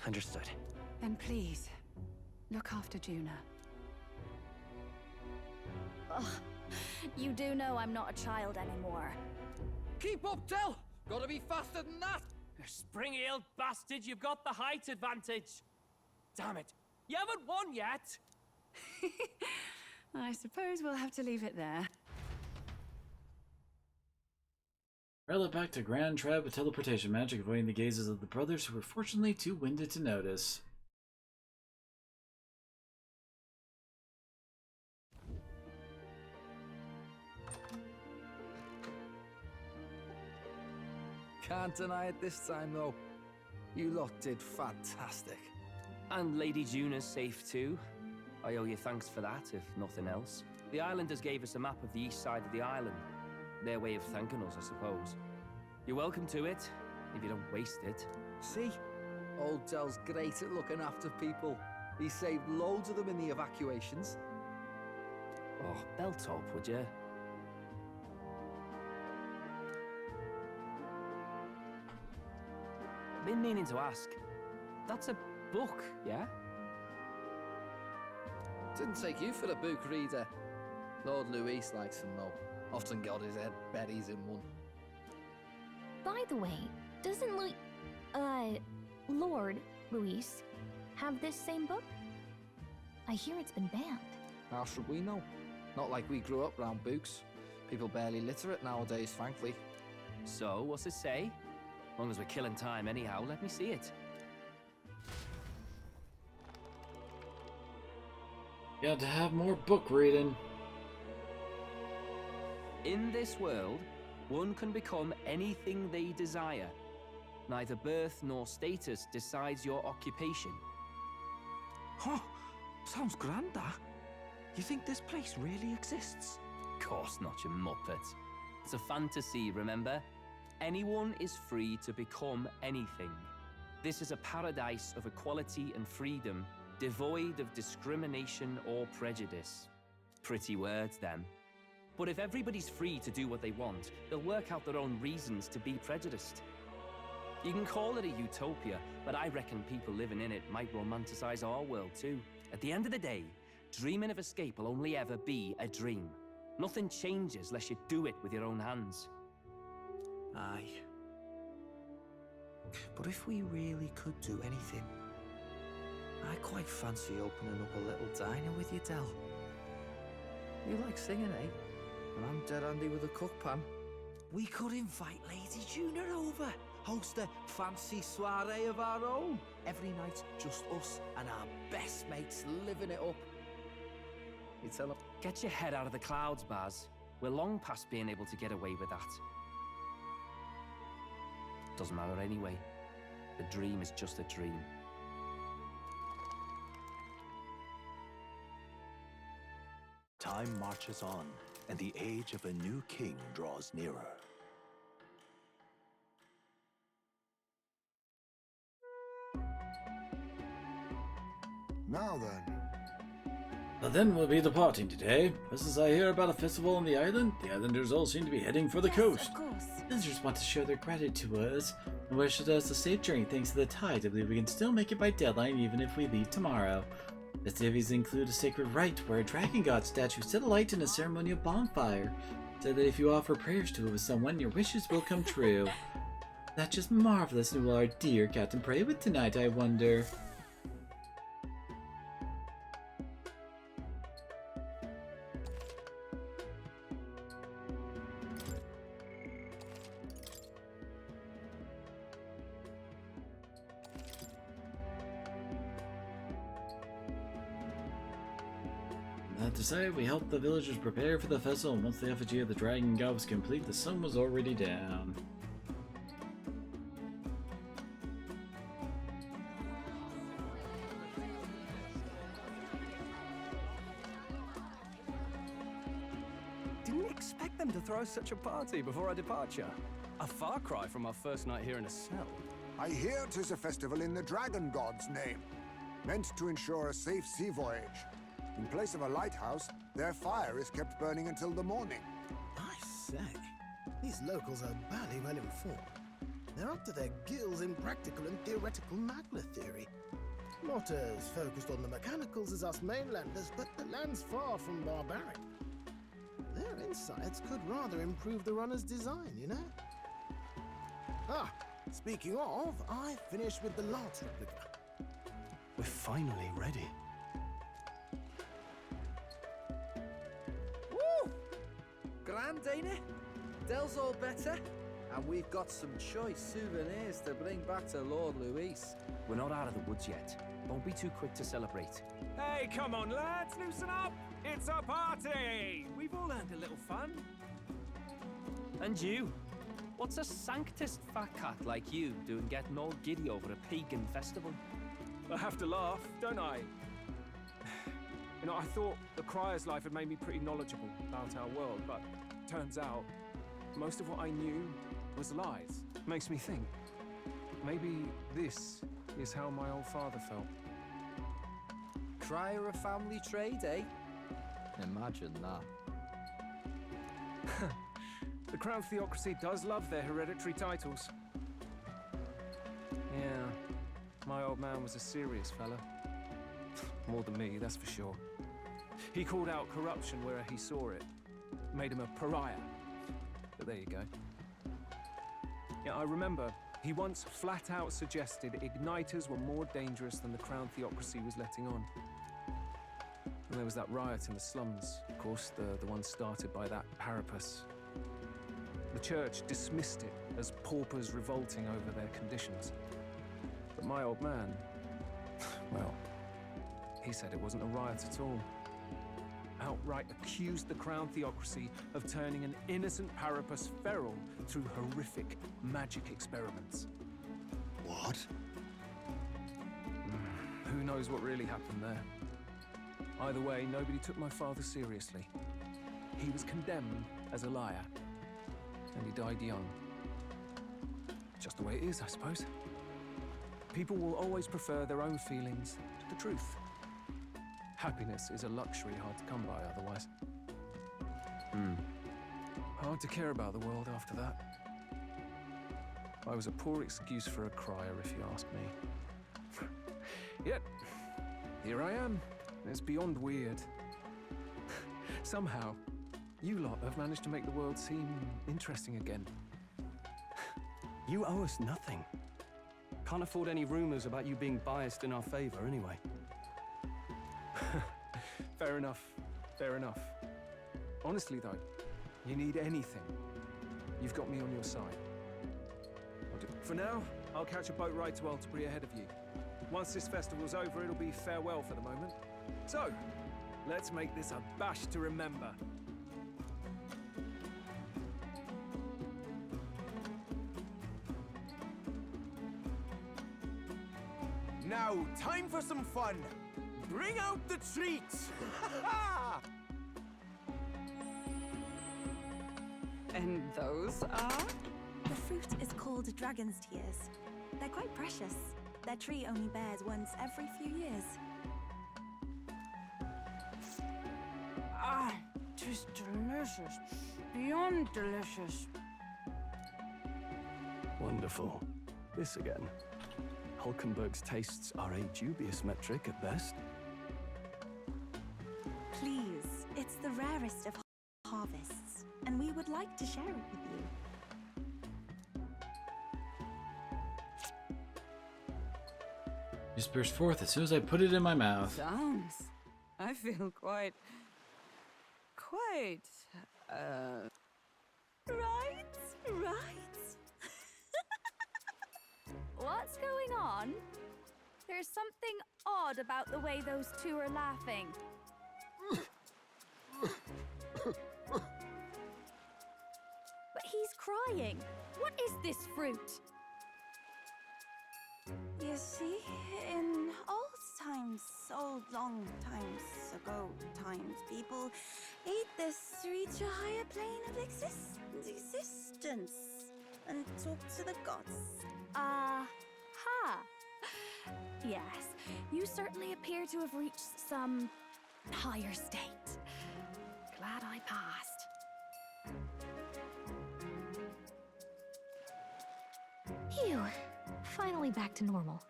understood. Then please, look after Juna. Ugh, you do know I'm not a child anymore. Keep up, Del! Gotta be faster than that! You spring-heeled bastard, you've got the height advantage! Damn it, You haven't won yet! I suppose we'll have to leave it there. Rella back to Grand Trap with teleportation magic, avoiding the gazes of the brothers who were fortunately too winded to notice. Can't deny it this time, though. You lot did fantastic. And Lady Juna's safe too. I owe you thanks for that, if nothing else. The islanders gave us a map of the east side of the island. Their way of thanking us, I suppose. You're welcome to it, if you don't waste it. See? Old Del's great at looking after people. He saved loads of them in the evacuations. Oh, belt up, would you? Been meaning to ask. That's a book, yeah? Didn't take you for a book reader. Lord Luis likes them though. Often got his head berries in one. By the way, doesn't Lord Luis have this same book? I hear it's been banned. How should we know? Not like we grew up round books. People barely literate nowadays, frankly. So, what's it say? As long as we're killing time anyhow, let me see it. Got to have more book reading. In this world, one can become anything they desire. Neither birth nor status decides your occupation. Huh? Sounds grand, that. You think this place really exists? Of course not, you muppet. It's a fantasy, remember? Anyone is free to become anything. This is a paradise of equality and freedom, devoid of discrimination or prejudice. Pretty words, then. But if everybody's free to do what they want, they'll work out their own reasons to be prejudiced. You can call it a utopia, but I reckon people living in it might romanticize our world too. At the end of the day, dreaming of escape will only ever be a dream. Nothing changes unless you do it with your own hands. Aye. But if we really could do anything, I quite fancy opening up a little diner with you, Del. You like singing, eh? And I'm dead handy with a cook pan. We could invite Lady Juna over, host a fancy soiree of our own. Every night, just us and our best mates living it up. You tell them. Get your head out of the clouds, Baz. We're long past being able to get away with that. Doesn't matter anyway. The dream is just a dream. Time marches on, and the age of a new king draws nearer. Now then. Well, then we'll be departing today. Just as I hear about a festival on the island, the islanders all seem to be heading for the coast. Of course. Visitors want to show their gratitude to us and wish us a safe journey thanks to the tide. I believe we can still make it by deadline even if we leave tomorrow. Festivities include a sacred rite where a dragon god statue set alight in a ceremonial bonfire, so that if you offer prayers to it with someone, your wishes will come true. That's just marvelous. Who will our dear Captain pray with tonight, I wonder? That decided, we helped the villagers prepare for the festival, and once the effigy of the dragon god was complete, the sun was already down. Didn't expect them to throw such a party before our departure. A far cry from our first night here in a cell. I hear 'tis a festival in the dragon god's name, meant to ensure a safe sea voyage. In place of a lighthouse, their fire is kept burning until the morning. I say, these locals are barely well informed. They're up to their gills in practical and theoretical Magna theory. Not as focused on the mechanicals as us mainlanders, but the land's far from barbaric. Their insights could rather improve the runner's design, you know? Ah, speaking of, I finished with the lance replica. We're finally ready. Woo! Grand, ain't it? Del's all better, and we've got some choice souvenirs to bring back to Lord Luis. We're not out of the woods yet. Don't be too quick to celebrate. Hey, come on, lads, loosen up! It's a party! We've all earned a little fun. And you? What's a sanctist fat cat like you doing getting all giddy over a pagan festival? I have to laugh, don't I? You know, I thought the Crier's life had made me pretty knowledgeable about our world, but turns out most of what I knew was lies. Makes me think, maybe this is how my old father felt. Crier a family trade, eh? Imagine that. The Crown Theocracy does love their hereditary titles. Yeah, my old man was a serious fella. More than me, that's for sure. He called out corruption where he saw it. Made him a pariah. But there you go. Yeah, I remember he once flat out suggested igniters were more dangerous than the Crown Theocracy was letting on. And there was that riot in the slums, of course, the one started by that Parapus. The church dismissed it as paupers revolting over their conditions. But my old man, well, he said it wasn't a riot at all. Outright accused the Crown Theocracy of turning an innocent Parapus feral through horrific magic experiments. What? Who knows what really happened there? Either way, nobody took my father seriously. He was condemned as a liar, and he died young. Just the way it is, I suppose. People will always prefer their own feelings to the truth. Happiness is a luxury hard to come by otherwise. Hard to care about the world after that. I was a poor excuse for a crier, if you ask me. Yet, here I am. It's beyond weird. Somehow, you lot have managed to make the world seem interesting again. You owe us nothing. Can't afford any rumors about you being biased in our favor, anyway. Fair enough. Fair enough. Honestly, though, you need anything, you've got me on your side. For now, I'll catch a boat ride to Altabury ahead of you. Once this festival's over, it'll be farewell for the moment. So, let's make this a bash to remember. Now, time for some fun. Bring out the treats! And those are? The fruit is called dragon's tears. They're quite precious. Their tree only bears once every few years. Ah, tis delicious. Beyond delicious. Wonderful. This again. Hulkenberg's tastes are a dubious metric at best. Please, it's the rarest of harvests, and we would like to share it with you. Just burst forth as soon as I put it in my mouth. Sounds. I feel quite. Right. What's going on? There's something odd about the way those two are laughing. But he's crying. What is this fruit? You see, in old times, old long times ago people ate this to reach a higher plane of existence and talk to the gods. Ha! Yes, you certainly appear to have reached some higher state. Glad I passed. Phew, finally back to normal.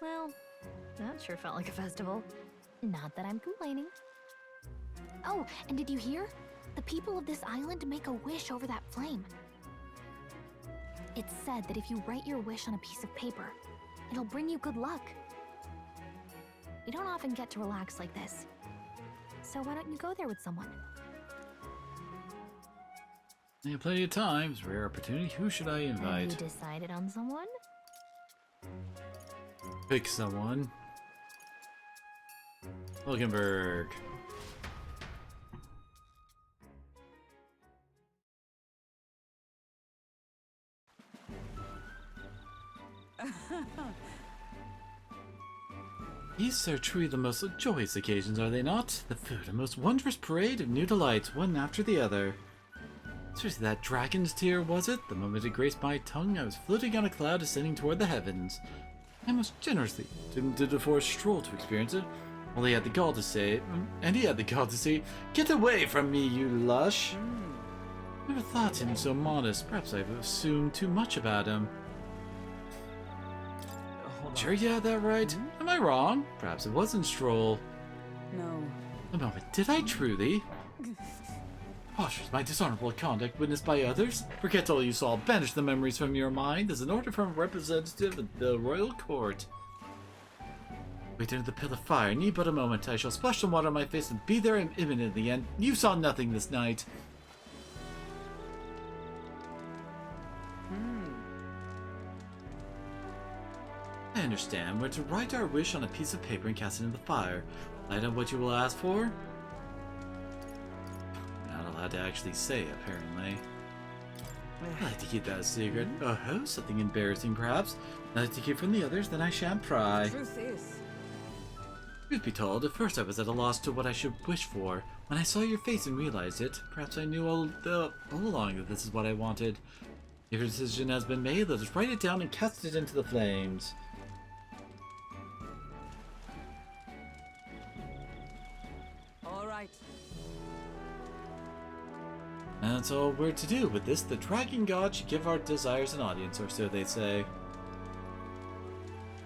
Well, that sure felt like a festival. Not that I'm complaining. Oh, and did you hear? The people of this island make a wish over that flame. It's said that if you write your wish on a piece of paper, it'll bring you good luck. We don't often get to relax like this. So why don't you go there with someone? Yeah, plenty of times. Rare opportunity. Who should I Have invite? you decided on someone? Pick someone. Hulkenberg. These are truly the most joyous occasions, are they not? The food, a most wondrous parade of new delights, one after the other. Seriously, that dragon's tear, was it? The moment it graced my tongue, I was floating on a cloud ascending toward the heavens. I most generously did the forest stroll to experience it, while he had the gall to say, "Get away from me, you lush!" Never thought him so modest. Perhaps I've assumed too much about him. Sure you had that right? Am I wrong? Perhaps it wasn't Stroll. No. A moment, did I truly? Preposterous, my dishonorable conduct witnessed by others? Forget all you saw, banish the memories from your mind as an order from a representative of the royal court. Wait under the pill of fire, need but a moment. I shall splash some water on my face and be there imminently, and you saw nothing this night. I understand. We're to write our wish on a piece of paper and cast it in the fire. Light on what you will ask for? Not allowed to actually say, apparently. I like to keep that a secret. Oh, something embarrassing, perhaps? I'd like to keep from the others, then I shan't pry. Truth is. Truth be told, at first I was at a loss to what I should wish for. When I saw your face and realized it, perhaps I knew all along that this is what I wanted. If your decision has been made, let us write it down and cast it into the flames. All right. And that's all we're to do. With this, the Dragon God should give our desires an audience, or so they say.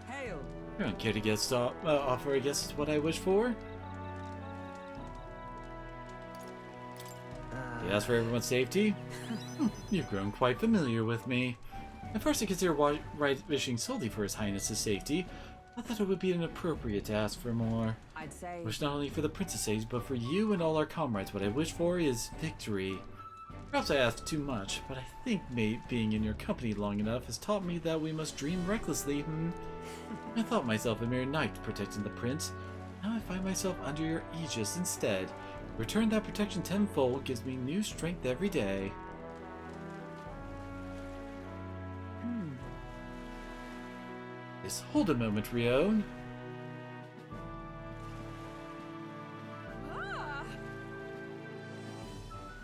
Hail! You don't care to offer a guess what I wish for? You ask for everyone's safety? You've grown quite familiar with me. At first I considered wishing solely for His Highness's safety. I thought it would be inappropriate to ask for more. I'd say... I wish not only for the princesses, but for you and all our comrades. What I wish for is victory. Perhaps I asked too much, but I think being in your company long enough has taught me that we must dream recklessly. I thought myself a mere knight protecting the prince. Now I find myself under your aegis instead. Return that protection tenfold gives me new strength every day. Just hold a moment, Rion.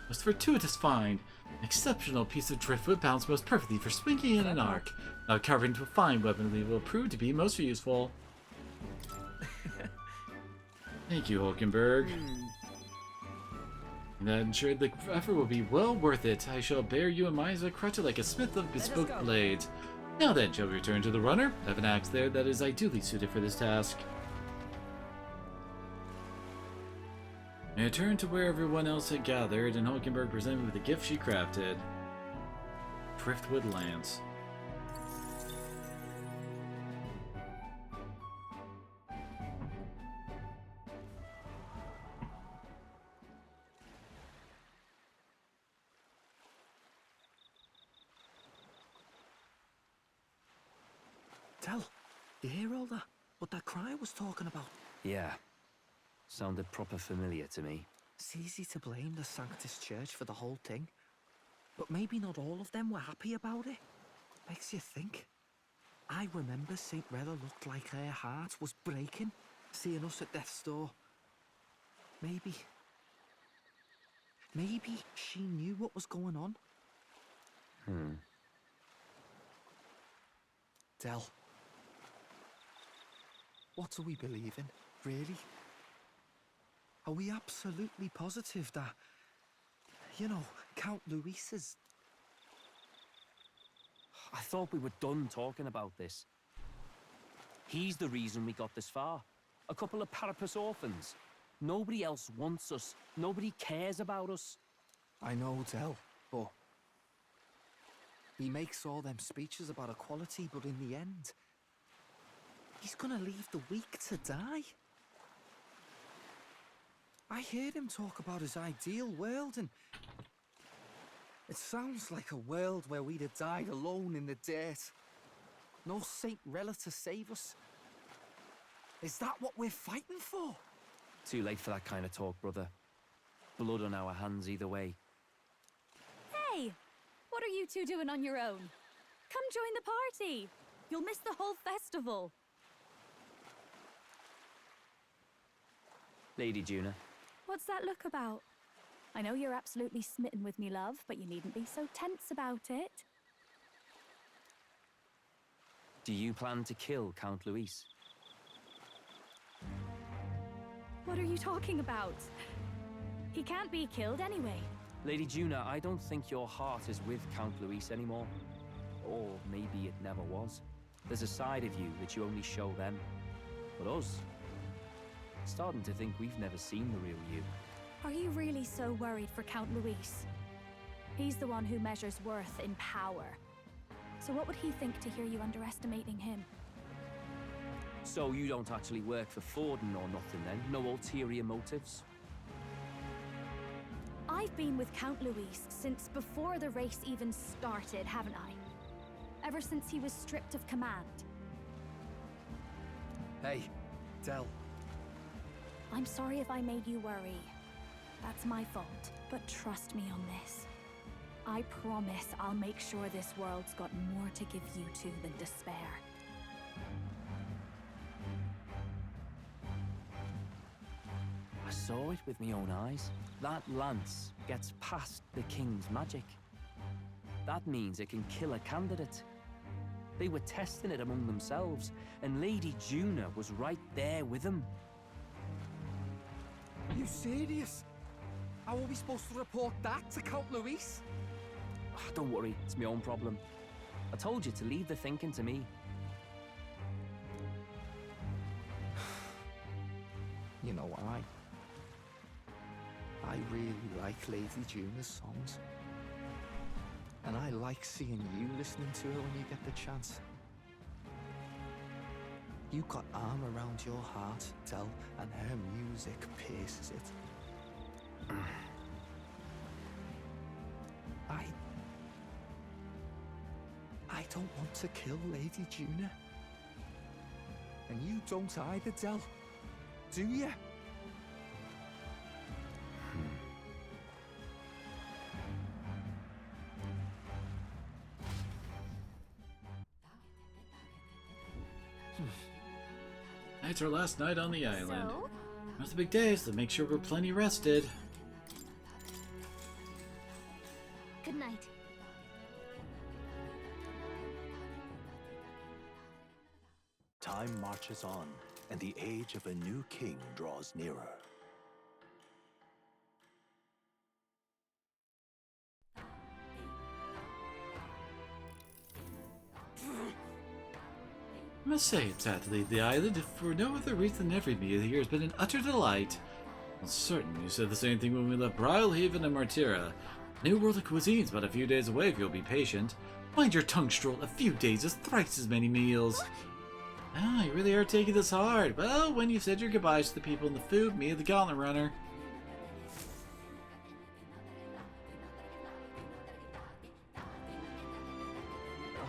Most fortuitous find. An exceptional piece of driftwood balanced most perfectly for swinging in an arc. Now carved into a fine weapon that will prove to be most useful. Thank you, Hulkenberg. And I'm sure the effort will be well worth it. I shall bear you in mind as a crutch like a smith of bespoke blades. Now then, shall we return to the runner? I have an axe there that is ideally suited for this task. I returned to where everyone else had gathered, and Hulkenberg presented me with a gift she crafted. Driftwood lance. Tell, you hear all that? What that cry was talking about? Yeah. Sounded proper familiar to me. It's easy to blame the Sanctus Church for the whole thing. But maybe not all of them were happy about it. Makes you think. I remember St. Rella looked like her heart was breaking, seeing us at death's door. Maybe she knew what was going on. Del. What do we believe in, really? Are we absolutely positive that, you know, Count Luis is... I thought we were done talking about this. He's the reason we got this far. A couple of Parapus orphans. Nobody else wants us. Nobody cares about us. I know, Del, but... He makes all them speeches about equality, but in the end... He's gonna leave the weak to die. I heard him talk about his ideal world, and it sounds like a world where we'd have died alone in the dirt. No Saint Rella to save us. Is that what we're fighting for? Too late for that kind of talk, brother. Blood on our hands either way. Hey! What are you two doing on your own? Come join the party! You'll miss the whole festival. Lady Juna. What's that look about? I know you're absolutely smitten with me, love, but you needn't be so tense about it. Do you plan to kill Count Luis? What are you talking about? He can't be killed anyway. Lady Juna, I don't think your heart is with Count Luis anymore. Or maybe it never was. There's a side of you that you only show them. But us, starting to think we've never seen the real you. Are you really so worried for Count Luis? He's the one who measures worth in power. So what would he think to hear you underestimating him? So you don't actually work for Forden or nothing then? No ulterior motives? I've been with Count Luis since before the race even started, haven't I? Ever since he was stripped of command. Hey, Del. I'm sorry if I made you worry. That's my fault. But trust me on this. I promise I'll make sure this world's got more to give you two than despair. I saw it with my own eyes. That lance gets past the king's magic. That means it can kill a candidate. They were testing it among themselves, and Lady Juna was right there with them. Are you serious? How are we supposed to report that to Count Luis? Don't worry, it's my own problem. I told you to leave the thinking to me. You know, I really like Lady Juna's songs. And I like seeing you listening to her when you get the chance. You got arm around your heart, Del, and her music pierces it. I don't want to kill Lady Juna. And you don't either, Del. Do you? Tonight's our last night on the island. So? That's a big day, so make sure we're plenty rested. Good night. Time marches on, and the age of a new king draws nearer. I must say, it's sad to leave the island, if for no other reason than every meal here has been an utter delight. Well, certain you said the same thing when we left Brylehaven and Martira. New world of cuisine's but a few days away if you'll be patient. Mind your tongue, Stroll, a few days is thrice as many meals. Ah, you really are taking this hard. Well, when you've said your goodbyes to the people in the food, me, the Gauntlet Runner.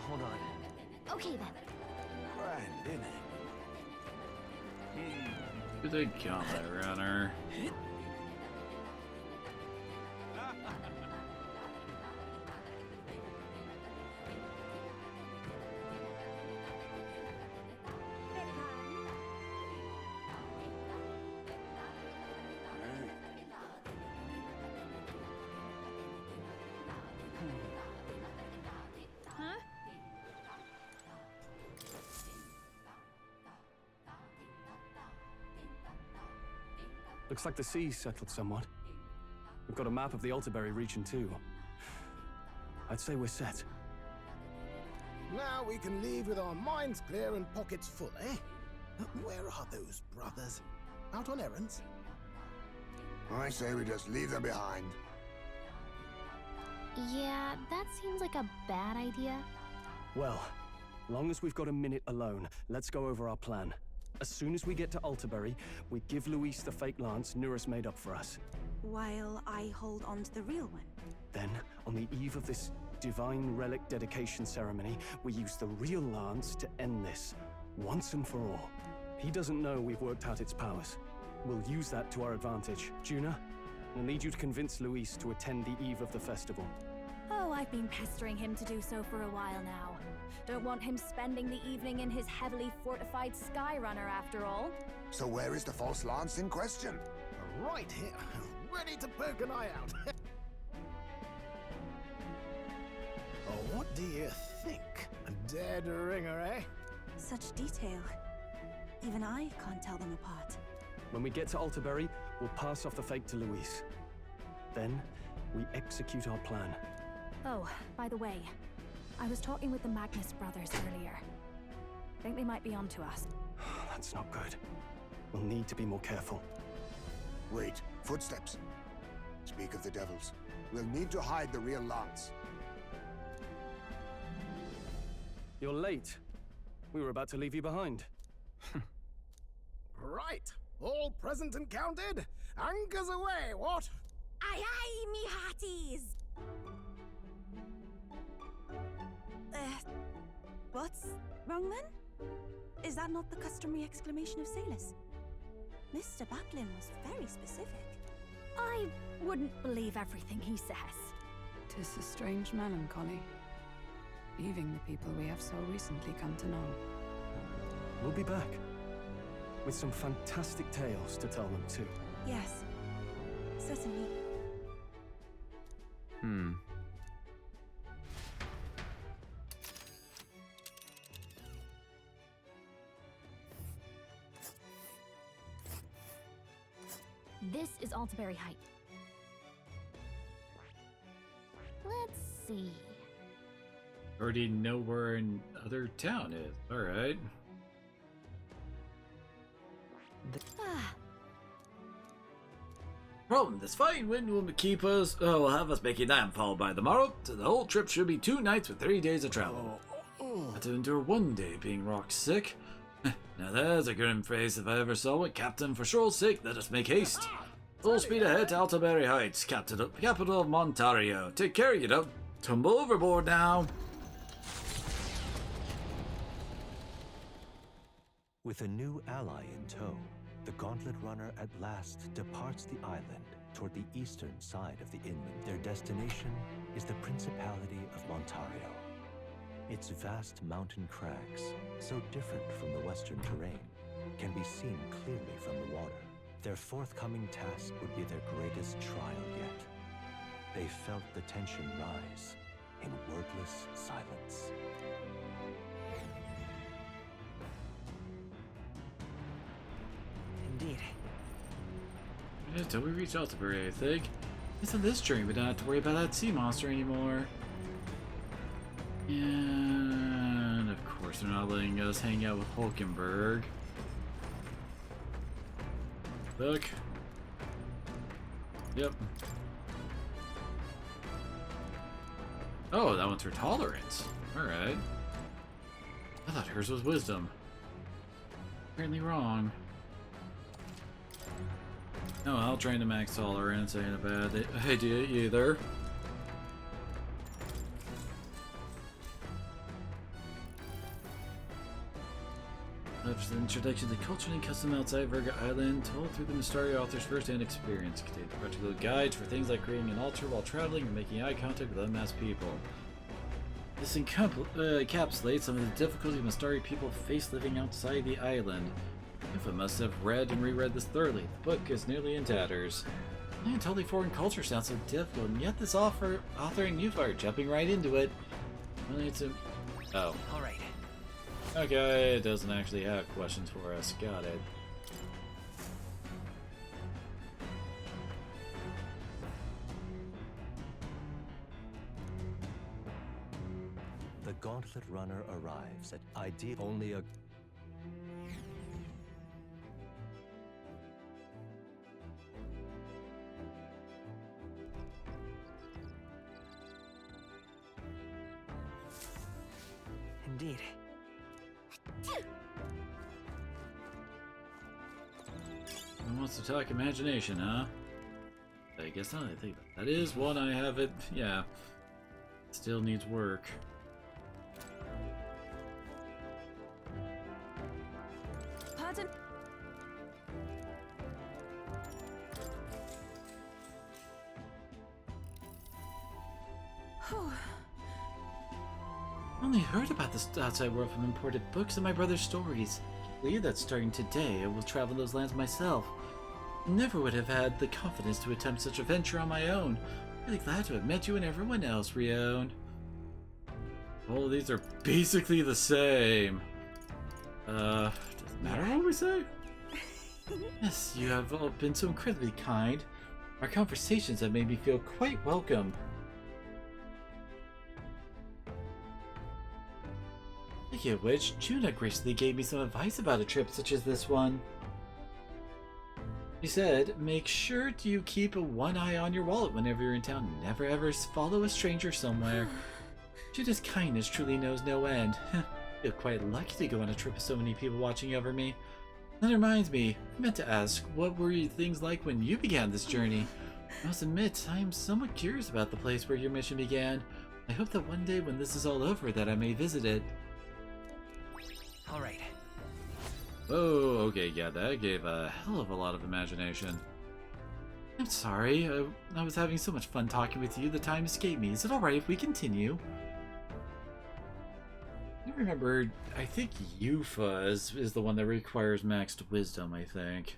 Hold on. Okay then. Grand, innit? To the Gauntlet Runner. Looks like the sea's settled somewhat. We've got a map of the Alterberry region too. I'd say we're set. Now we can leave with our minds clear and pockets full, eh? Where are those brothers? Out on errands? I say we just leave them behind. Yeah, that seems like a bad idea. Well, long as we've got a minute alone, let's go over our plan. As soon as we get to Alterbury, we give Luis the fake lance Nurus made up for us. While I hold on to the real one. Then, on the eve of this divine relic dedication ceremony, we use the real lance to end this, once and for all. He doesn't know we've worked out its powers. We'll use that to our advantage. Juna, we'll need you to convince Luis to attend the eve of the festival. Oh, I've been pestering him to do so for a while now. Don't want him spending the evening in his heavily fortified Skyrunner after all. So where is the false lance in question? Right here, ready to poke an eye out. Oh, what do you think? A dead ringer, eh? Such detail. Even I can't tell them apart. When we get to Alterbury, we'll pass off the fake to Luis. Then, we execute our plan. Oh, by the way, I was talking with the Magnus brothers earlier. Think they might be onto us. That's not good. We'll need to be more careful. Wait, footsteps. Speak of the devils. We'll need to hide the real lance. You're late. We were about to leave you behind. Right, all present and counted? Anchors away, what? Aye aye, me hearties! What's wrong then? Is that not the customary exclamation of sailors? Mr. Buckland was very specific. I wouldn't believe everything he says. 'Tis a strange melancholy, leaving the people we have so recently come to know. We'll be back, with some fantastic tales to tell them too. Yes, certainly. This is Alterbury Height. Let's see. Already know where another town is. Alright. Problem, this fine wind will keep us, will have us making landfall by tomorrow, so the whole trip should be 2 nights with 3 days of travel. Had to endure 1 day being rock sick. Now there's a grim face if I ever saw one. Captain, for shore's sake, let us make haste. Full speed ahead to Alterbury Heights, capital of Montario. Take care, you don't tumble overboard now. With a new ally in tow, the Gauntlet Runner at last departs the island toward the eastern side of the inland. Their destination is the Principality of Montario. Its vast mountain crags, so different from the western terrain, can be seen clearly from the water. Their forthcoming task would be their greatest trial yet. They felt the tension rise in wordless silence. Indeed. Until we reach Alterbury, I think. It's on this journey we don't have to worry about that sea monster anymore. And of course they're not letting us hang out with Hulkenberg. Look. Yep. Oh, that one's her tolerance. Alright. I thought hers was wisdom. Apparently wrong. Oh, I'll train to max tolerance ain't a bad idea either. After the introduction to culture and custom outside Virga Island, told through the Mystari author's first-hand experience, contains practical guides for things like creating an altar while traveling or making eye contact with unmasked people. This encapsulates some of the difficulties Mystari people face living outside the island. If I must have read and reread this thoroughly, the book is nearly in tatters. Man, totally foreign culture sounds so difficult, and yet this author and youth are jumping right into it. Only it's a... Oh. Alright. Okay, it doesn't actually have questions for us. Got it. The Gauntlet Runner arrives at ideal only a... Indeed. wants to talk imagination, huh? I guess not. I think that is one I haven't. Yeah. Still needs work. Pardon? I only heard about this outside world from imported books and my brother's stories. I can't believe that's starting today. I will travel those lands myself. Never would have had the confidence to attempt such a venture on my own. Really glad to have met you and everyone else, Rion. All of these are basically the same. Doesn't matter what we say? Yes, you have all been so incredibly kind. Our conversations have made me feel quite welcome. Speaking of which, Juna graciously gave me some advice about a trip such as this one. She said, make sure you keep one eye on your wallet whenever you're in town. Never ever follow a stranger somewhere. Juna's kindness truly knows no end. I feel quite lucky to go on a trip with so many people watching over me. That reminds me, I meant to ask, what were things like when you began this journey? I must admit, I am somewhat curious about the place where your mission began. I hope that one day when this is all over that I may visit it. All right. Oh, okay, yeah, that gave a hell of a lot of imagination. I'm sorry, I was having so much fun talking with you, the time escaped me. Is it alright if we continue? I remember, I think Yufa is the one that requires maxed wisdom, I think.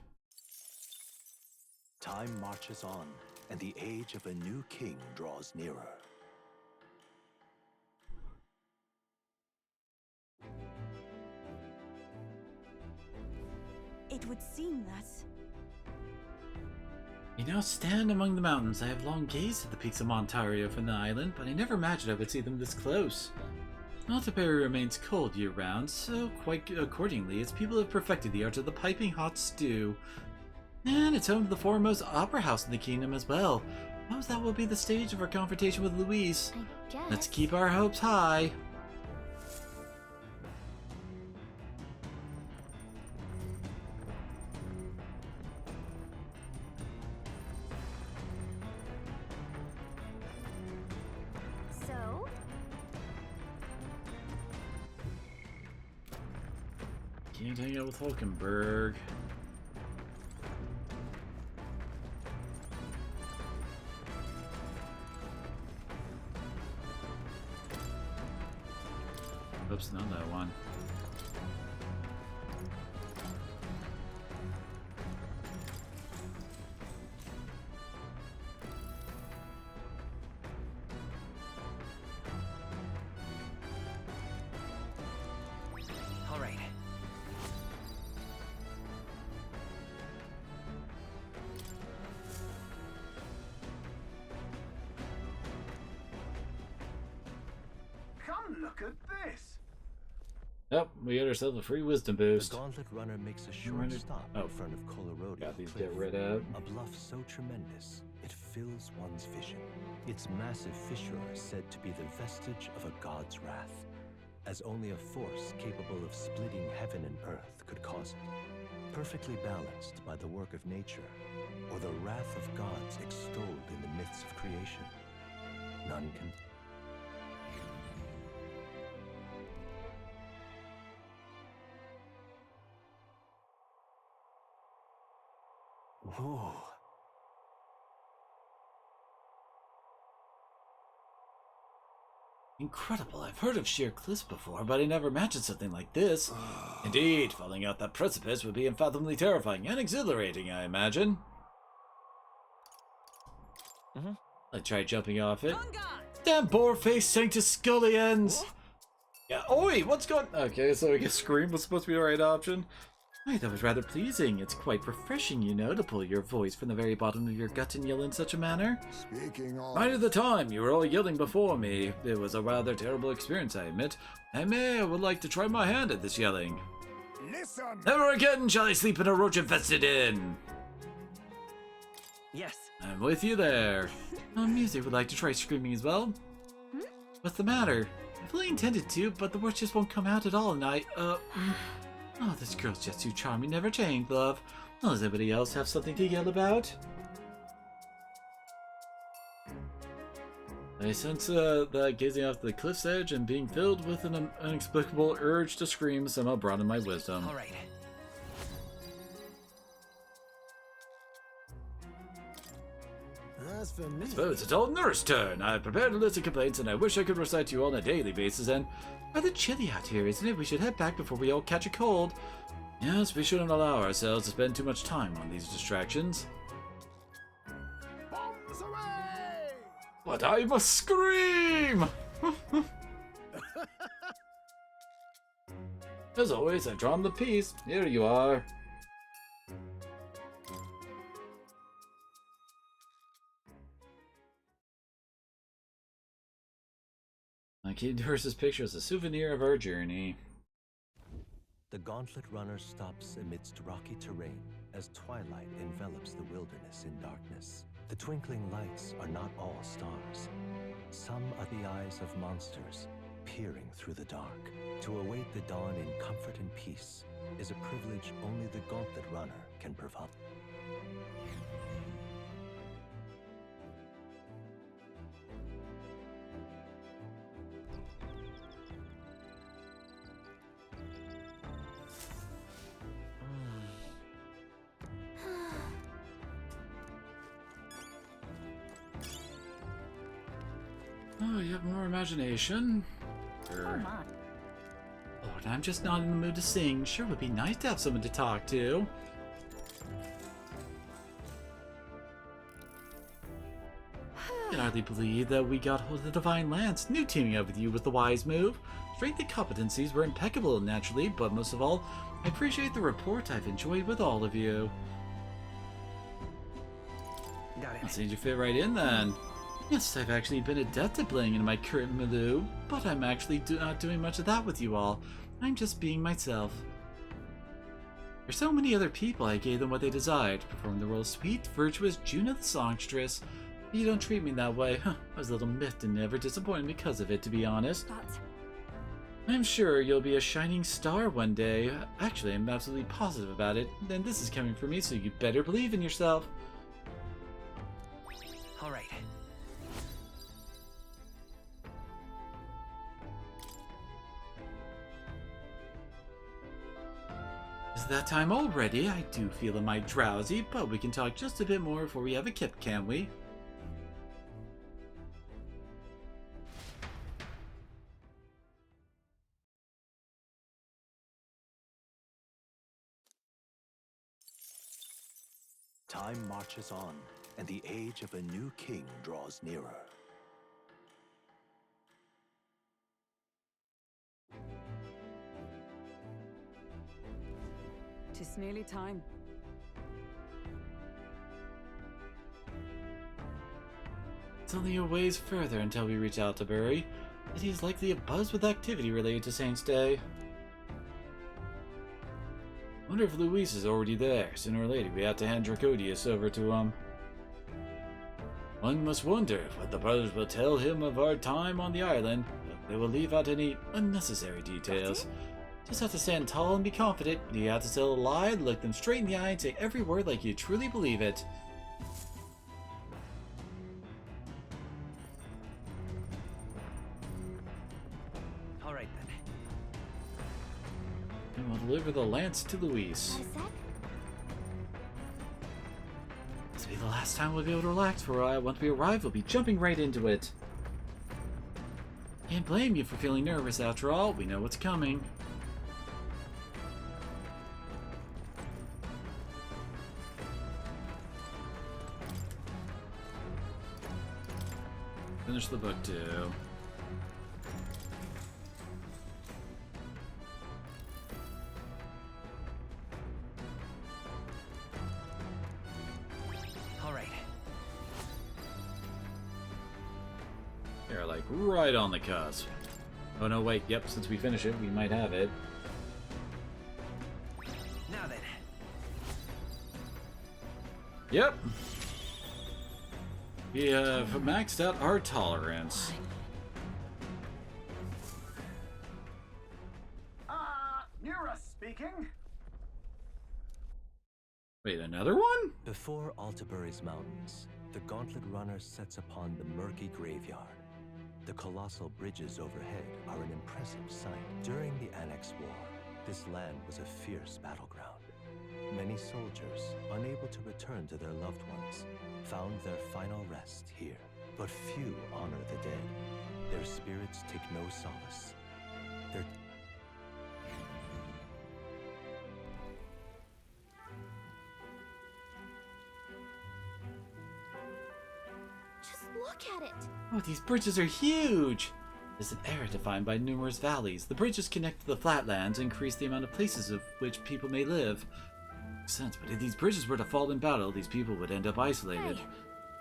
Time marches on, and the age of a new king draws nearer. It would seem that... You now stand among the mountains. I have long gazed at the peaks of Montario from the island, but I never imagined I would see them this close. Altaberry remains cold year-round, so quite accordingly, its people have perfected the art of the piping hot stew. And it's home to the foremost opera house in the kingdom as well. Suppose that will be the stage of our confrontation with Louise. I guess. Let's keep our hopes high. So? Can't hang out with Hulkenberg. Oops, not that one. All right. Come look at this. Yep, we got ourselves a free wisdom boost. The Gauntlet Runner makes a short stop in front of Colorado. Got these get rid of. A bluff so tremendous, it fills one's vision. Its massive fissure is said to be the vestige of a god's wrath, as only a force capable of splitting heaven and earth could cause it. Perfectly balanced by the work of nature, or the wrath of gods extolled in the myths of creation. None can... Whoa. Incredible. I've heard of sheer cliffs before, but I never imagined something like this. Indeed, falling out that precipice would be unfathomably terrifying and exhilarating, I imagine. I tried jumping off it. Damn boar-faced Sanctus Scullions! Yeah, oi, what's going... Okay, so I guess Scream was supposed to be the right option. Wait, that was rather pleasing. It's quite refreshing, you know, to pull your voice from the very bottom of your gut and yell in such a manner. Speaking of... Right at the time, you were all yelling before me. It was a rather terrible experience, I admit. I would like to try my hand at this yelling. Listen! Never again shall I sleep in a roach-infested inn! Yes. I'm with you there. Music would like to try screaming as well. What's the matter? I fully intended to, but the words just won't come out at all, and Oh, this girl's just too charming, never change, love. Well, does anybody else have something to yell about? I sense that gazing off the cliff's edge and being filled with an inexplicable urge to scream somehow broadened my wisdom. All right. As for me, I suppose it's all Nurse's turn. I've prepared a list of complaints and I wish I could recite to you all on a daily basis, and rather chilly out here, isn't it? We should head back before we all catch a cold. Yes, we shouldn't allow ourselves to spend too much time on these distractions. bombs away! But I must scream! As always, I've drawn the piece. Here you are. I keep Nurse's picture as a souvenir of our journey. The Gauntlet Runner stops amidst rocky terrain as twilight envelops the wilderness in darkness. The twinkling lights are not all stars. Some are the eyes of monsters peering through the dark. To await the dawn in comfort and peace is a privilege only the Gauntlet Runner can provide. Oh, you have more imagination. Lord, I'm just not in the mood to sing. Sure would be nice to have someone to talk to. I can hardly believe that we got hold of the Divine Lance. New teaming up with you was the wise move. Strength and competencies were impeccable naturally, but most of all, I appreciate the rapport I've enjoyed with all of you. Got it. That seems to fit right in then. Yes, I've actually been adept at playing in my current milieu, but I'm actually not doing much of that with you all. I'm just being myself. There's so many other people I gave them what they desired, performing the role of sweet, virtuous Juna the songstress. But you don't treat me that way. I was a little miffed and never disappointed because of it, to be honest. I'm sure you'll be a shining star one day. Actually, I'm absolutely positive about it. And this is coming from me, so you better believe in yourself. All right. Is that time already? I do feel a mite drowsy, but we can talk just a bit more before we have a kip, can't we? Time marches on, and the age of a new king draws nearer. Tis nearly time. It's only a ways further until we reach Altabury, but he's likely abuzz with activity related to Saint's Day. Wonder if Luis is already there. Sooner or later we have to hand Dracodius over to him. One must wonder what the brothers will tell him of our time on the island. They will leave out any unnecessary details. Just have to stand tall and be confident. You have to tell a lie, look them straight in the eye, and say every word like you truly believe it. All right then. And we'll deliver the lance to Luis. This will be the last time we'll be able to relax for a while. Once we arrive, we'll be jumping right into it. Can't blame you for feeling nervous after all. We know what's coming. Finish the book too. All right. They're like right on the cusp. Oh no, wait, yep, since we finish it, we might have it. Now then. Yep. We have maxed out our tolerance. Nira speaking. Wait, another one? Before Altabury's mountains, the Gauntlet Runner sets upon the murky graveyard. The colossal bridges overhead are an impressive sight. During the Annex War, this land was a fierce battleground. Many soldiers, unable to return to their loved ones, found their final rest here. But few honor the dead. Their spirits take no solace. Their Just look at it. Oh, these bridges are huge! It's an area defined by numerous valleys. The bridges connect to the flatlands and increase the amount of places of which people may live. Makes sense, but if these bridges were to fall in battle, these people would end up isolated. Hey.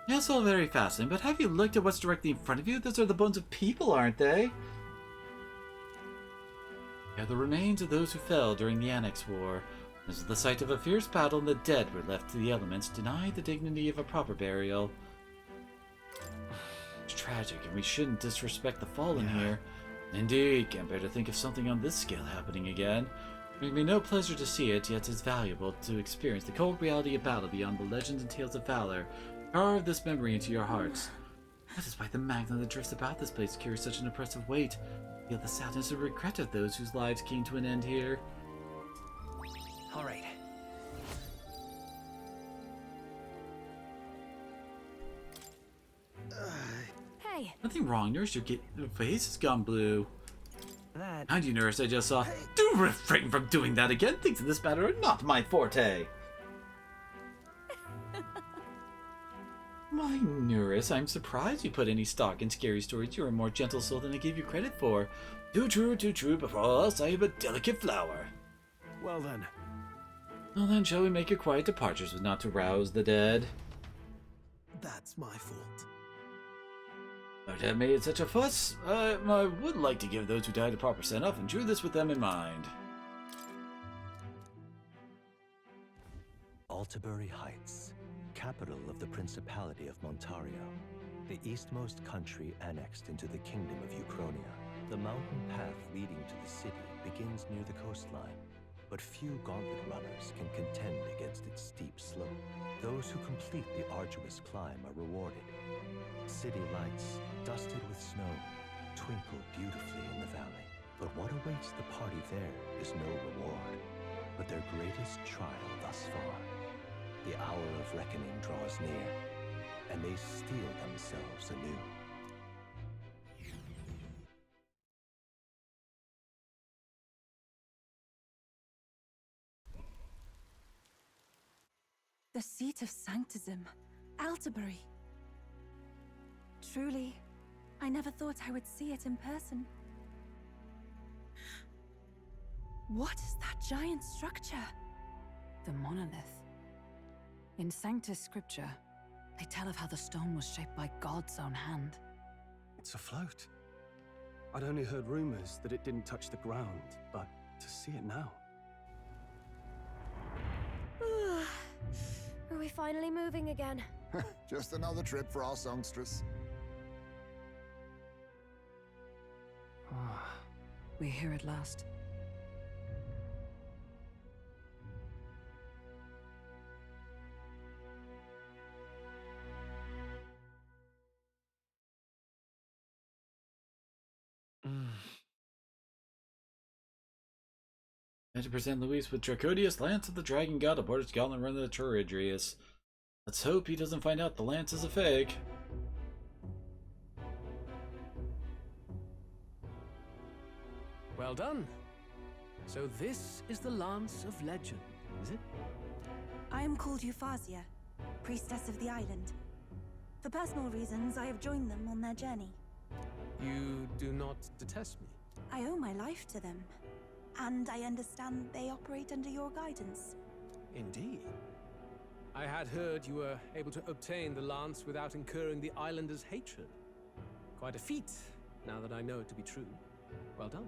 Yeah, it's all very fascinating, but have you looked at what's directly in front of you? Those are the bones of people, aren't they? They are the remains of those who fell during the Annex War. This is the site of a fierce battle, and the dead were left to the elements, denied the dignity of a proper burial. It's tragic, and we shouldn't disrespect the fallen here. Indeed, can't bear to think of something on this scale happening again. It brings me no pleasure to see it, yet it's valuable to experience the cold reality of battle beyond the legends and tales of valor. Carve this memory into your hearts. That is why the magma that drifts about this place carries such an oppressive weight. Feel the sadness and regret of those whose lives came to an end here. All right. Hey! Nothing wrong, Nurse. Your face has gone blue. That... Mind you, Nurse, I just saw. Do refrain from doing that again. Things in this matter are not my forte. My Nurse, I'm surprised you put any stock in scary stories. You're a more gentle soul than I gave you credit for. Too true, before all else I am a delicate flower. Well then. Well then, shall we make your quiet departures with not to rouse the dead? That's my fault. Might have made such a fuss. I would like to give those who died a proper send-off and drew this with them in mind. Altabury Heights, capital of the Principality of Montario, the eastmost country annexed into the Kingdom of Uchronia. The mountain path leading to the city begins near the coastline, but few Gauntlet runners can contend against its steep slope. Those who complete the arduous climb are rewarded. City lights, dusted with snow, twinkle beautifully in the valley. But what awaits the party there is no reward, but their greatest trial thus far. The hour of reckoning draws near, and they steel themselves anew. The seat of Sanctism, Altabury. Truly, I never thought I would see it in person. What is that giant structure? The monolith. In Sanctus Scripture, they tell of how the stone was shaped by God's own hand. It's afloat. I'd only heard rumors that it didn't touch the ground, but to see it now. Are we finally moving again? Just another trip for our songstress. We're here at last. And to present Luis with Dracodius, Lance of the Dragon God aboard Scotland Run the Turidrius. Let's hope he doesn't find out the lance is a fake. Well done. So this is the Lance of Legend, is it? I am called Euphausia, priestess of the island. For personal reasons, I have joined them on their journey. You do not detest me? I owe my life to them, and I understand they operate under your guidance. Indeed. I had heard you were able to obtain the lance without incurring the islanders' hatred. Quite a feat, now that I know it to be true. Well done.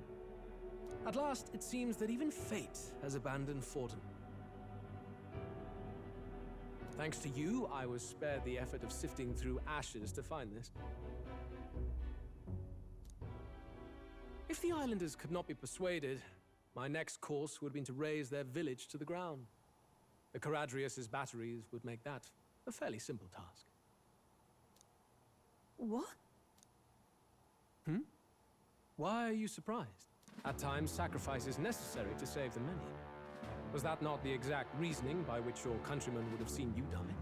At last, it seems that even fate has abandoned Fortin. Thanks to you, I was spared the effort of sifting through ashes to find this. If the islanders could not be persuaded, my next course would have been to raze their village to the ground. The Caradrius's batteries would make that a fairly simple task. What? Why are you surprised? At times, sacrifice is necessary to save the many. Was that not the exact reasoning by which your countrymen would have seen you die?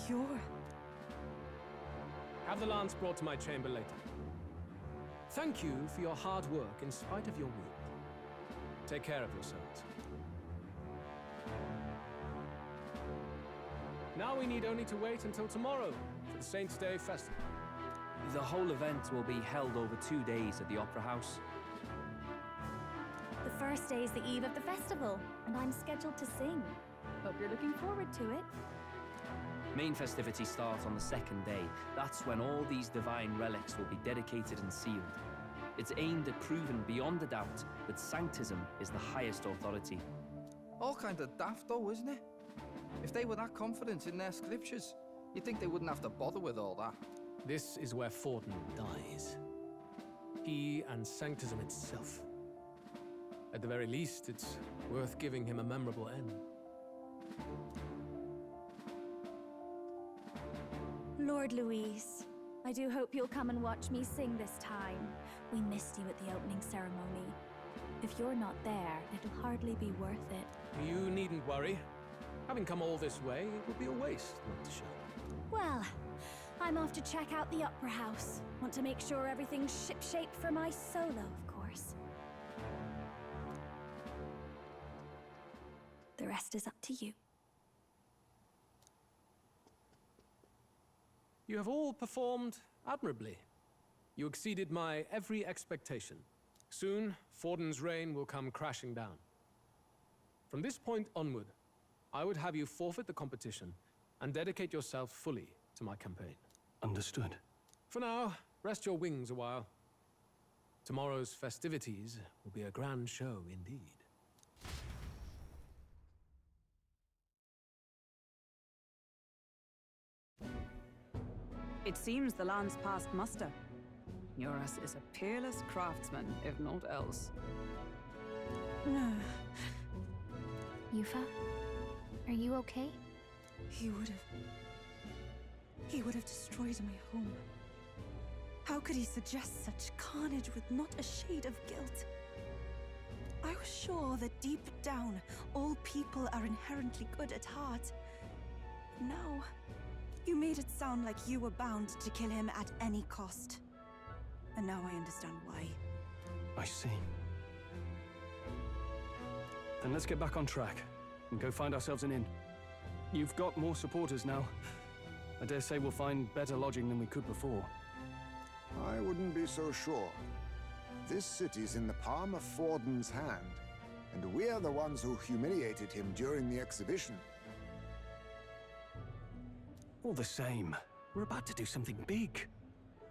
You're... Have the lance brought to my chamber later. Thank you for your hard work in spite of your wound. Take care of yourselves. Now we need only to wait until tomorrow for the Saints' Day festival. The whole event will be held over 2 days at the Opera House. The first day is the eve of the festival, and I'm scheduled to sing. Hope you're looking forward to it. Main festivities start on the second day. That's when all these divine relics will be dedicated and sealed. It's aimed at proving beyond a doubt that Sanctism is the highest authority. All kind of daft though, isn't it? If they were that confident in their scriptures, you'd think they wouldn't have to bother with all that. This is where Forden dies. He and Sanctism itself. At the very least, it's worth giving him a memorable end. Lord Louise, I do hope you'll come and watch me sing this time. We missed you at the opening ceremony. If you're not there, it'll hardly be worth it. You needn't worry. Having come all this way, it would be a waste not to show. Well, I'm off to check out the Opera House. Want to make sure everything's shipshape for my solo, of course. The rest is up to you. You have all performed admirably. You exceeded my every expectation. Soon, Forden's reign will come crashing down. From this point onward, I would have you forfeit the competition and dedicate yourself fully to my campaign. Understood. For now, rest your wings a while. Tomorrow's festivities will be a grand show indeed. It seems the land's passed muster. Eurus is a peerless craftsman, if not else. Yufa, are you okay? He would have destroyed my home. How could he suggest such carnage with not a shade of guilt? I was sure that deep down, all people are inherently good at heart. Now, you made it sound like you were bound to kill him at any cost. And now I understand why. I see. Then let's get back on track and go find ourselves an inn. You've got more supporters now. I dare say we'll find better lodging than we could before. I wouldn't be so sure. This city's in the palm of Forden's hand, and we're the ones who humiliated him during the exhibition. All the same, we're about to do something big.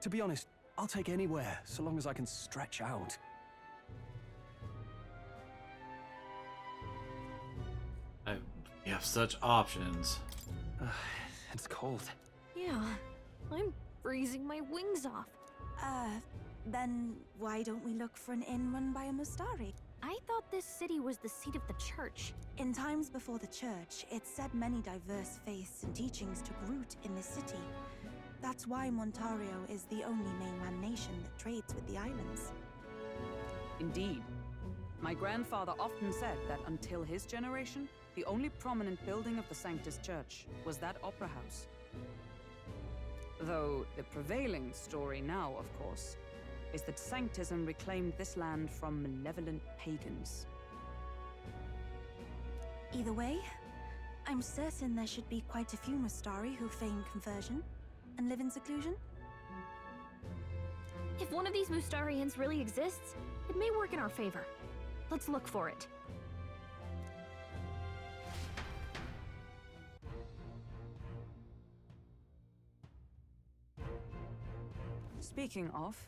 To be honest, I'll take anywhere, so long as I can stretch out. We have such options. It's cold. Yeah, I'm freezing my wings off. Then why don't we look for an inn run by a Mustari? I thought this city was the seat of the church. In times before the church, it said many diverse faiths and teachings took root in this city. That's why Montario is the only mainland nation that trades with the islands. Indeed. My grandfather often said that until his generation, the only prominent building of the Sanctus Church was that opera house. Though the prevailing story now, of course, is that Sanctism reclaimed this land from malevolent pagans. Either way, I'm certain there should be quite a few Mustari who feign conversion and live in seclusion. If one of these Mustarians really exists, it may work in our favor. Let's look for it. Speaking of...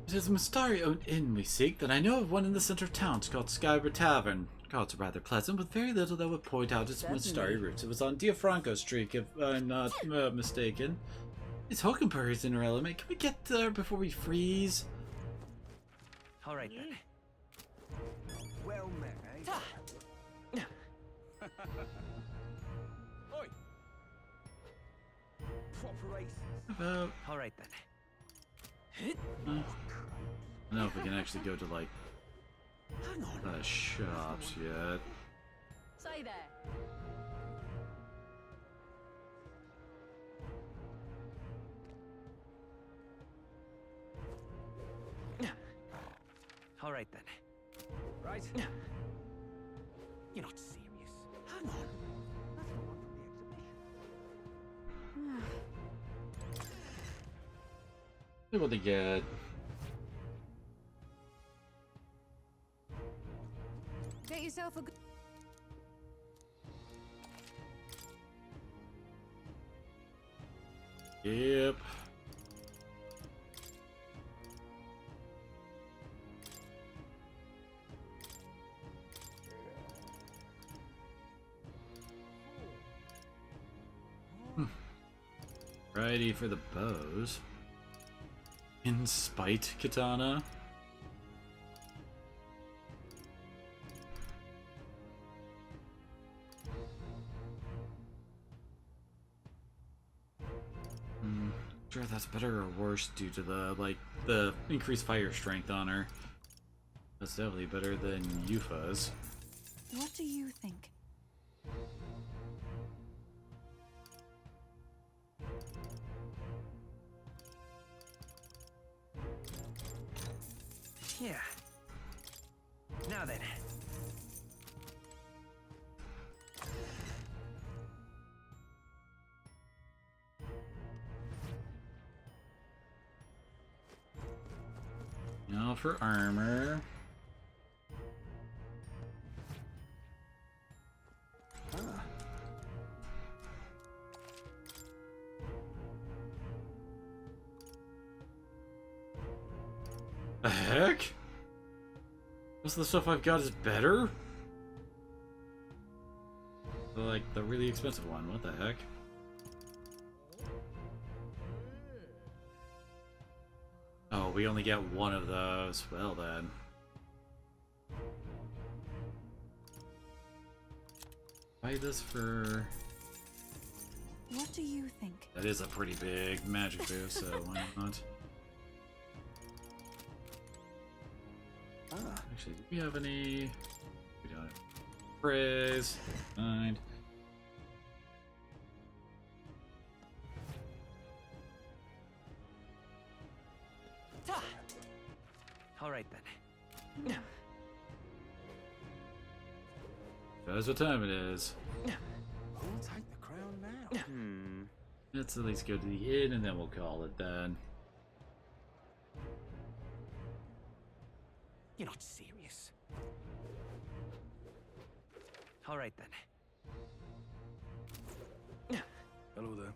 It is a Mustari-owned inn we seek. That I know of one in the center of town. It's called Skybra Tavern. It's rather pleasant, with very little that would point out its Mustari roots. It was on Diafranco Street, if I'm not mistaken. It's Hulkenberg's in our element. Can we get there before we freeze? All right then. Well met, eh? Oi! Proper aces. About... All right then. I don't know if we can actually go to, like, shops yet. Say there. All right then. Right. You're not serious. Hang on. That's the one from the exhibition. See what they get. Get yourself a good. Yep. Variety for the bows. In spite katana. Sure, that's better or worse due to the increased fire strength on her. That's definitely better than Yufa's. What do you think? Yeah. Now then. Now for armor. The heck? Most of the stuff I've got is better? Like the really expensive one, what the heck? Oh, we only get one of those. Well then. Buy this for... What do you think? That is a pretty big magic boost, so why not? Actually, do we have any... We don't have... Praise. Find. All right then. That's what time it is. Who'll take the crown now? Let's at least go to the inn and then we'll call it then. You're not serious. All right then. Hello there.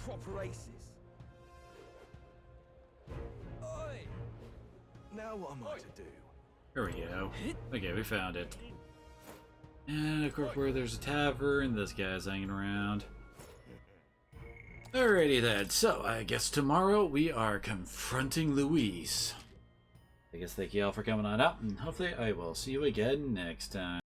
Proper aces. Oi! Now what am I to do? Here we go. Okay, we found it. And of course, where there's a tavern, this guy's hanging around. Alrighty then, so I guess tomorrow we are confronting Luis. I guess thank you all for coming on out, and hopefully I will see you again next time.